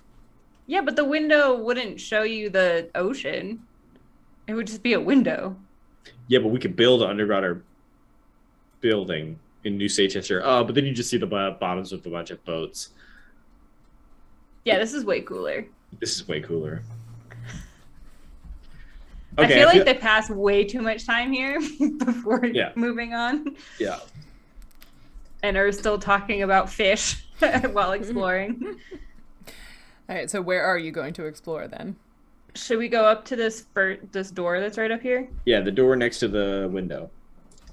Yeah, but the window wouldn't show you the ocean. It would just be a window. Yeah, but we could build an underground building in New Chester. Oh, but then you just see the bottoms of a bunch of boats. Yeah, this is way cooler. This is way cooler. I feel like they pass way too much time here before moving on. Yeah. And are still talking about fish while exploring. All right, so where are you going to explore then? Should we go up to this door that's right up here? Yeah, the door next to the window.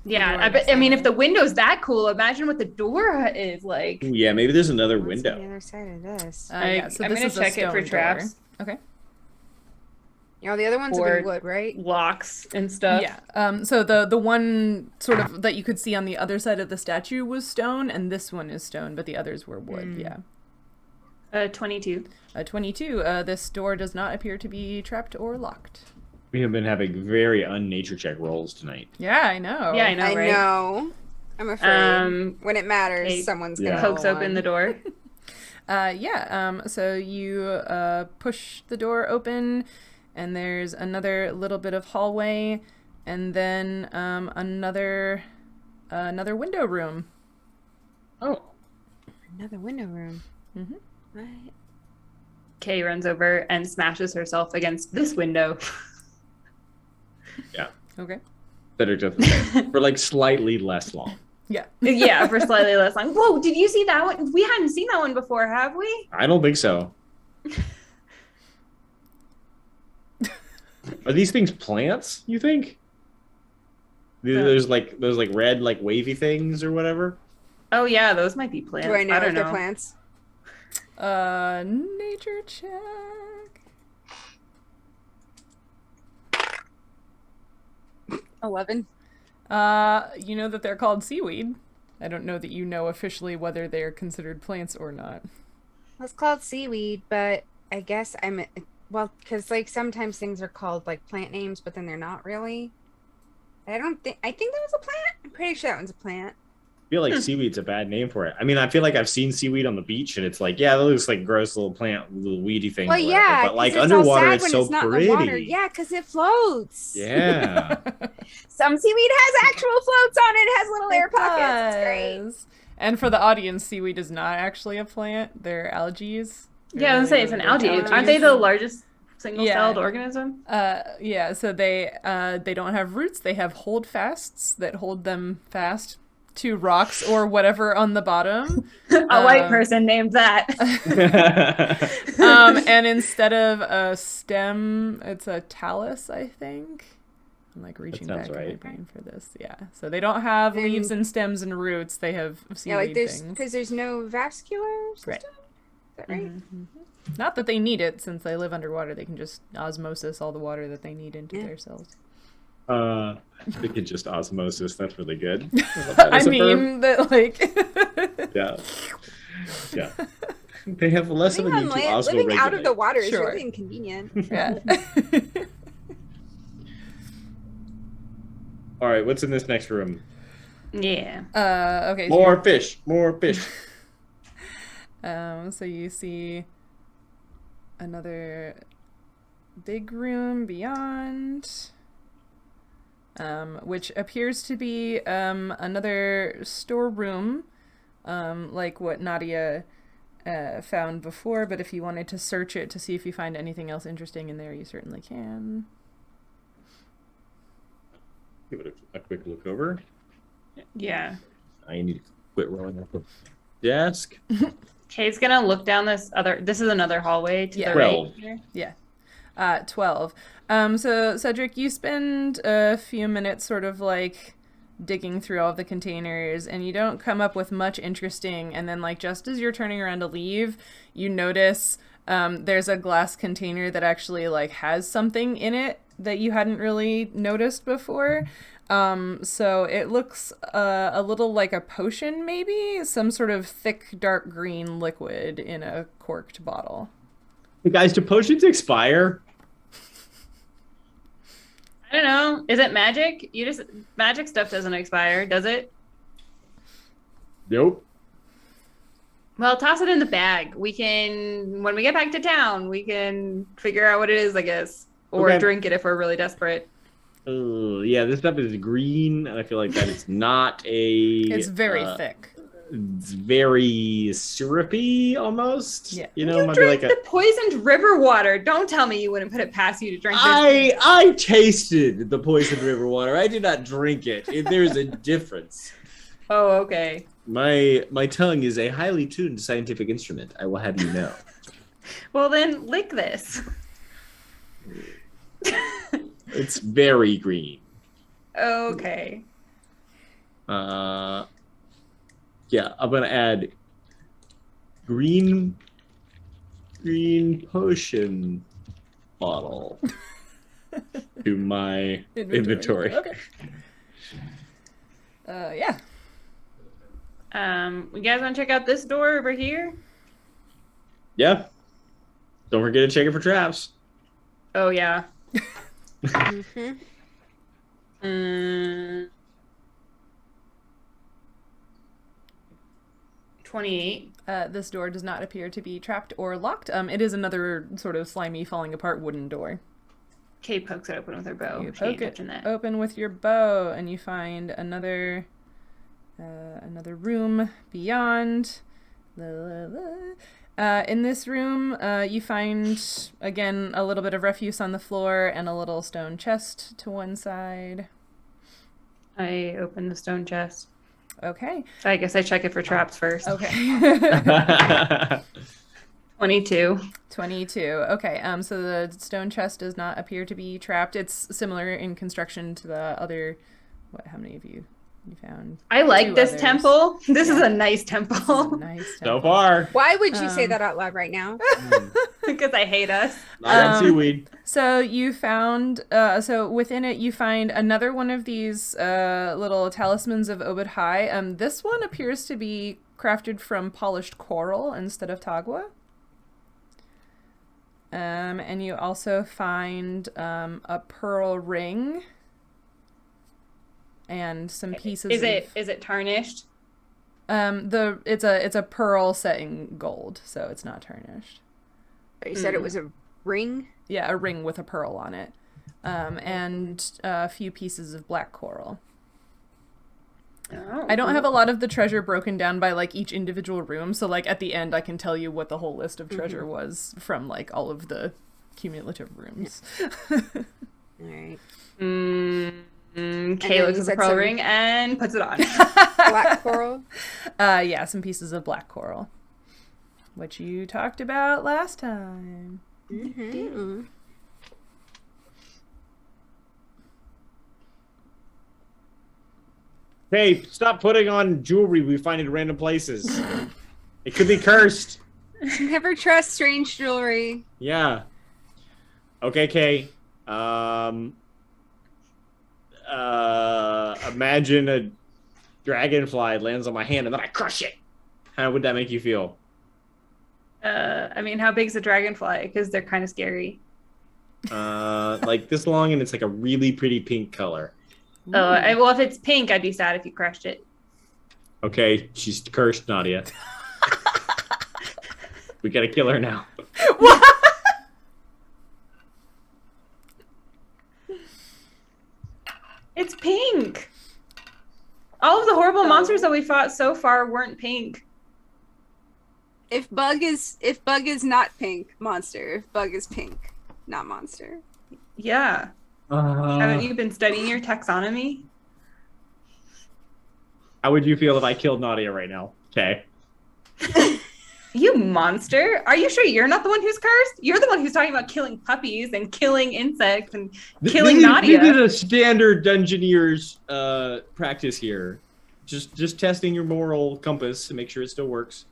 Yeah, I mean, if the window's that cool, imagine what the door is like. Ooh, yeah, maybe there's another What's window. on the other side of this? Yeah, so I'm this gonna is a check it for stone traps. door. Okay. You know, the other ones have Or been wood, right? Locks and stuff. Yeah. So the one sort of that you could see on the other side of the statue was stone, and this one is stone, but the others were wood. Yeah. 22. 22. This door does not appear to be trapped or locked. We have been having very unnature check rolls tonight. Yeah, I know. Yeah, I know, I right? know. I'm afraid when it matters, okay. someone's gonna Pokes roll open one. the door. So you push the door open, and there's another little bit of hallway, and then another window room. Oh. Another window room. Mm-hmm. Right. Kay runs over and smashes herself against this window. Yeah. Okay. Cedric does the same. For like slightly less long. Yeah. Yeah, for slightly less long. Whoa, did you see that one? We hadn't seen that one before, have we? I don't think so. Are these things plants, you think? There's like those like red like wavy things or whatever? Oh yeah, those might be plants. Do I know don't if they're plants? Nature check. $11. You know that they're called seaweed. I don't know that you know officially whether they're considered plants or not. It's called seaweed, but I guess because like sometimes things are called like plant names, but then they're not really. I think that was a plant. I'm pretty sure that one's a plant. I feel like seaweed's a bad name for it. I mean, I feel like I've seen seaweed on the beach, and it's like, yeah, that looks like gross little plant, little weedy thing. Well, whatever. yeah, but like 'cause it's underwater, all sad it's when so it's not in pretty. the water. Yeah, because it floats. Yeah. Some seaweed has actual floats on it. It has little air pockets. It's great. Does. And for the audience, seaweed is not actually a plant. They're algae. Yeah, I was gonna say it's an algae. Aren't they the largest single-celled organism? Yeah, so they don't have roots. They have holdfasts that hold them fast to rocks or whatever on the bottom. A white person named that. And instead of a stem, it's a talus, I think. I'm like reaching back in my brain for this. Yeah, so they don't have leaves and stems and roots. They have seaweed things. Because there's no vascular system. Right. Is that right? Mm-hmm. Not that they need it, since they live underwater. They can just osmosis all the water that they need into their cells. They could just osmosis. That's really good. I mean, that like. Yeah. Yeah. They have less of a need to osmoregulate. Living out of the water is Sure. really inconvenient. Yeah. All right, what's in this next room? Yeah. Okay. More fish. More fish. So you see another big room beyond, which appears to be another storeroom, like what Nautia found before. But if you wanted to search it to see if you find anything else interesting in there, you certainly can. Give it a quick look over. Yeah. I need to quit rolling up the desk. Kay's gonna look down this is another hallway to the 12. right here. Yeah. 12. So Cedric, you spend a few minutes sort of like digging through all of the containers, and you don't come up with much interesting, and then like just as you're turning around to leave, you notice there's a glass container that actually like has something in it that you hadn't really noticed before. So it looks a little like a potion, maybe? Some sort of thick, dark green liquid in a corked bottle. Hey guys, do potions expire? I don't know. Is it magic? Magic stuff doesn't expire, does it? Nope. Well, toss it in the bag. When we get back to town, we can figure out what it is, I guess. Or drink it if we're really desperate. Yeah, this stuff is green, and I feel like that is not a... It's very thick. It's very syrupy, almost. Yeah. You know, You might drink be like the poisoned river water. Don't tell me you wouldn't put it past you to drink this. I tasted the poisoned river water. I did not drink it. There's a difference. Oh, okay. My tongue is a highly tuned scientific instrument, I will have you know. Well, then lick this. It's very green. Okay. Yeah, I'm gonna add green potion bottle to my inventory. Okay. Yeah. You guys want to check out this door over here? Yeah. Don't forget to check it for traps. Oh, yeah. Mm-hmm. 28. This door does not appear to be trapped or locked. It is another sort of slimy, falling apart wooden door. Kay pokes it open with her bow. You She ain't poke it touching that. open with your bow, and you find another room beyond. In this room, you find, again, a little bit of refuse on the floor and a little stone chest to one side. I open the stone chest. Okay. I guess I check it for traps first. Okay. 22. 22. Okay. So the stone chest does not appear to be trapped. It's similar in construction to the other. How many of you found? I like 2 this others. temple. This is a nice temple. This is a nice So temple. far. Why would you say that out loud right now? Because I hate us. Not on seaweed. So you found, so within it you find another one of these little talismans of obad-hai. This one appears to be crafted from polished coral instead of tagua. And you also find a pearl ring and some pieces. Is it tarnished? It's a pearl set in gold, so it's not tarnished. You said it was a ring? Yeah, a ring with a pearl on it. And a few pieces of black coral. Oh, I don't have a lot of the treasure broken down by like each individual room, so like at the end I can tell you what the whole list of treasure was from like all of the cumulative rooms. All right. Kay looks at the pearl ring and puts it on. Black coral? Yeah, some pieces of black coral, which you talked about last time. Mm-hmm. Hey, stop putting on jewelry we find in random places. It could be cursed. Never trust strange jewelry. Yeah. Okay, Kay. Imagine a dragonfly lands on my hand and then I crush it. How would that make you feel? I mean, how big's a dragonfly? Because they're kind of scary. Like this long, and it's like a really pretty pink color. Well, if it's pink, I'd be sad if you crushed it. Okay, she's cursed, Nautia. We gotta kill her now. What? It's pink. All of the horrible monsters that we fought so far weren't pink. If bug is not pink, monster. If bug is pink, not monster. Yeah. Haven't you been studying your taxonomy? How would you feel if I killed Nautia right now? Okay. You monster. Are you sure you're not the one who's cursed? You're the one who's talking about killing puppies and killing insects and killing Nautia. This is a standard Dungeoneer's practice here. Just testing your moral compass to make sure it still works.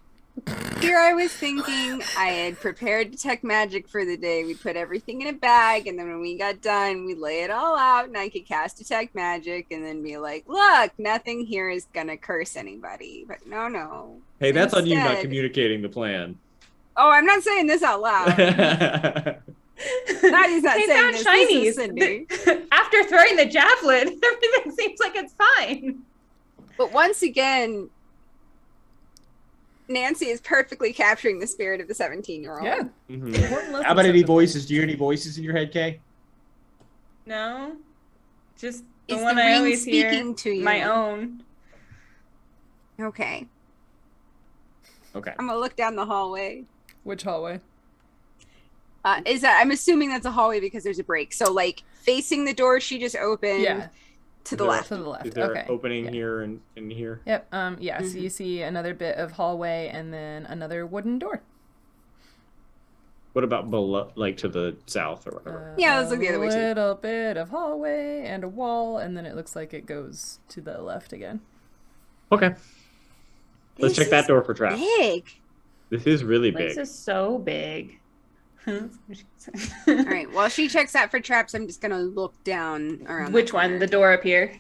Here I was thinking I had prepared detect magic for the day. We'd put everything in a bag, and then when we got done, we'd lay it all out, and I could cast detect magic, and then be like, look, nothing here is gonna curse anybody. But no. Hey, that's on you not communicating the plan. Oh, I'm not saying this out loud. Naughty's not saying this. Shinies. This is Cindy. After throwing the javelin, everything seems like it's fine. But once again, Nancy is perfectly capturing the spirit of the 17-year-old. Yeah. Mm-hmm. How about any voices? Do you hear any voices in your head, Kay? No. Just the Is one the I ring always speaking hear. to you? My own. Okay. Okay. I'm gonna look down the hallway. Which hallway? I'm assuming that's a hallway because there's a break. So like facing the door she just opened. To the left. To the left. Is there Okay. an opening here and here? Yep. Yeah. So you see another bit of hallway and then another wooden door. What about below, like to the south or whatever? Yeah, let's look the other way too. A little bit of hallway and a wall, and then it looks like it goes to the left again. Okay. Let's check that door for traps. Big. This is really big. This is so big. All right. While she checks that for traps, I'm just gonna look down around. Which one? The door up here.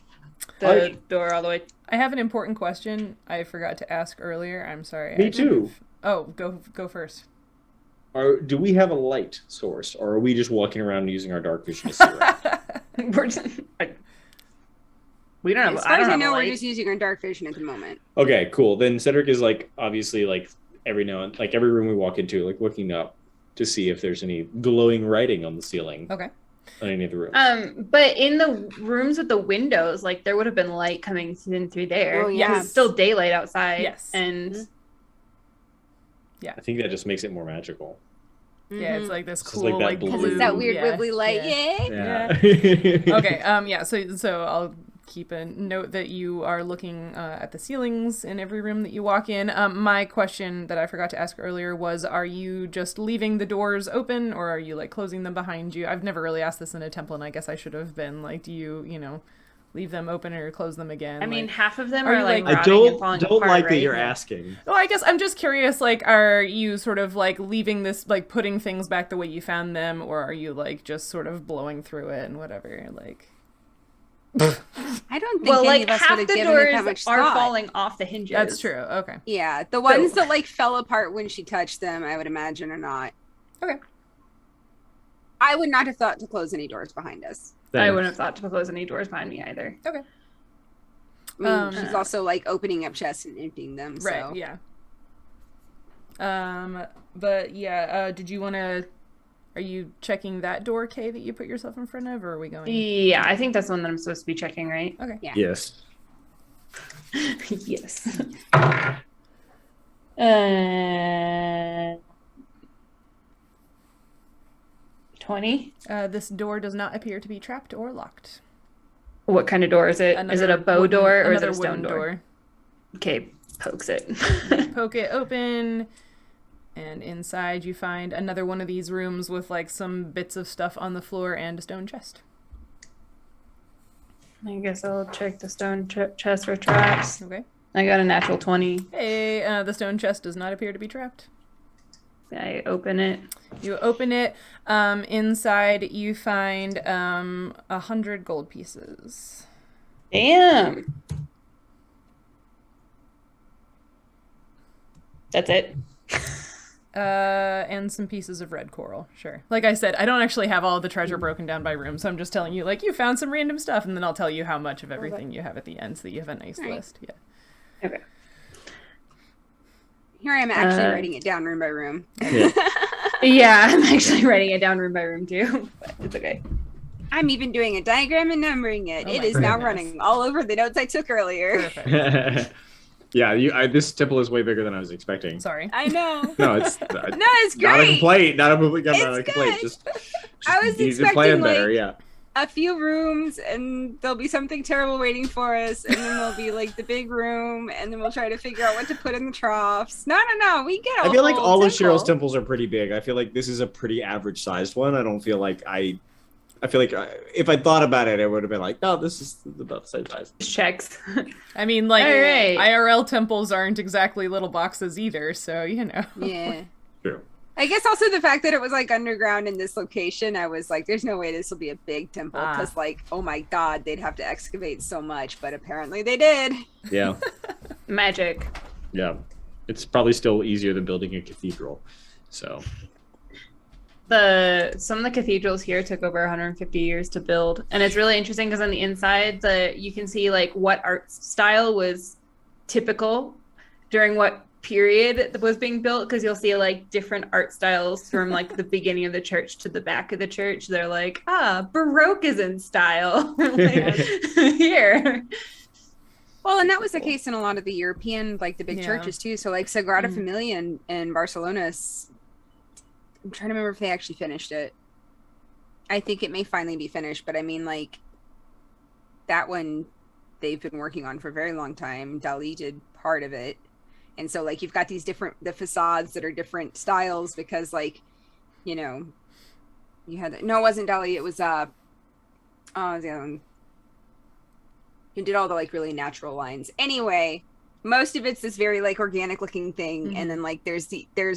The door all the way. I have an important question I forgot to ask earlier. I'm sorry. Me too. Oh, go first. Do we have a light source, or are we just walking around using our dark vision to see around? We don't have. As far as I know, we're just using our dark vision at the moment. Okay, cool. Then Cedric is like obviously like every room we walk into, like looking up to see if there's any glowing writing on the ceiling. Okay. On any of the rooms. But in the rooms with the windows, like there would have been light coming in through there. Well, yeah. It's still daylight outside. Yes. And yeah, I think that just makes it more magical. Yeah, it's like this It's cool like that blue. Because it's that weird wibbly light. Yeah. Okay. Yeah. So I'll keep a note that you are looking at the ceilings in every room that you walk in. My question that I forgot to ask earlier was, are you just leaving the doors open, or are you like closing them behind you? I've never really asked this in a temple, and I guess I should have been like, do you leave them open or close them again? I mean, half of them are are you, like I rotting and falling don't apart, like right? that you're asking. Well, I guess I'm just curious, like, are you sort of like leaving this, like putting things back the way you found them, or are you like just sort of blowing through it and whatever, like... I don't think any of us would have given it that much thought. Are falling off the hinges. That's true. Okay. Yeah, the ones that like fell apart when she touched them, I would imagine, are not. Okay. I would not have thought to close any doors behind us. I wouldn't have thought to close any doors behind me either. Okay. I mean, she's also like opening up chests and emptying them. Right. So. Yeah. But yeah, did you want to? Are you checking that door, Kay, that you put yourself in front of, or are we going? Yeah, I think that's the one that I'm supposed to be checking, right? Okay. Yeah. Yes. Yes. 20. This door does not appear to be trapped or locked. What kind of door is it? Is it a bow door or is it a stone door? Okay, pokes it. Poke it open, and inside you find another one of these rooms with like some bits of stuff on the floor and a stone chest. I guess I'll check the stone chest for traps. Okay. I got a natural 20. Hey, the stone chest does not appear to be trapped. I open it. You open it. Inside you find 100 gold pieces. Damn. That's it. And some pieces of red coral, sure. Like I said, I don't actually have all of the treasure broken down by room, so I'm just telling you, like, you found some random stuff, and then I'll tell you how much of everything you have at the end, so that you have a nice list. Yeah. Okay. Here I am actually writing it down room by room. Yeah, I'm actually writing it down room by room too, but it's okay. I'm even doing a diagram and numbering it. It is now running all over the notes I took earlier. Perfect. Yeah, this temple is way bigger than I was expecting. Sorry. I know. No, it's it's great. Not a complaint. Not a It's complaint. good. Just I was needs to expecting plan better. Yeah. a few rooms, and there'll be something terrible waiting for us, and then there'll be like the big room, and then we'll try to figure out what to put in the troughs. No, we get. I feel like all of Sheryl's temples are pretty big. I feel like this is a pretty average sized one. I don't feel like I feel like if I thought about it, I would have been like, no, this is about the same size. Checks. I mean, like, right. IRL temples aren't exactly little boxes either, so, you know. Yeah. True. I guess also the fact that it was like underground in this location, I was like, there's no way this will be a big temple, because like, oh my god, they'd have to excavate so much, but apparently they did. Yeah. Magic. Yeah. It's probably still easier than building a cathedral. So... Some of the cathedrals here took over 150 years to build, and it's really interesting because on the inside you can see like what art style was typical during what period it was being built, because you'll see like different art styles from like the beginning of the church to the back of the church. They're like, Baroque is in style. Like, here. Well, and that was the case in a lot of the European, like the big churches too. So like Sagrada Familia in Barcelona, I'm trying to remember if they actually finished it. I think it may finally be finished, but I mean, like, that one they've been working on for a very long time. Dali did part of it. And so, like, you've got these the facades that are different styles because, like, you know, you had... No, it wasn't Dali. It was, the other one. Who did all the, like, really natural lines. Anyway... Most of it's this very like organic looking thing, and then like there's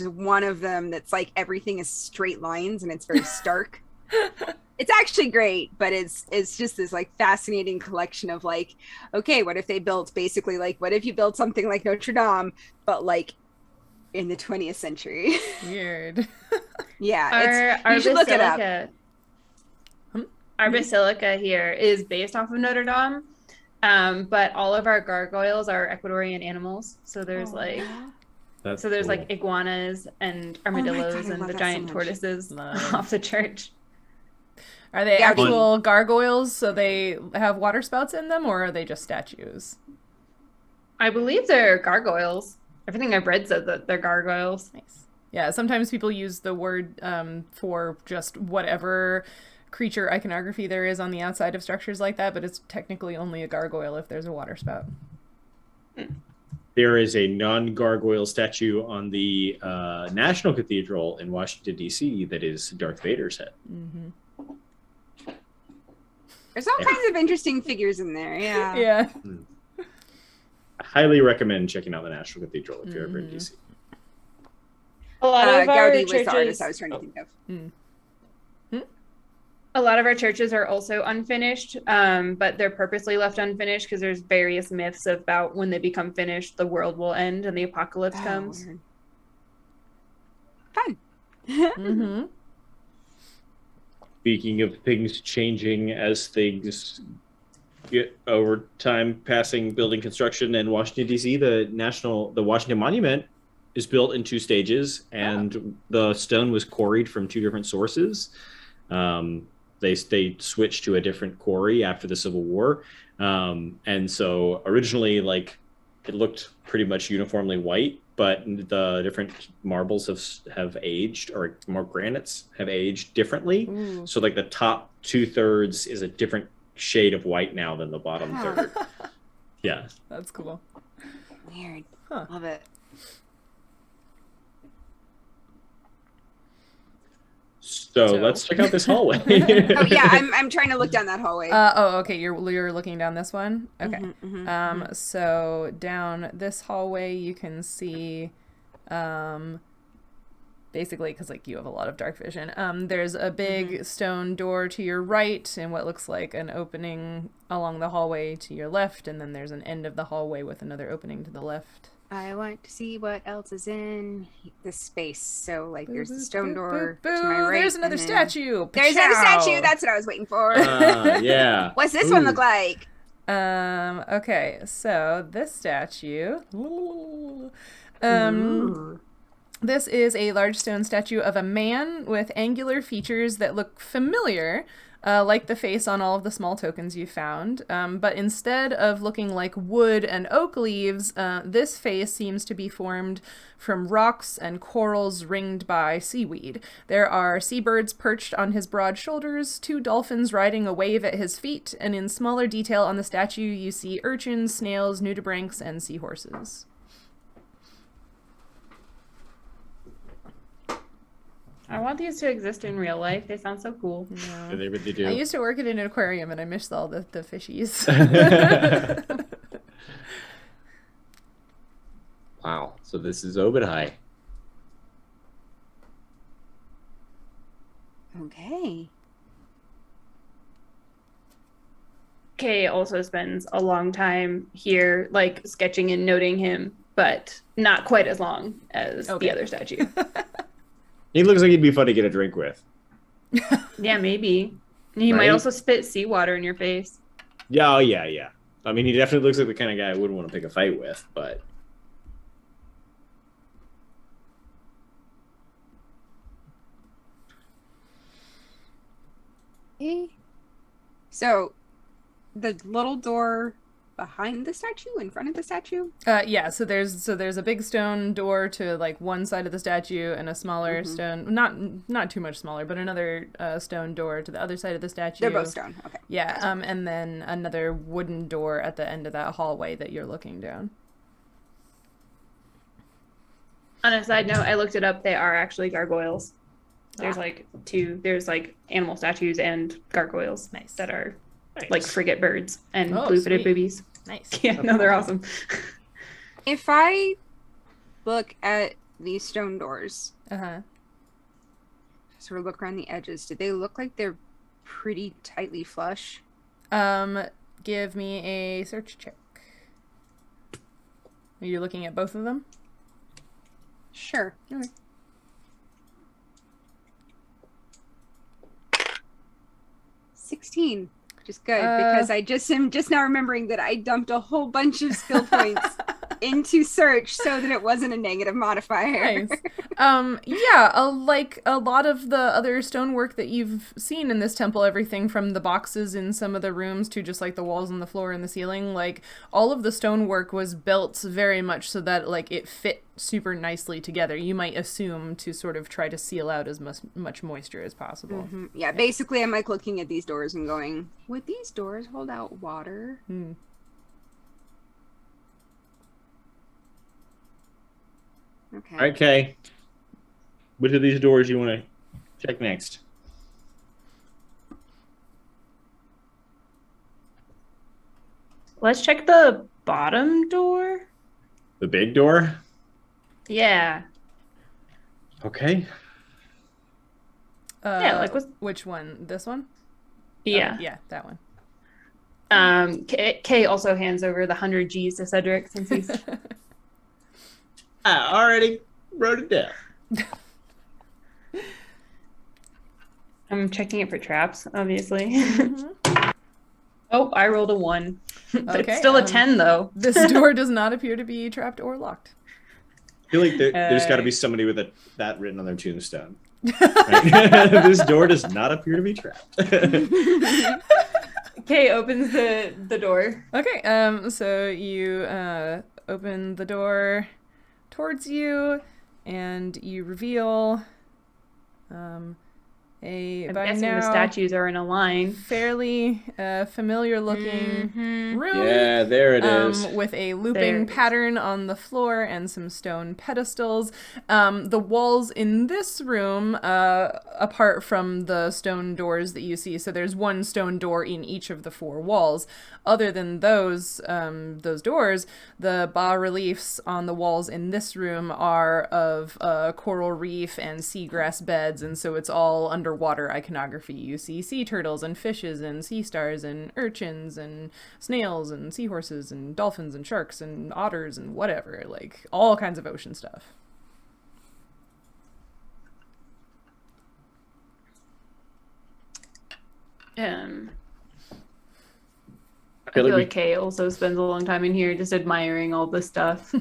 one of them that's like everything is straight lines and it's very stark. It's actually great, but it's just this like fascinating collection of like, okay, what if they built basically like, what if you built something like Notre Dame, but like in the 20th century? Weird. Yeah, you should look it up. Our basilica here is based off of Notre Dame. But all of our gargoyles are Ecuadorian animals. So there's like iguanas and armadillos and the giant tortoises off the church. Are they actual gargoyles, so they have water spouts in them, or are they just statues? I believe they're gargoyles. Everything I've read says that they're gargoyles. Nice. Yeah, sometimes people use the word for just whatever creature iconography there is on the outside of structures like that, but it's technically only a gargoyle if there's a water spout. There is a non-gargoyle statue on the National Cathedral in Washington, D.C. that is Darth Vader's head. Mm-hmm. There's all kinds of interesting figures in there, Yeah. I highly recommend checking out the National Cathedral if you're ever in D.C. A lot of our Gaudi churches... was the artist I was trying to think of. A lot of our churches are also unfinished, but they're purposely left unfinished because there's various myths about when they become finished, the world will end and the apocalypse comes. Weird. Fun. Mm-hmm. Speaking of things changing as things get over time, passing building construction in Washington, D.C., the Washington Monument is built in 2 stages, and the stone was quarried from 2 different sources. They switched to a different quarry after the Civil War. And so originally, like, it looked pretty much uniformly white, but the different marbles have aged, or more granites have aged differently. Ooh. So like the top 2/3 is a different shade of white now than the bottom third. Yeah. That's cool. Weird. Huh. Love it. So let's check out this hallway. Oh yeah, I'm trying to look down that hallway. Okay. You're looking down this one. Okay. So down this hallway, you can see, basically, because like you have a lot of dark vision. There's a big stone door to your right, and what looks like an opening along the hallway to your left, and then there's an end of the hallway with another opening to the left. I want to see what else is in this space. So, like, there's the stone door to my right. There's another statue. There's another statue. That's what I was waiting for. Yeah. What's this one look like? Okay, so this statue. This is a large stone statue of a man with angular features that look familiar, like the face on all of the small tokens you found. But instead of looking like wood and oak leaves, this face seems to be formed from rocks and corals ringed by seaweed. There are seabirds perched on his broad shoulders, 2 dolphins riding a wave at his feet, and in smaller detail on the statue you see urchins, snails, nudibranchs, and seahorses. I want these to exist in real life. They sound so cool. Yeah, they really do. I used to work at an aquarium and I missed all the fishies. Wow. So this is obad-hi. Okay. Kay also spends a long time here, like, sketching and noting him, but not quite as long as the other statue. He looks like he'd be fun to get a drink with. Yeah, maybe. He might also spit seawater in your face. Yeah, yeah. I mean, he definitely looks like the kind of guy I wouldn't want to pick a fight with, but... Okay. So, the little door behind the statue, in front of the statue? Yeah, so there's a big stone door to like one side of the statue and a smaller stone, not too much smaller, but another stone door to the other side of the statue. They're both stone. Okay. Yeah, and then another wooden door at the end of that hallway that you're looking down. On a side note, I looked it up. They are actually gargoyles. There's there's like animal statues and gargoyles that are like frigate birds and blue-footed boobies. Nice. Yeah, no, they're awesome. If I look at these stone doors, sort of look around the edges, do they look like they're pretty tightly flush? Give me a search check. Are you looking at both of them? Sure. Okay. 16. Which is good because I am just now remembering that I dumped a whole bunch of skill points into search so that it wasn't a negative modifier. Nice. Like a lot of the other stonework that you've seen in this temple, everything from the boxes in some of the rooms to just like the walls and the floor and the ceiling, like all of the stonework was built very much so that like it fit super nicely together. You might assume to sort of try to seal out as much moisture as possible. Mm-hmm. Yeah, basically I'm like looking at these doors and going, would these doors hold out water? Okay. Which of these doors you want to check next? Let's check the bottom door. The big door? Yeah. Okay. Yeah, like which one? This one? Yeah. Yeah, that one. Kay also hands over the 100 G's to Cedric since he's... I already wrote it down. I'm checking it for traps, obviously. Oh, I rolled a 1. It's still a 10, though. This door does not appear to be trapped or locked. I feel like there's got to be somebody with that written on their tombstone. Right? This door does not appear to be trapped. Kay opens the door. Okay, so you open the door towards you, and you reveal I'm guessing the statues are in a line. Fairly familiar looking room. Yeah, there it is. With a looping pattern on the floor and some stone pedestals. The walls in this room, apart from the stone doors that you see, so there's one stone door in each of the 4 walls. Other than those doors, the bas-reliefs on the walls in this room are of coral reef and seagrass beds, and so it's all underwater underwater iconography. You see sea turtles and fishes and sea stars and urchins and snails and seahorses and dolphins and sharks and otters and whatever, like all kinds of ocean stuff. I feel like Kay also spends a long time in here just admiring all this stuff.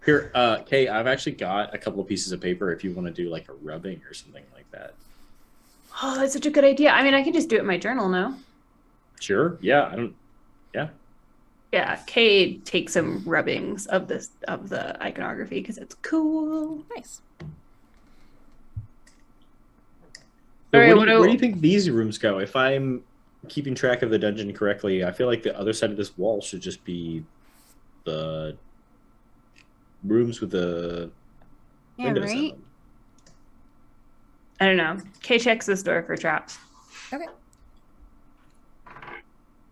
Here, Kay, I've actually got a couple of pieces of paper if you want to do like a rubbing or something like that. Oh, that's such a good idea. I mean, I can just do it in my journal now. Sure. Yeah. Yeah. Yeah, Kay takes some rubbings of the iconography because it's cool. Nice. So All right, where do you think these rooms go? If I'm keeping track of the dungeon correctly, I feel like the other side of this wall should just be the rooms with the windows in them. I don't know. Kay checks this door for traps. Okay.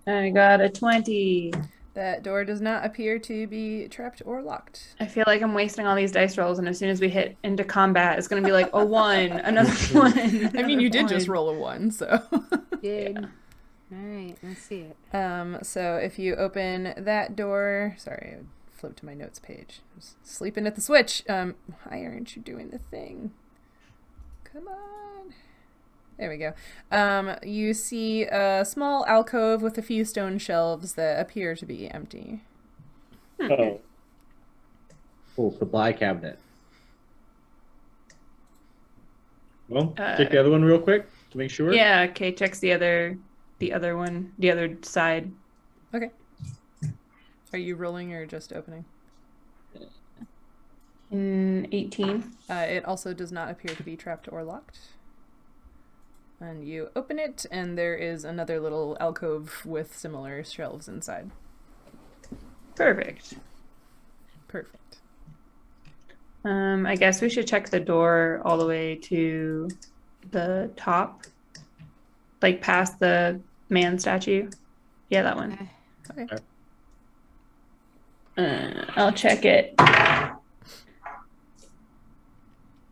I got a 20. That door does not appear to be trapped or locked. I feel like I'm wasting all these dice rolls, and as soon as we hit into combat, it's going to be like a 1, another 1. I mean, you did just roll a 1, so. Did. Yeah. All right, let's see it. So if you open that door, sorry, I flipped to my notes page. I was sleeping at the switch. Why aren't you doing the thing? Come on. There we go. You see a small alcove with a few stone shelves that appear to be empty. Oh. Cool, supply cabinet. Well, check the other one real quick to make sure. Yeah, Kay checks the other one, the other side. Okay. Are you rolling or just opening? 18. It also does not appear to be trapped or locked. And you open it, and there is another little alcove with similar shelves inside. Perfect. I guess we should check the door all the way to the top. Like past the man statue. Yeah, that one. Okay. I'll check it.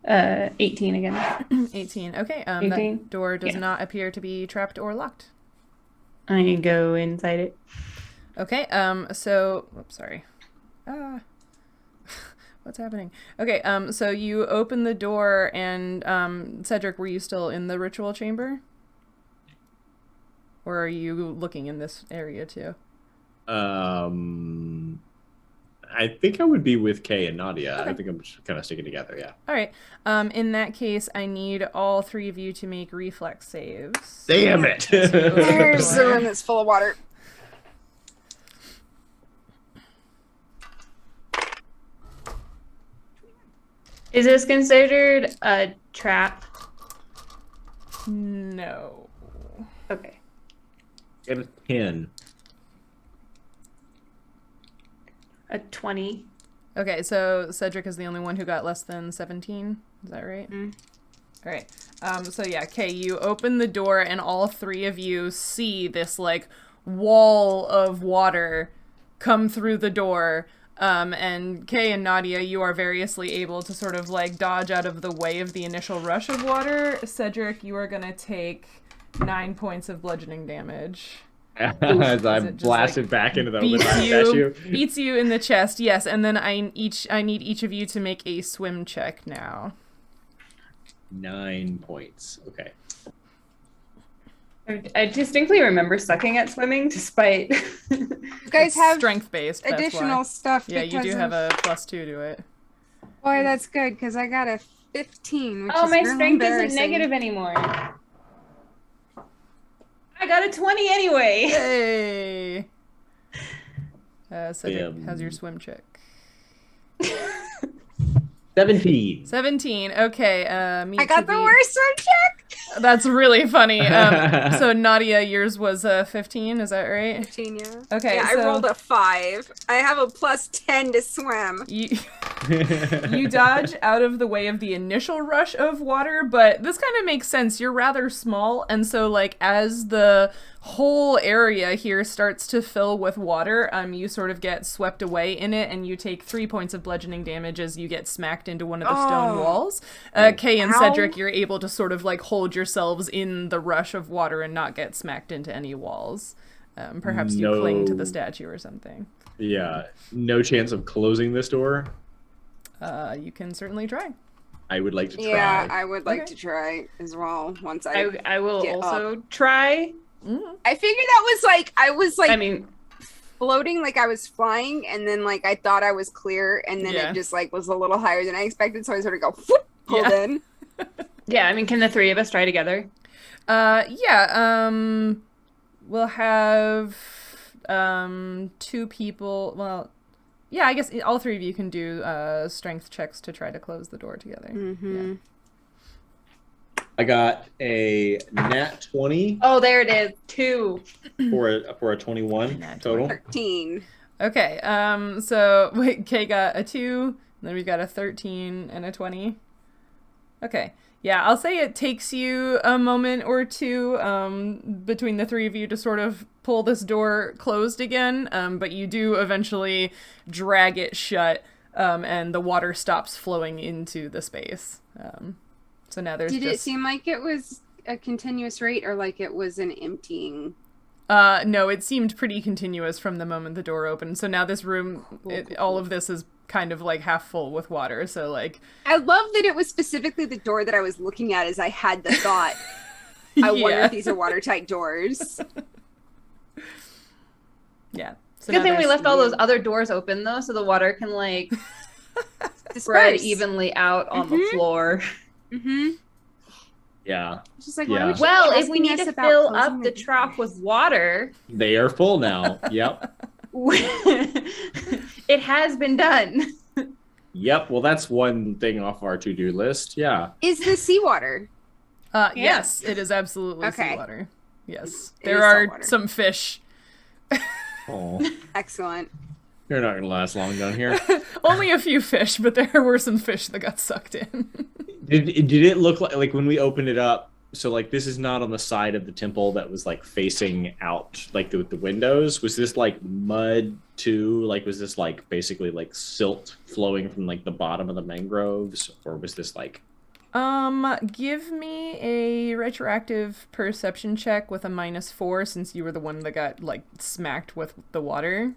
18 again. 18. Okay. 18? That door does not appear to be trapped or locked. I can go inside it. Okay. So, oops, sorry. What's happening? Okay. So you open the door, and Cedric, were you still in the ritual chamber, or are you looking in this area too? I think I would be with Kay and Nautia. Okay. I think I'm just kind of sticking together, yeah. All right. In that case, I need all 3 of you to make reflex saves. Damn it! There's the room that's full of water. Is this considered a trap? No. Okay. Get a 10. A 20. Okay, so Cedric is the only one who got less than 17. Is that right? Mm. All right. So yeah, Kay, you open the door, and all 3 of you see this like wall of water come through the door. And Kay and Nautia, you are variously able to sort of like dodge out of the way of the initial rush of water. Cedric, you are gonna take 9 points of bludgeoning damage. As I'm blasted back into the statue. Beats you in the chest, yes. And then I need each of you to make a swim check now. 9 points. Okay. I distinctly remember sucking at swimming, despite. You guys have strength-based additional stuff. Yeah, you do have a +2 to it. Boy, that's good because I got a 15. Which Oh, is my really strength isn't embarrassing. negative anymore. I got a 20 anyway. Hey. Cedric, how's your swim check? 17. 17. Okay. I got the worst swim check. That's really funny. So Nautia, yours was 15. Is that right? 15, yeah. Okay. Yeah, so I rolled a 5. I have a +10 to swim. You dodge out of the way of the initial rush of water, but this kind of makes sense. You're rather small, and so like as the whole area here starts to fill with water, you sort of get swept away in it, and you take 3 points of bludgeoning damage as you get smacked into one of the stone walls. Kay and Cedric, you're able to sort of like hold yourselves in the rush of water and not get smacked into any walls. Perhaps you cling to the statue or something. Yeah, no chance of closing this door? You can certainly try. I would like to try. Yeah, I would like to try as well. Once I will also try. Mm-hmm. I figured I was floating like I was flying, and then like I thought I was clear, and then it just like was a little higher than I expected, so I sort of go whoop, pulled in. Yeah, I mean, can the three of us try together? We'll have 2 people. Well, yeah, I guess all 3 of you can do strength checks to try to close the door together. Mm-hmm. Yeah. I got a nat 20. Oh, there it is. 2 for a 21 total. 13. Okay. So wait, Kay got a 2, and then we've got a 13 and a 20. Okay. Yeah, I'll say it takes you a moment or two between the 3 of you to sort of pull this door closed again, but you do eventually drag it shut, and the water stops flowing into the space. So now there's Did it seem like it was a continuous rate, or like it was an emptying? No, it seemed pretty continuous from the moment the door opened. So now this room, all of this is kind of like half full with water. So like, I love that it was specifically the door that I was looking at as I had the thought. I wonder if these are watertight doors. Yeah. So good thing we left all those other doors open though, so the water can like spread evenly out on the floor. Mm-hmm. Yeah. Just like, well, if we need to fill up the trough with water, they are full now. Yep. It has been done. Yep. Well, that's one thing off our to-do list. Yeah. Is this seawater? Yes, it is absolutely seawater. Yes. There is are saltwater. some fish. Oh, Excellent. you're not gonna last long down here. Only a few fish, but there were some fish that got sucked in. Did it look like when we opened it up? So like this is not on the side of the temple that was like facing out like with the windows. Was this like mud too? Like was this like basically like silt flowing from like the bottom of the mangroves, or was this like? Give me a retroactive perception check with a -4 since you were the one that got like smacked with the water.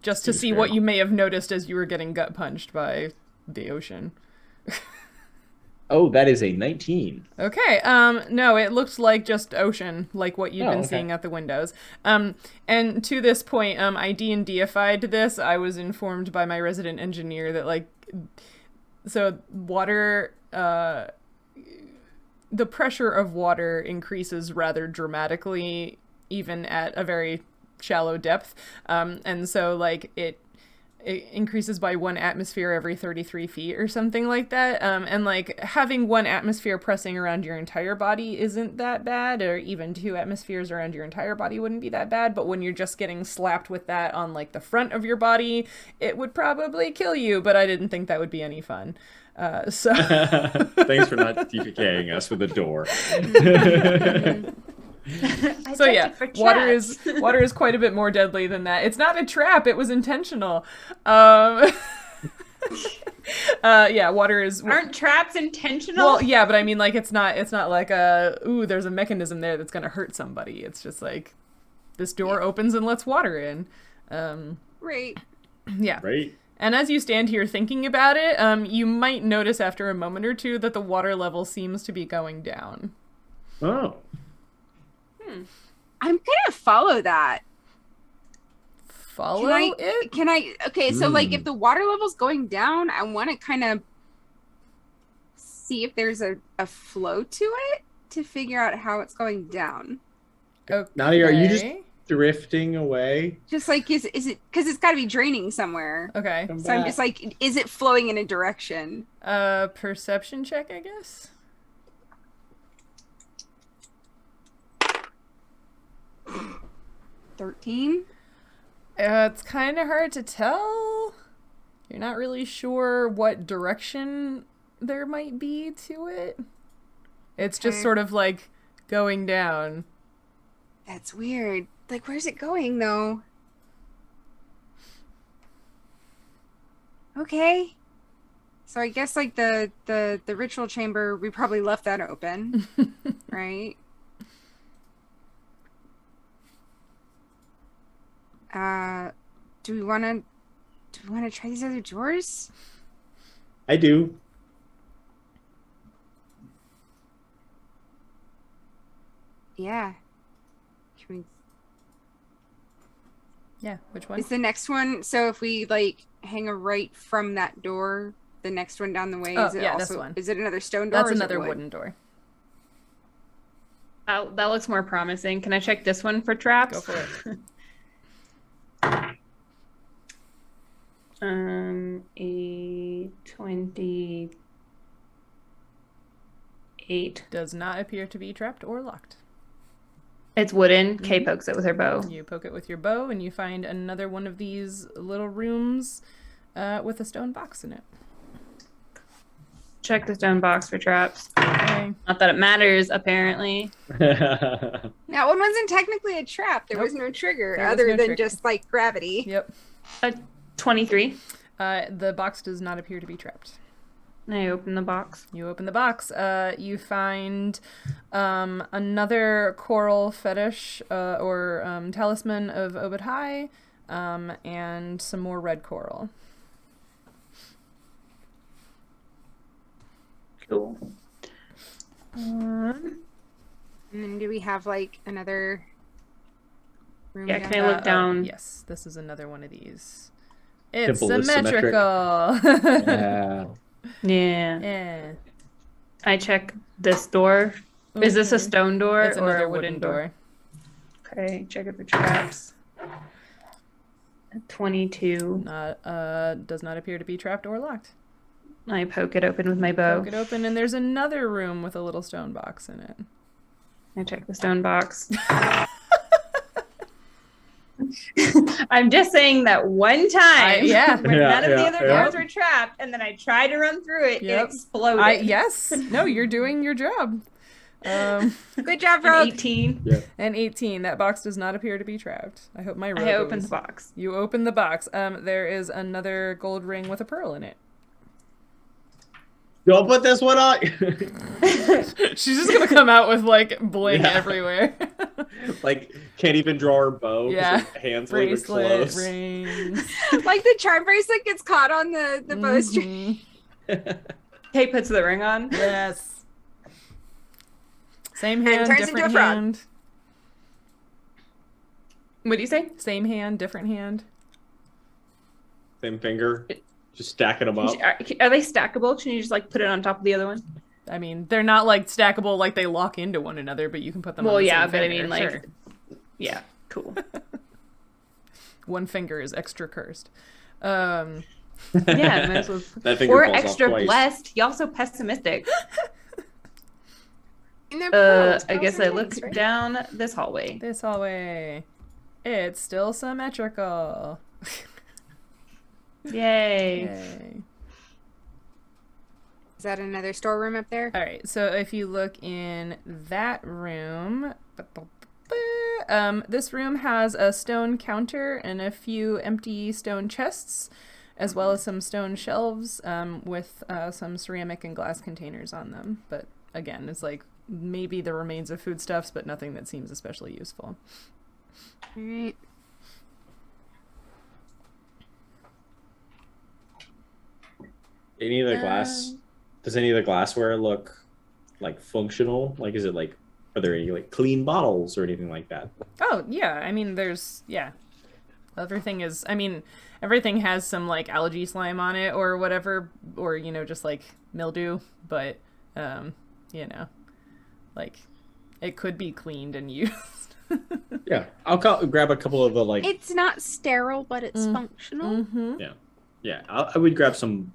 Just to see what you may have noticed as you were getting gut punched by the ocean. Oh, that is a 19. Okay. No, it looked like just ocean, like what you've been seeing at the windows. And to this point, I D&Dified this. I was informed by my resident engineer that like, so water, the pressure of water increases rather dramatically, even at a very shallow depth. And so like it increases by 1 atmosphere every 33 feet or something like that. And like having 1 atmosphere pressing around your entire body isn't that bad, or even 2 atmospheres around your entire body wouldn't be that bad. But when you're just getting slapped with that on like the front of your body, it would probably kill you. But I didn't think that would be any fun. So thanks for not TPKing us with a door. So yeah, water is quite a bit more deadly than that. It's not a trap; it was intentional. Yeah, water is. Aren't traps intentional? Well, yeah, but I mean, like, it's not like there's a mechanism there that's gonna hurt somebody. It's just like this door opens and lets water in. Right. Yeah. Right. And as you stand here thinking about it, you might notice after a moment or two that the water level seems to be going down. Oh. I'm gonna follow that. Follow it? Can I? Okay, so like if the water level's going down, I want to kind of see if there's a flow to it to figure out how it's going down. Okay. Nautia, are you just drifting away? Just like is it because it's got to be draining somewhere? Okay. So I'm just like, is it flowing in a direction? Perception check, I guess. 13. It's kind of hard to tell. You're not really sure what direction there might be to it. It's just sort of like going down. That's weird. Like, where's it going, though? Okay. So I guess, like, the ritual chamber, we probably left that open, right? Do we want to try these other drawers? I do. Yeah. Can we... Yeah, which one? Is the next one, so if we, like, hang a right from that door, the next one down the way, is it also, this one. Is it another stone door? That's another wooden door. That looks more promising. Can I check this one for traps? Go for it. A 28. Does not appear to be trapped or locked. It's wooden. Kay pokes it with her bow. You poke it with your bow, and you find another one of these little rooms with a stone box in it. Check the stone box for traps. Okay. Not that it matters, apparently. That one wasn't technically a trap. There was no trigger other than just, like, gravity. Yep. 23. The box does not appear to be trapped. I open the box. You open the box. You find another coral fetish or talisman of obad-hi, and some more red coral. Cool. And then do we have, like, another room? Yeah, can I look down? Yes, this is another one of these. It's Temple is symmetrical. Yeah. Yeah. Yeah. I check this door. Is this a stone door It's or another a wooden door? door. Okay, check it for traps. 22. Does not appear to be trapped or locked. I poke it open with my bow. Poke it open, and there's another room with a little stone box in it. I check the stone box. I'm just saying that one time when none of the other doors were trapped, and then I tried to run through it, it exploded. Yes. No, you're doing your job. Good job, Rogue. 18. Yeah. And 18. That box does not appear to be trapped. I hope my rogue I opened the box. You open the box. There is another gold ring with a pearl in it. Don't put this one on. She's just gonna come out with like bling everywhere. Like can't even draw her bow. Yeah. Her hands leave her Bracelet, close. rings. Like the charm bracelet gets caught on the bowstring. Kay puts the ring on. Yes. Same hand, turns into different a frog. hand. What do you say? Same hand, different hand. Same finger. Just stacking them up. Are they stackable? Can you just like put it on top of the other one? I mean, they're not like stackable, like they lock into one another, but you can put them on the same but I finger, mean, like, sure. yeah, cool. One finger is extra cursed. Yeah, might as well. That finger Or falls off extra twice. blessed. Y'all so pessimistic. And they're pearls. I guess Pearls I are look nice, right? down this hallway. This hallway. It's still symmetrical. Yay. Yay. Is that another storeroom up there? All right, so if you look in that room, this room has a stone counter and a few empty stone chests, as well as some stone shelves with some ceramic and glass containers on them. But again, it's like maybe the remains of foodstuffs, but nothing that seems especially useful. All right. Any of the glass? Does any of the glassware look like functional? Like, is it like? Are there any like clean bottles or anything like that? Oh yeah, I mean, everything is. I mean, everything has some like algae slime on it or whatever, or just like mildew. But like it could be cleaned and used. Yeah, I'll grab a couple of the like. It's not sterile, but it's functional. Mm-hmm. Yeah, I would grab some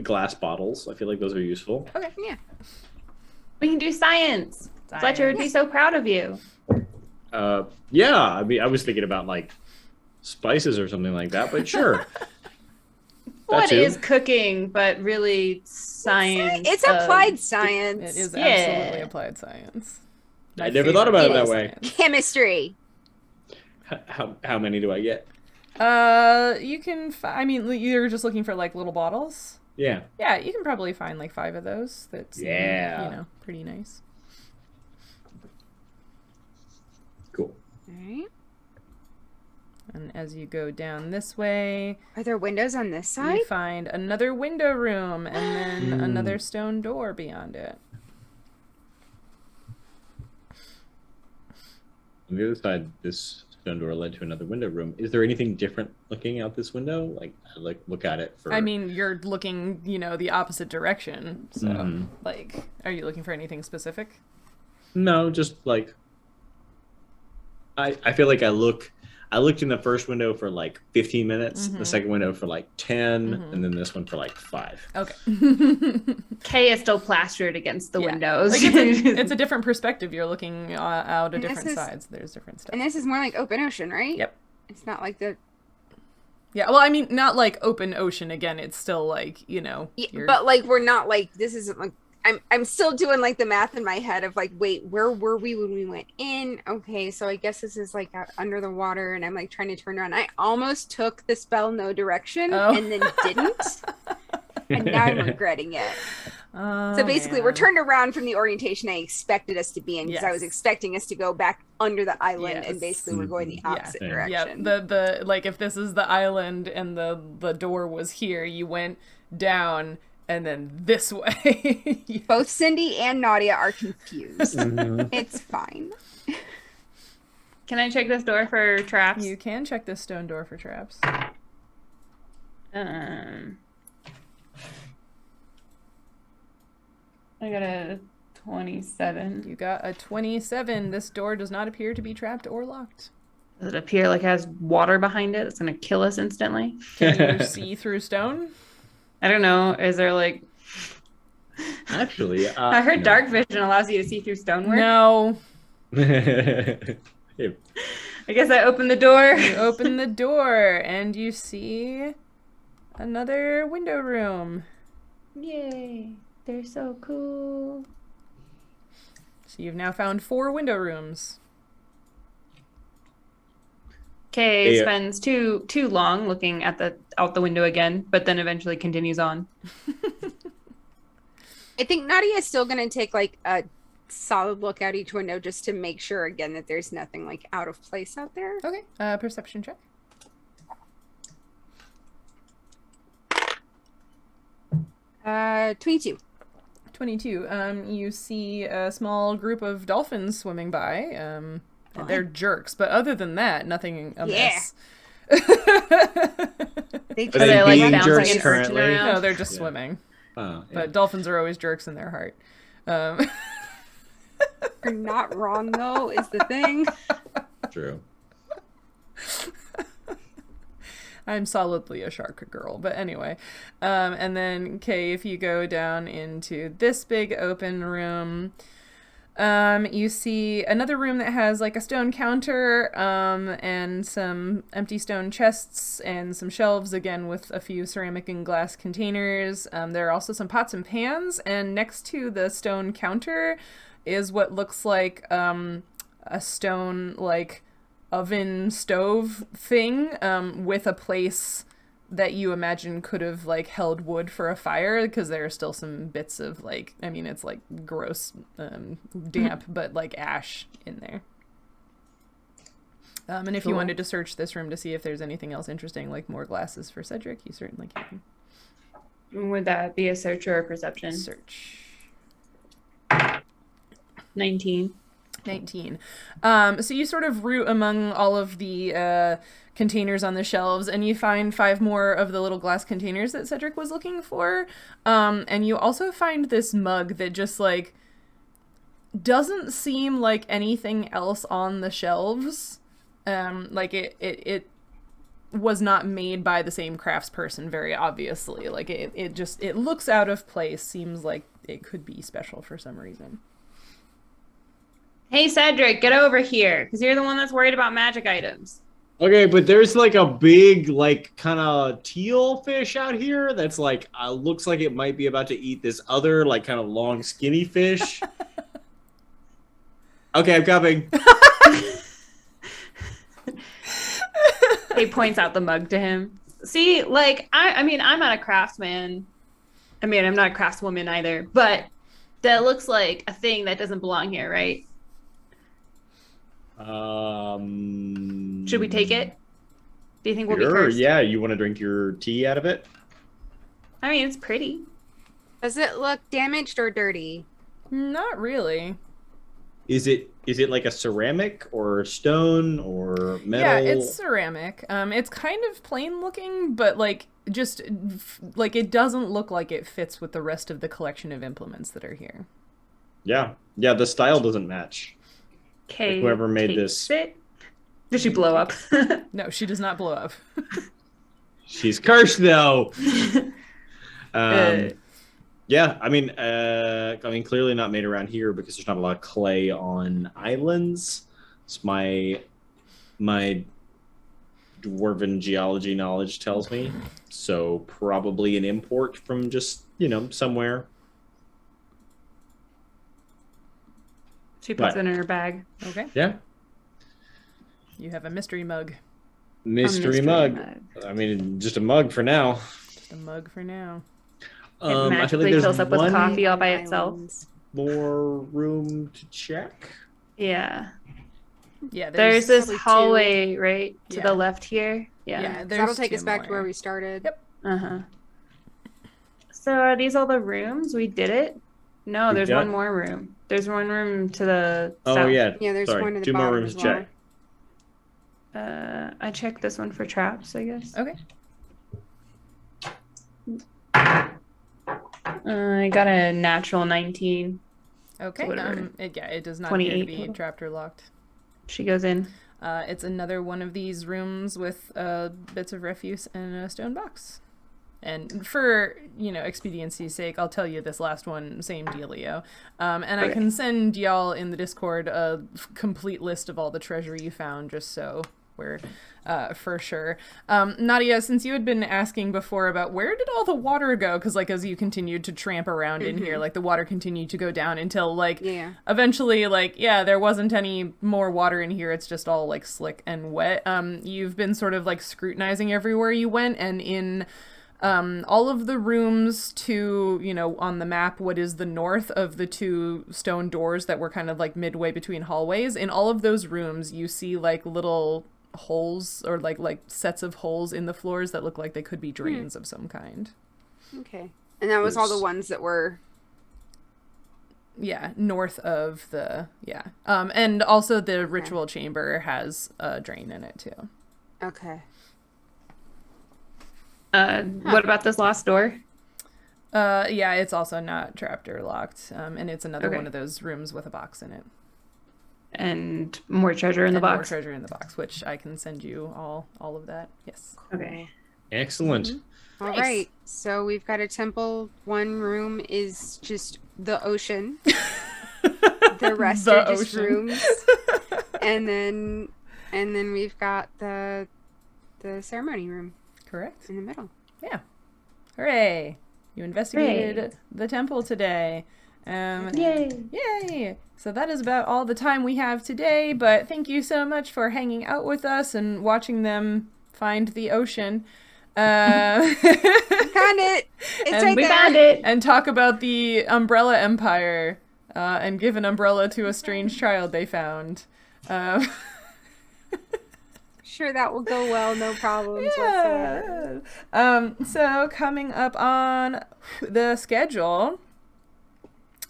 glass bottles. I feel like those are useful. Okay, yeah. We can do science. Fletcher would be so proud of you. Yeah. I mean, I was thinking about like spices or something like that, but sure. what is cooking, but really science. It's applied science. It is absolutely applied science. I never thought about it that way. Chemistry. How many do I get? You can. You're just looking for like little bottles. Yeah. Yeah, you can probably find like 5 of those. That's pretty nice. Cool. All right. And as you go down this way, are there windows on this side? You find another window room and then another stone door beyond it. On the other side, this stone door led to another window room. Is there anything different looking out this window? Like, I look at it for... I mean, you're looking, the opposite direction. So, are you looking for anything specific? No, just like... I feel like I looked in the first window for like 15 minutes, the second window for like 10, and then this one for like 5. Okay. K is still plastered against the windows. Like it's a different perspective. You're looking out of different sides. There's different stuff. And this is more like open ocean, right? Yep. It's not like the... Yeah, well, I mean, not like open ocean again. It's still like, Yeah, but like we're not like, this isn't like... I'm still doing like the math in my head of like, wait, where were we when we went in? Okay, so I guess this is like out under the water, and I'm like trying to turn around. I almost took the spell no direction and then didn't, and now I'm regretting it. So basically, we're turned around from the orientation I expected us to be in, because I was expecting us to go back under the island, and basically we're going the opposite direction. Yeah, the like if this is the island and the door was here, you went down. And then this way. Both Cindy and Nautia are confused. It's fine. Can I check this door for traps? You can check this stone door for traps. I got a 27. You got a 27. This door does not appear to be trapped or locked. Does it appear like it has water behind it? It's going to kill us instantly. Can you see through stone? I don't know. Is there like... Actually... I heard dark vision allows you to see through stonework. No. I guess I open the door. You open the door and you see another window room. Yay. They're so cool. So you've now found 4 window rooms. Kay spends too long looking at out the window again, but then eventually continues on. I think Nautia is still going to take like a solid look out each window just to make sure again that there's nothing like out of place out there. Okay. Perception check. 22. 22. You see a small group of dolphins swimming by. They're jerks, but other than that, nothing amiss. Yeah. Are they like bouncing and currently? around? No, they're just swimming. But dolphins are always jerks in their heart. You're not wrong, though, is the thing. True. I'm solidly a shark girl, but anyway. And then, Kay, if you go down into this big open room... you see another room that has like a stone counter, and some empty stone chests and some shelves again with a few ceramic and glass containers. There are also some pots and pans, and next to the stone counter is what looks like a stone like oven stove thing, with a place that you imagine could have like held wood for a fire, because there are still some bits of like, I mean, it's like gross, damp, but like ash in there. And if you wanted to search this room to see if there's anything else interesting, like more glasses for Cedric, you certainly can. Would that be a search or a perception? Search. 19. So you sort of root among all of the containers on the shelves, and you find 5 more of the little glass containers that Cedric was looking for. And you also find this mug that just like doesn't seem like anything else on the shelves. Like it was not made by the same craftsperson, very obviously. Like it looks out of place, seems like it could be special for some reason. Hey, Cedric, get over here, because you're the one that's worried about magic items. Okay, but there's like a big, like, kind of teal fish out here that's like looks like it might be about to eat this other, like, kind of long, skinny fish. Okay, I'm coming. He points out the mug to him. See, like, I mean, I'm not a craftsman. I mean, I'm not a craftswoman either, but that looks like a thing that doesn't belong here, right? Should we take it? Do you think we'll be cursed? Yeah, you want to drink your tea out of it? I mean, it's pretty. Does it look damaged or dirty? Not really. Is it like a ceramic or stone or metal? Yeah, it's ceramic. It's kind of plain looking, but like just like it doesn't look like it fits with the rest of the collection of implements that are here. Yeah, the style doesn't match. Okay. Like whoever made this. Does she blow up? No, she does not blow up. She's cursed though. Yeah, I mean, clearly not made around here because there's not a lot of clay on islands. It's my dwarven geology knowledge tells me. So probably an import from just, somewhere. She puts it in her bag. Okay. Yeah. You have a mystery mug. Mystery mug. I mean, just a mug for now. Just a mug for now. It magically fills up with coffee all by itself. More room to check. Yeah. Yeah. There's this hallway right to the left here. Yeah. That'll take us back to where we started. Yep. So are these all the rooms? We did it? No, there's one more room. There's one room to the south. Oh yeah. Yeah, there's one to the Two bottom more rooms as to well. check. I checked this one for traps, I guess. Okay. I got a natural 19. Okay. So it does not appear to be total. trapped or locked. She goes in. It's another one of these rooms with bits of refuse and a stone box. And for, expediency's sake, I'll tell you this last one, same dealio. And I can send y'all in the Discord a complete list of all the treasure you found, just so we're for sure. Nautia, since you had been asking before about where did all the water go, because as you continued to tramp around in here, the water continued to go down until eventually there wasn't any more water in here. It's just all slick and wet. You've been sort of scrutinizing everywhere you went, and in all of the rooms to, on the map, what is the north of the two stone doors that were kind of midway between hallways, in all of those rooms you see little holes or like sets of holes in the floors that look like they could be drains of some kind. Okay. And that was all the ones that were north of the and also the ritual chamber has a drain in it too. Okay. What about this last door? It's also not trapped or locked. And it's another one of those rooms with a box in it. And more treasure in the box. More treasure in the box, which I can send you all of that. Yes. Okay. Excellent. All right. So we've got a temple. One room is just the ocean. The rest are just rooms. and then we've got the ceremony room. Correct. In the middle. Yeah. Hooray. You investigated the temple today. Yay! So that is about all the time we have today, but thank you so much for hanging out with us and watching them find the ocean. Found it! We found it! And talk about the Umbrella Empire, and give an umbrella to a strange child they found. Sure, that will go well, no problems whatsoever. So coming up on the schedule...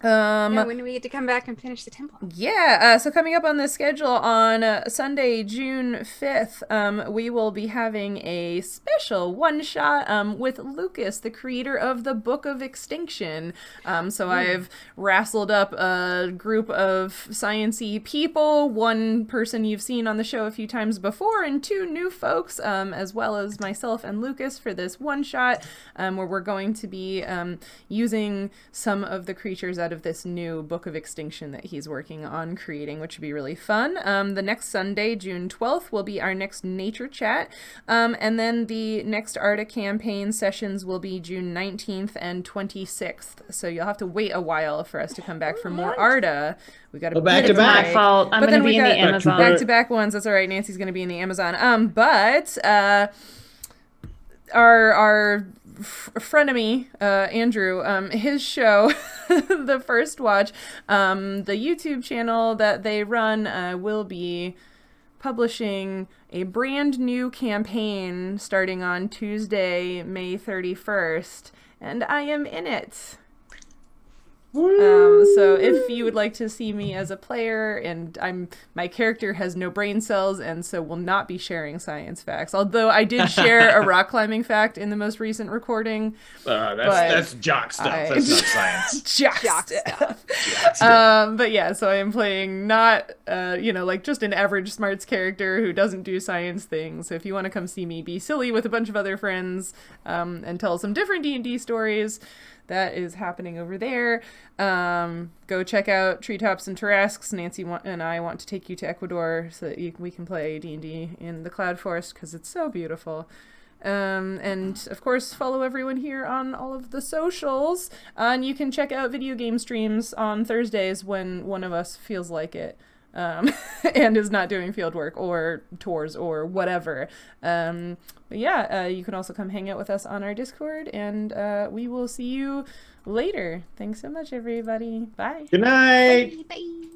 when do we get to come back and finish the temple? So coming up on the schedule on Sunday, June 5th, we will be having a special one-shot with Lucas, the creator of the Book of Extinction. I've wrestled up a group of science-y people, one person you've seen on the show a few times before, and two new folks, as well as myself and Lucas for this one-shot, where we're going to be using some of the creatures out of this new Book of Extinction that he's working on creating, which would be really fun. The next Sunday, June 12th, will be our next nature chat. And then the next Arda Campaign sessions will be June 19th and 26th. So you'll have to wait a while for us to come back for more Arda. We got to back to back. My fault. I'm going to be in the Amazon. Back-to-back ones. That's all right. Nancy's going to be in the Amazon. But our frenemy, Andrew, his show, The First Watch, the YouTube channel that they run will be publishing a brand new campaign starting on Tuesday, May 31st, and I am in it. So if you would like to see me as a player, and my character has no brain cells and so will not be sharing science facts, although I did share a rock climbing fact in the most recent recording. That's jock stuff. That's not science. Jock stuff. But yeah, so I am playing not like just an average smarts character who doesn't do science things. So if you want to come see me be silly with a bunch of other friends and tell some different D&D stories, that is happening over there. Go check out Treetops and Tarasques. Nancy and I want to take you to Ecuador so that we can play D&D in the Cloud Forest because it's so beautiful. And of course, follow everyone here on all of the socials. And you can check out video game streams on Thursdays when one of us feels like it. And is not doing field work or tours or whatever. But yeah, you can also come hang out with us on our Discord, and we will see you later. Thanks so much, everybody. Bye. Good night. Bye.